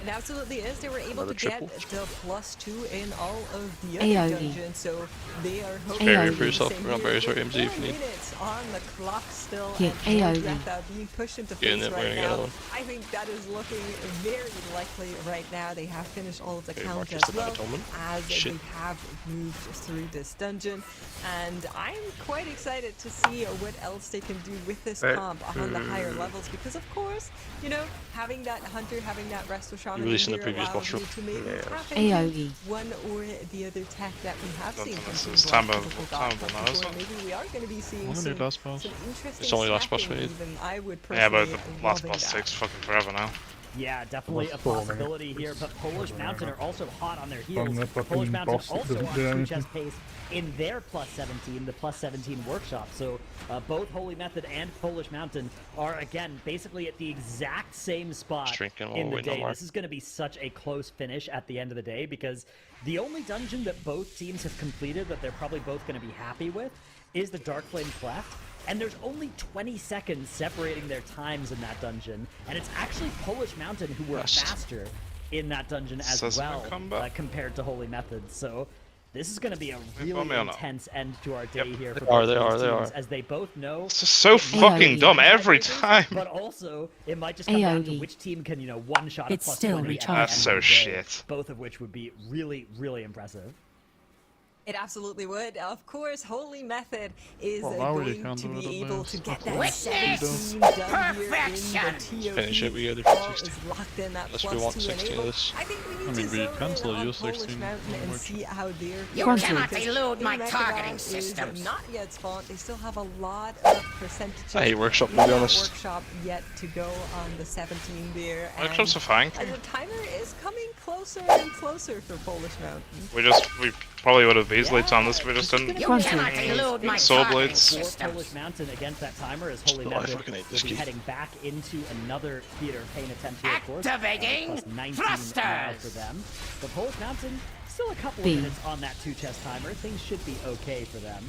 It absolutely is. They were able Another to get triple. the +2 in all of the AOE. other dungeons, so they are hoping Very to for do the yourself. same We're on here. very sorry, With MZ, if 4 you need. minutes on the clock still, Yeah, and AOE. Dretha being pushed into Getting face it, we're right gonna get now. on. I think that is looking very likely right now. They have finished all of the Okay, count Marcus as did not well, atonement. as Shit. they have moved through this dungeon, and I'm quite excited to see what else they can do with this comp on the higher levels, because of course, you know, having that hunter, having that resto shaman released in the here previous allows boss you to maybe tap AOE. into one or the other tech that we have Don't seen think from this some is of time our of- typical time god of camps now, isn't before. it? Maybe we are going to be seeing Only some, last boss. some interesting It's only last boss stacking we need. even. I would Yeah, personally but the last loving boss that. takes fucking forever now. Yeah, definitely a Almost 4 minutes. possibility here, but Polish Mountain are also hot on their On heels. the fucking Polish Mountain boss that also doesn't on do 2 anything. chest pace in their +17, the +17 workshop. So both Holy Method and Polish Mountain are, again, basically at the exact same spot Shrinking in all the the way day. nowhere. This is going to be such a close finish at the end of the day, because the only dungeon that both teams have completed that they're probably both going to be happy with is the Dark Flame Cleft. And there's only 20 seconds separating their times in that dungeon. And it's actually Polish Mountain who were Best. faster in that dungeon as Assessment well combat. compared to Holy Method. So this is going to be a They really me or not? intense end to our day here for They both are, these they teams, are. as they both know. This is so fucking dumb every time. But also, it might just come down to AOE. which team can, you know, one-shot a It's plus still 20 at the recharging. end That's of so the day, shit. both of which would be really, really impressive. It absolutely would. Of course, Holy Method is Well, now we going can't to do be it able unless to get that's that what 17 Witness done here in the perfection. TOE. Finish it, we go to Paul 50. is locked in that Unless we plus want 2 16 of enable. this. I think we need I mean, to we zone can in still on use Polish 16 Mountain and much. see how they're You faring, cannot because elude my Holy targeting Method is systems. not yet spawned. They still have a lot of percentages. I hate Workshop, to in be that honest. Workshop yet to go on the 17 there. Workshop's a fine. And the timer is coming closer and closer for Polish Mountain. We probably would have easily timed this, we just didn't. You cannot elude my Soul targeting Blades. For systems. Polish Mountain against that timer, as Holy Oh, I Method fucking hate will this be key. heading back into another theater of pain attempt here, of course. Activating Plus 19 thrusters. now for them. But Polish Mountain, still a couple B. of minutes on that 2-chest timer. Things should be okay for them.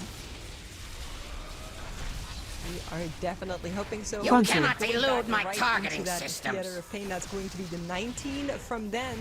We are definitely hoping so. You Going cannot back elude my right targeting into that systems. Theater of Pain, that's going to be the 19 from them.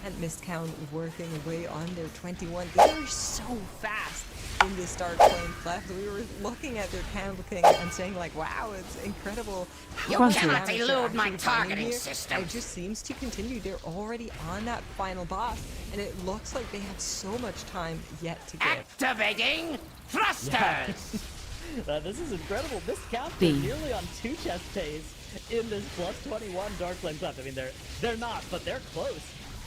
And Mist Count working away on their 21. They are so fast in this Dark Flame Cleft. We were looking at their count and saying like, wow, it's incredible. You how much cannot damage they're elude my actually finding targeting here. systems. It just seems to continue. They're already on that final boss. And it looks like they have so much time yet to give. Activating thrusters. This is incredible. This counts B. nearly on 2-chest pace in this plus 21 Dark Flame Cleft. I mean, they're not, but they're close.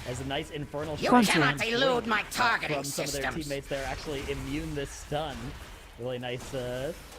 As a nice infernal You strike cannot elude my targeting from some of their systems. teammates there actually immune this stun. Really nice,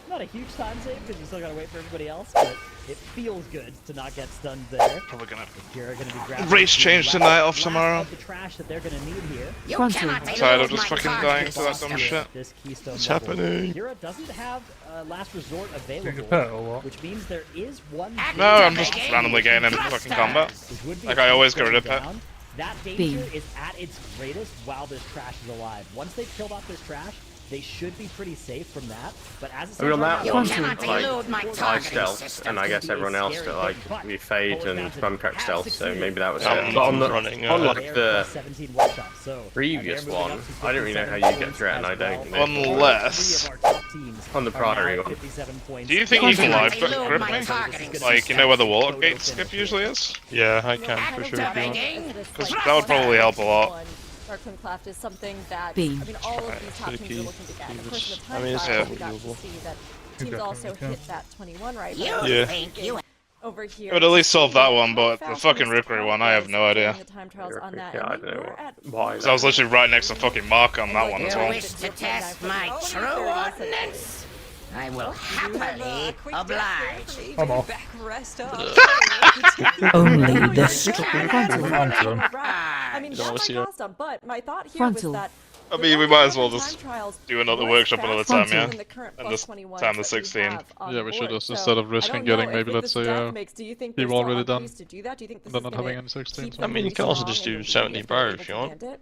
not a huge time save because you still gotta wait for everybody else, but it feels good to not get stunned there. Probably gonna You're gonna be grabbing race the change last- tonight off last tomorrow. of the trash that they're gonna need here. You Frontal. cannot I'm tired of elude just my fucking targeting dying to that dumb systems. shit. This keystone What's level. happening? Kira doesn't have last resort Take a available, pet or what? which means there is one. No, I'm just randomly getting in fucking combat. Which would be Like I always going get rid of pet. down. That B. danger is at its greatest while this trash is alive. Once they've killed off this trash, they should be pretty safe from that. But as it I mean, on stands that right one, now, cannot like, elude my I targeting stealth, systems. and I guess Can be a everyone else scary like thing, but we fade Polish and Mountain Bumcrack have stealth, so succeeded. maybe that was Yeah, it. But on the running, on yeah. like They're the 17 workshop, so, previous they're moving one, up to I don't really know how 57 you get through it, and I points don't. as well. Unless- Three of our top teams On the are Praterie now one. 57 points. Do you think you can live Elude grip my me? targeting Like, you know where the water gate skip usually is? Yeah, I can for sure if you want. Activating Because that would probably help a lot. Dark Flame Cleft is something that, B. I mean, all of Alright, these for top the teams key. are looking to get. Of course, in the I time mean, it's trial, totally we got to doable. see that You teams also definitely can. hit that 21 right. You Yeah. think you Over here. It would at least solve that one, How but the fast fucking Mist Rookery Count one, I have was no idea. during the time trials on that, Yeah, I and don't know we're at why. Because I was literally right next to fucking Mark on that one as you well. wish to test my true ordnance. I will happily oblige. I'm off. Back rest up. Only this I mean, Don't that's wanna my see her. cost on, but my thought here Frontal. was that I mean, we might as well time just trials do another was workshop another time, faster yeah? than the current And plus this 21s time the that we 16. have on Yeah, we should board. just, So, instead of I risking don't getting know, maybe, with let's this say, death mix, do you think people there's still already done, opportunities to do that? Do you think this and is then not gonna having any 16s. keep I mean, you them can also strong just and do believe 70 if they're bar able if to you want. land it?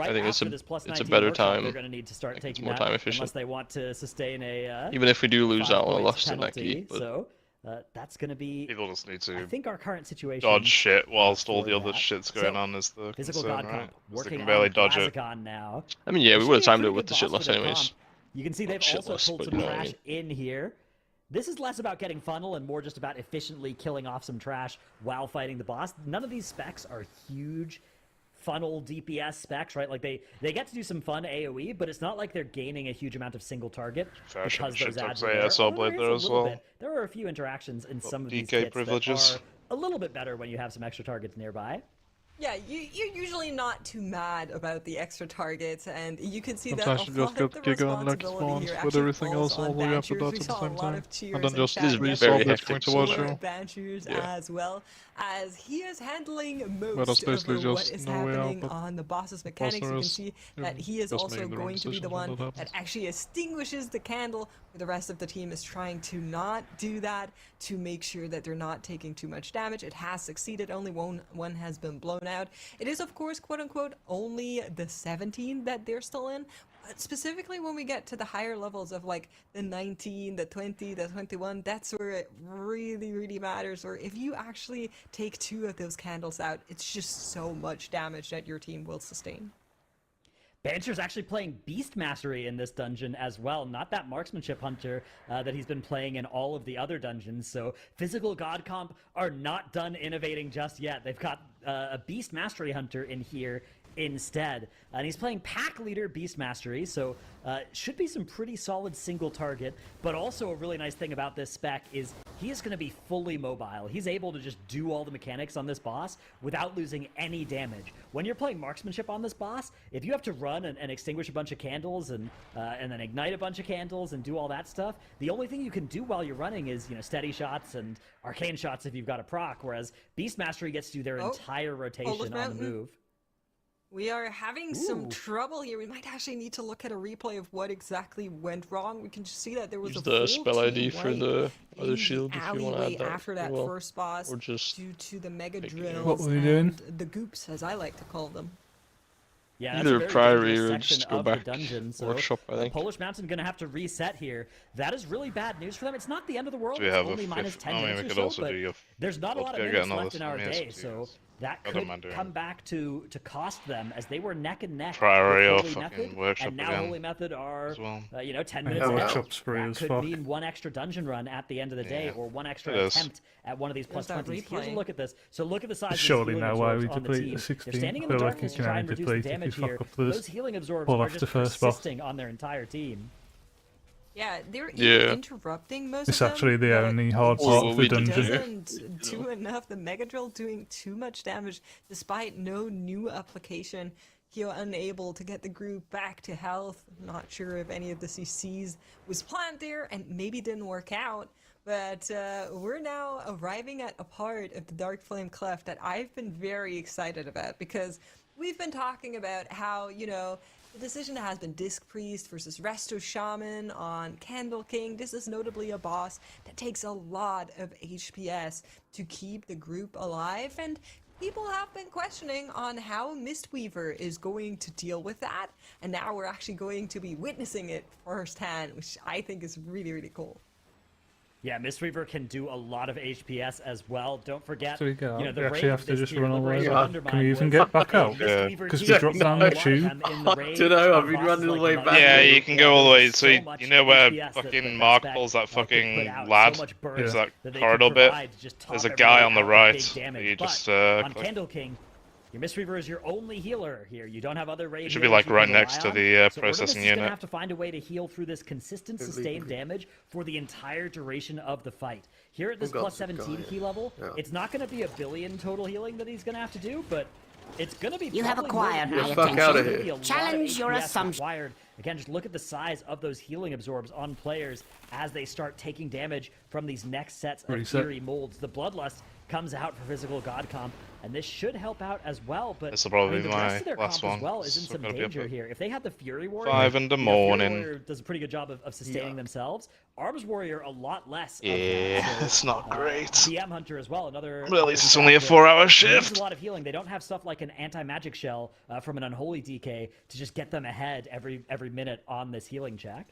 right I think after this plus it's a 19 better workshop, time. they're going to need to start taking more that time efficient. unless they want to sustain a even if we do lose 5 out on a points loss in that penalty. key. But So that's going to be. People just need to I think our current situation. dodge shit whilst all for the other that. shit's going So, on is the Physical concern, God right? Comp 'Cause they working can barely on dodge it. Blaziken now. I mean, yeah, we This would have should be a timed it pretty with good the shit boss less for their anyways. comp. You can see they've Shit also less, pulled but some you know what I trash in here. This is less about getting funnel and more just about efficiently killing off some trash while fighting the boss. None of these specs are huge funnel DPS specs, right? Like they get to do some fun AoE, but it's not like they're gaining a huge amount of single target because those ads are there. Although there is a little bit. There are a few interactions in some of these kits that are a little bit better when you have some extra targets nearby. Yeah, you're usually not too mad about the extra targets, and you can see that Sometimes a you just lot of get the Giga and Lex responsibility spawns here with actually everything falls else on all the way up to Banchers. that We at the saw a same lot time. of cheers And then in just chat resolve yesterday that's going to watch for you. Banchers Yeah. as well, as he is handling But most that's basically of what just is no way out, happening but on the boss's mechanics. You can see that he is just also making the wrong going to be the decisions when one that that happens. actually extinguishes the candle, where the rest of the team is trying to not do that to make sure that they're not taking too much damage. It has succeeded. Only one has been blown out. It is, of course, quote unquote, only the 17 that they're still in. But specifically when we get to the higher levels of like the 19, the 20, the 21, that's where it really, really matters. Or if you actually take 2 of those candles out, it's just so much damage that your team will sustain. Bancher's actually playing Beast Mastery in this dungeon as well, not that Marksmanship Hunter that he's been playing in all of the other dungeons. So Physical God Comp are not done innovating just yet. They've got a Beast Mastery Hunter in here instead. And he's playing Pack Leader Beast Mastery, so should be some pretty solid single target. But also a really nice thing about this spec is he is going to be fully mobile. He's able to just do all the mechanics on this boss without losing any damage. When you're playing Marksmanship on this boss, if you have to run and extinguish a bunch of candles and then ignite a bunch of candles and do all that stuff, the only thing you can do while you're running is, you know, steady shots and arcane shots if you've got a proc, whereas Beast Mastery gets to do their entire rotation on the move. We are having some trouble here. We might actually need to look at a replay of what exactly went wrong. We can just see that there was Use a the full spell team ID for the other in shield if you want to add that. after that well. first boss Or just due to the mega take it. drills What were you doing? and the goops, as I like to call them. Yeah, that's Either a very Priory dangerous or section just go of the back dungeon, so Workshop, I think. Polish Mountain going to have to reset here. That is really bad news for them. It's not the end of the world. Do we It's have a only minus fifth? 10 I mean, minutes we or could so, also but do your there's not a lot of get minutes another left in our minutes day, to so that other could man doing come back to cost them, as they were neck and neck Priory or with Holy fucking Method, Workshop and now again Holy Method are, well. 10 Yeah, minutes out. Workshop's free That as could fuck. mean one extra dungeon run at the end of the day, Yeah, or one extra it is. attempt at one of these plus There's that 20s. Here's a replay. look at this. So look at the size of Surely these now healing why absorbs we on the deplete team. the They're 16. standing in the Feel like darkness you to try can and reduce the deplete if you damage fuck here. up this. Those healing absorbs Pull are off the just first boss. persisting on their entire team. Yeah, they're Yeah. interrupting most It's of them. actually the but only hard it part of the just dungeon. doesn't do enough. The Mega Drill doing too much damage despite no new application. You're unable to get the group back to health. Not sure if any of the CCs was planned there and maybe didn't work out. But we're now arriving at a part of the Dark Flame Cleft that I've been very excited about, because we've been talking about how, you know, the decision has been Disc Priest versus Resto Shaman on Candle King. This is notably a boss that takes a lot of HPS to keep the group alive, and people have been questioning on how Mistweaver is going to deal with that, and now we're actually going to be witnessing it firsthand, which I think is really, really cool. Yeah, Mistweaver can do a lot of HPS as well. Don't forget, So we go. you know, the We actually raid have of to this just tier, run all the way Liberation back. Undermine, Can we even was get back a out? Mistweaver Because we team. dropped No, down a the lot of tube. them in the raid Dunno, I've are been bosses running all the way like back. Yeah, Nightmare. you can go all the way. There's So you, much you know where HPS that fucking that Mark spec, pulls that could put fucking out, lad? so much burst There's that that they corridor could bit. provide to just top There's a guy everybody on the out with right. big damage. You just But on click. Candle King, your Mistweaver is your only healer here. You don't have other raid It should be healers like you right can next rely to the on. So processing Ordemus is gonna unit. have to find a way to heal through this consistent sustained damage for the entire duration of the fight. Here at this plus 17 key level, it's not going to be a billion total healing that he's going to have to do, but it's going to be. You have probably acquired more than my that. attention. There's gonna be a lot of Challenge your HPS assumption. required. Again, just look at the size of those healing absorbs on players as they start taking damage from these next sets of Reset. Fury molds. The Bloodlust comes out for Physical God Comp, and this should help out as well. But This'll probably I mean, be the rest my of their last comp as one. well is in So some gotta be up danger at here. If they have the Fury Warrior, 5 in the you know, Fury morning. Warrior does a pretty good job of sustaining themselves. Arms Warrior a lot less. of Yeah, that. So, it's not great. DM Hunter as well. Another. Well, at least it's another only a stat that 4-hour needs shift. A lot of healing. They don't have stuff like an anti-magic shell from an unholy DK to just get them ahead every minute on this healing check.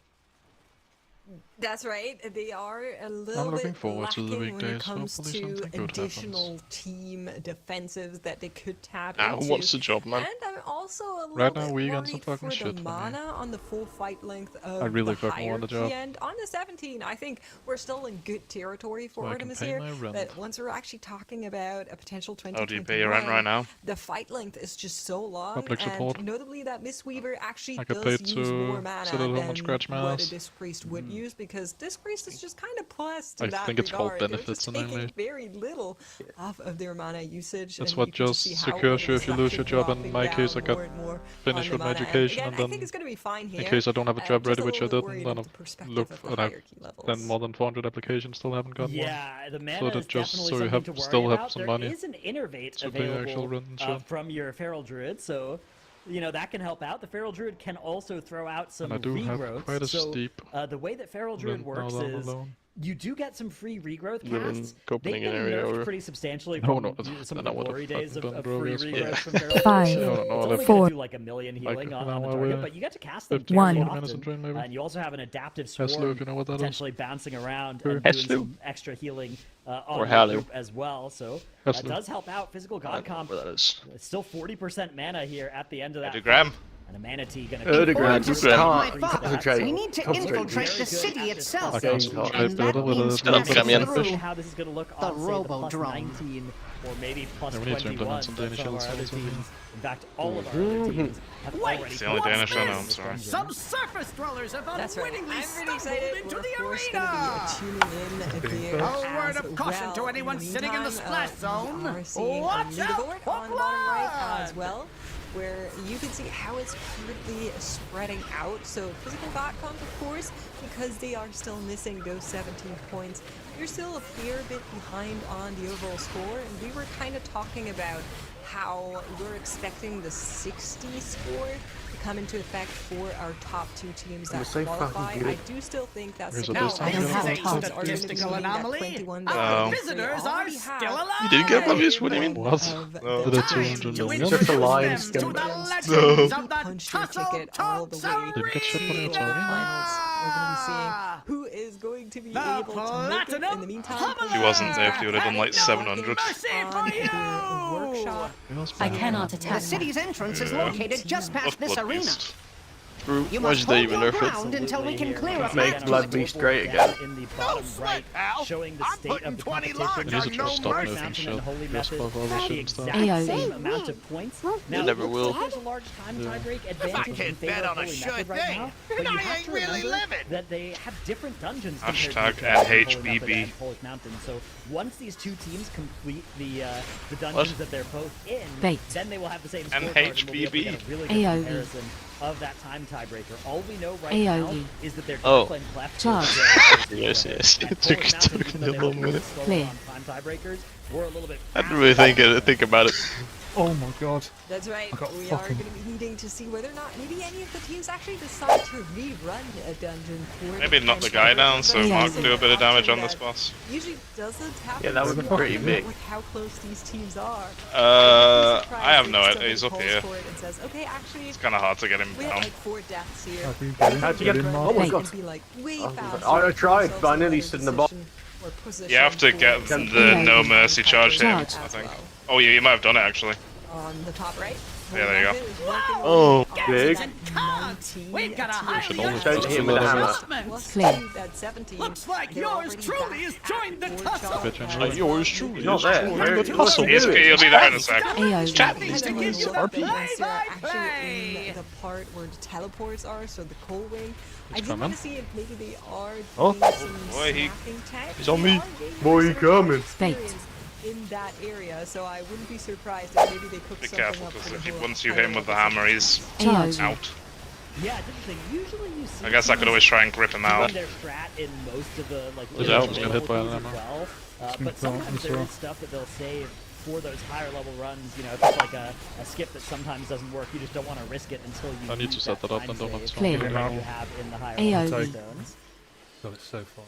That's right. They are a little I'm looking bit forward to the lacking when it weekdays. comes Hopefully to something good additional team defensives that they could tap Ah, into. who wants the job, man? And I'm also a little Right now, bit Wiegand's worried some fucking for the shit for me. mana on the full fight length of I really the fucking want the job. hierarchy. And on the 17, I think we're still in good territory for So I can Artemis pay here. my rent. But once we're actually talking about a potential 2021, How do you pay your rent right now? the fight length is just so long. Public support. And notably that Mistweaver actually I get does paid use to more mana sit at home and than scratch my what ass. a Disc Priest would use, because Disc Priest is just kind of plus to I that think it's called regard. They're benefits just in taking English. very little off of their mana usage. That's and what you can just see how secures you it is if you lose your actually job. In dropping my case, I down got more and more finished on with the my mana. education, Again, and I think then it's going to be fine here. in case I don't have a job Just ready, a which I little bit didn't, worried then with the I perspective look of the and I've hierarchy levels. then more than 400 applications, still haven't got one. Yeah, the mana So is that just definitely so you something have to worry still have about. some There money is an innervate to pay actual available rent and shit. from your Feral Druid, so you know that can help out. The Feral Druid can also throw out some And I do have regrowths. quite a so steep the way that Feral Druid rent now works that I'm is alone. you do get some free regrowth Living casts. They've Copenhagen been area nerfed or- pretty substantially No, from no, some I of know the what the glory days fucking of Dundro free is, but- regrowth from Feral Druid. 5, So I don't know, it's I'll only have going to- to do like a million Like healing an on hour the target, away. but you get to cast them 50 One. fairly minutes often. of drain, maybe. And you also have an adaptive Heslu, swarm if you know what that is. potentially bouncing around Or and doing Heslu. some extra healing on Or your Halu. group as well. So that Heslu. does help out. Physical God Comp. Where that is. It's still 40% mana here at the end of that. Edogram. fight. And a Manatee gonna Edogram, keep Edogram. going. Can't concentrate. We need to Concentrate. infiltrate the city itself. I can't concentrate, And that but means Still passing come in. through how this is going to look the on, say, the plus Robodrome. 19 or maybe plus Yeah, we need to 21 implement some for Danish some of our shields other also. teams. In fact, all of our other teams have already It's the only put Danish I know, in I'm this sorry. dungeon. Some surface dwellers have That's right. unwittingly I'm really excited. stumbled into We're, the of course, arena. going to be tuning in there A word as of caution well. to anyone In the sitting in the meantime, splash we zone. are seeing Watch a leaderboard out for on the bottom right as blood. well, where you can see how it's currently spreading out. So Physical God Comp, of course, because they are still missing those 17 points, you're still a fair bit behind on the overall score. And we were kind of talking about how we're expecting the 60 score to come into effect for our top two teams that qualify. I do still think that Here's 60 a Now, distance this is a gun. points are going to be statistical meaning that anomaly. 21 Our No. visitors are still alive. You didn't get obvious, what do you mean? What? No. Did I Time 200 to million? introduce Just a them to the legends of the punch your Tussle ticket all the way Talks Didn't get shit money to at the all. finals. We're going to be seeing who is going to be The able to make it. In the meantime, If he wasn't there, if he would have done like 700. on their workshop. I cannot The attack. city's entrance is located just past Of this Blood arena. Beast. You Why must did they hold even your nerf it? ground until we can clear a Make path to Blood it. Beast great again. In the bottom right, showing the state of the competition. They need to just stop Mountain nerfing and shit. Holy Just Method above all this have the shit and stuff. exact AOE. same amount of points. Now, never it looks will. like there's a large time Yeah. tiebreak advantage in can't favor bet of on a Holy sure Method right thing, now, then but you I have ain't to really remember living. that they have different dungeons Hashtag compared to Holy Method NHBB. and Polish Mountain. So once these two teams complete the dungeons that they're both in, Bait. then they will have the same scorecard and we'll be able to get a really good AOE. comparison of that time tiebreaker. All we know right AOE. now is that they're Oh. Declan Cleft. Charge. Yes, yes. And It took Polish Mountain, even though a they little were really minute. slower Clear. on time tiebreakers, were a little bit I didn't really think about it. Oh my god. That's right. I got We are fucking- going to be needing to see whether or not maybe any of the teams actually decide to rerun a dungeon for Maybe knock the guy down so Mark can do a bit of damage on this boss. Usually doesn't happen. Yeah, that would be too pretty often big. With how close these teams are. I have no idea. He's up Calls here. for it and says, okay, actually, It's kind of hard to get him we had down. like 4 deaths here. How'd you get it? How'd you Get get in, it? Mark? Oh my Oh, god. Be like way I faster. tried, but I nearly Themselves stood in the in box. position or position You have to get for the no mercy charge him, I Charge. think. Oh, yeah, you might have done it actually. on the top right. Yeah, there you go. Method is working Oh, on big. that 19 We've got a tier highly Should only two. touch him with a hammer. Plus Clear. 2, that's 17. Looks like They're yours already truly back has at joined the 4 tussle. charge Bitch, as like yours truly. Not there. Join Where- the tussle. He'll be there in a sec. AOE. Chat Kind these of things. look RP. at this, actually Play. in the part where the teleports are, so the coal wing. I He's do want coming. to see if maybe they are Oh. doing some Boy, he- snacking tech. He's on me. They are gaining Boy, he some sort of coming. experience in that area, so I wouldn't be surprised if maybe they cook Be something careful, up because for if the he, whole once you hit him higher with the level hammer, he's AOE. out. Yeah, it's interesting. Usually you see I guess I could always try and grip him out. their strat in most of the like Yeah, I lower almost got hit by level an games as ammo. well. Sneak But sometimes around as there well. is stuff that they'll save for those higher level runs. You know, if it's like a skip that sometimes doesn't work, you just don't want to risk it until you I need to use set that up time and don't have save to Clear. that Clear. you have in the higher AOE. level stones. Got it so far.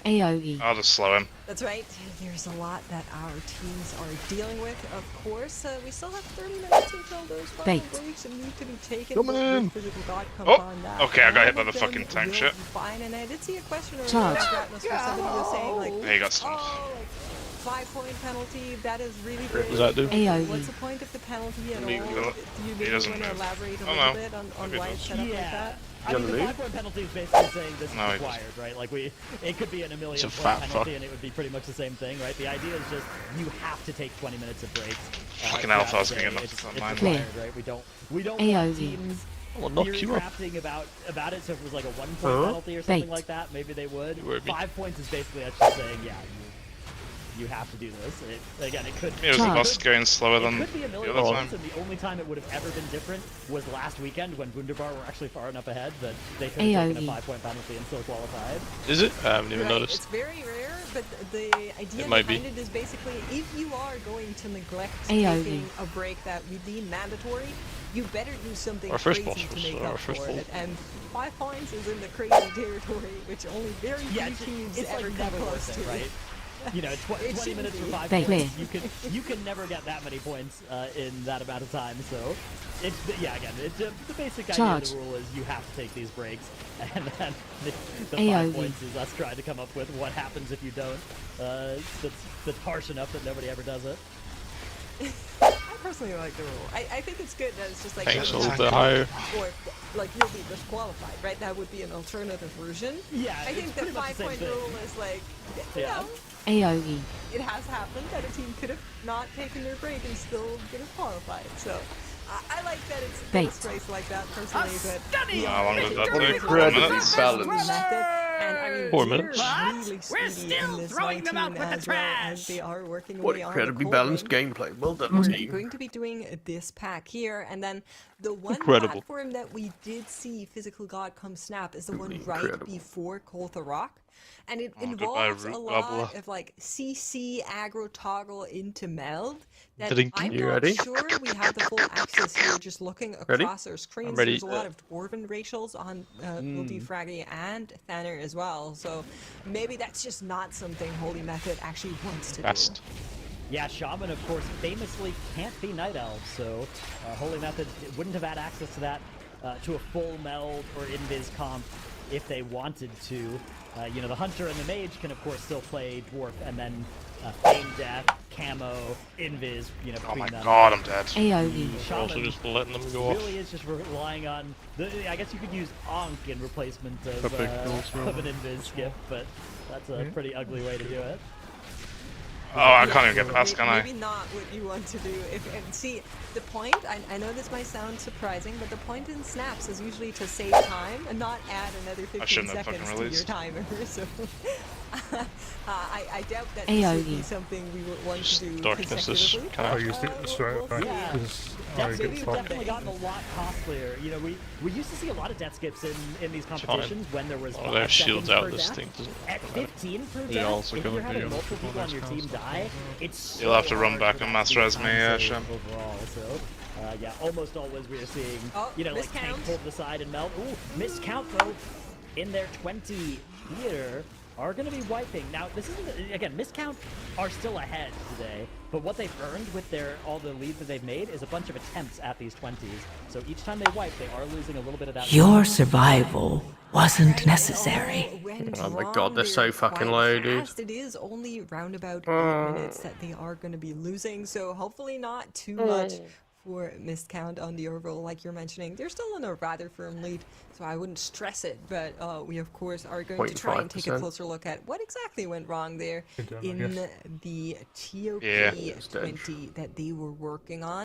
AoE. I'll just slow him. That's right. There's a lot that our teams are dealing with. Of course, we still have 30 minutes until those final Bait. breaks need to be taken. Come But in. with physical God come Oh, on that. okay, I got hit by All the of fucking them tank will shit. be Fine, and I did see a question earlier Charge. in Gratness where somebody was saying like, Yeah, he got stunned. oh, like 5-point penalty. That is really What great. does that do? AoE. What's the point of the penalty at all? Do He you maybe doesn't want to move. elaborate a Oh, little no. bit on Maybe why he it's does. set up like that? I mean, the 5-point penalty is basically saying this is No, he required, right? Like it could be an It's a million-point fat penalty, fuck. and it would be pretty much the same thing, right? The idea is just you have to take 20 minutes of breaks. Fucking throughout Alpha's the gonna day. get It's knocked on mine. Clear. required, right? We don't AoE. want teams I'll knock you up. crafting about it. So if it was like a 1-point penalty or something Bait. like that, maybe they would. You heard me. 5 points is basically actually saying, yeah, you have to do this. Again, it could. It was Charge. lost going slower It than could be a the million other points, time. and the only time it would have ever been different was last weekend when Wunderbar were actually far enough ahead that they could have taken a AoE. 5-point penalty and still qualified. Is it? I haven't even Right, noticed. It's very rare, but the idea It might behind be. it is basically if you are going to neglect AoE. taking a break that we deem mandatory, you better do something Our first crazy boss to was make our up first for boss. it. And 5 points is in the crazy territory, which only very Yeah, few teams it's ever like come never close worth it, to. right? You know, 20 shouldn't minutes for be. 5 Bait. points. You can never get that many points in that amount of time. So, it's again, it's the basic idea Charge. of the rule is you have to take these breaks, and then the 5 AoE. points is us trying to come up with what happens if you don't. That's harsh enough that nobody ever does it. I personally like the rule. I think it's good that it's just like Thanks a you're little not bit higher. or like you'll be disqualified, right? That would be an alternative version. Yeah, I it's think the pretty much the same 5-point thing. rule is like, you Yeah. know, AoE. it has happened that a team could have not taken their break and still get qualified. So I like that it's Bait. illustrates like that personally. But stunning How long does that victory take? for 4 the minutes? balance. And I mean, 4 they're minutes. really We're speedy still in this throwing them out 19 with the as well as trash. they are working What away on incredibly the balanced Colvin. gameplay. Well done, We're team. going to be doing this pack here, and then the one Incredible. platform that we did see Physical God come snap is the one right Incredible. before Coltha Rock. And it goodbye, involves a Root lot Gobbler. of like CC aggro toggle into meld that Drink. I'm You not ready? sure we have the full access here just looking Ready? across our screens. I'm ready. There's a lot of Dwarven racials on Ulti Fraggy and Thanner as well, so maybe that's just not something Holy Method actually wants to Fast. Yeah, Shaman, of course, famously can't be Night Elf, so Holy Method wouldn't have had access to that, to a full meld or invis comp if they wanted to. You know, the Hunter and the Mage can, of course, still play Dwarf, and then Fame Death, Camo, Invis, you know, Oh between my them. god, I'm dead. AoE. We're also just letting them go off. Really is just relying on I guess you could use Ankh in replacement of, Epic kills, of an Invis skip, but that's a pretty ugly way to do it. Oh, I can't even get past, can I? Maybe not what you want to do. And see, the point, I know this might sound surprising, but the point in snaps is usually to save time and not add another 15 shouldn't have seconds fucking to your released. timer. So I doubt that this would be AoE. something we would want to Just do darkness is consecutively. kind I of. used it straight we'll away see. Yeah. because I Death get skips have fucked. definitely gotten a lot costlier. You know, we used to see a lot of death skips in these competitions when there was Oh, 5 they have shields seconds out. per This death. thing doesn't. At 15 per They death, also if come you're and having do multiple people on your team die, it's so You'll have to run hard back for and that mass to be a res me, time save Shem. overall. So, yeah, almost always we are seeing, Oh, you know, like tank miscount. pulled aside and melt. Ooh, miscount though, in their 20 here are going to be wiping. Now, this isn't, again, miscount are still ahead today, but what they've earned with all the leads that they've made is a bunch of attempts at these 20s. So each time they wipe, they are losing a little bit of that. Your survival wasn't necessary. Oh my god, they're so fucking low, dude. It is only round about 8 minutes that they are going to be losing, so hopefully not too much for miscount on the overall, like you're mentioning. They're still in a rather firm lead, so I wouldn't stress it, but we of course are going to try and take a 0.5%. closer look at what exactly went wrong there Good done, I in guess. the TOP Yeah. 20 that they were working on.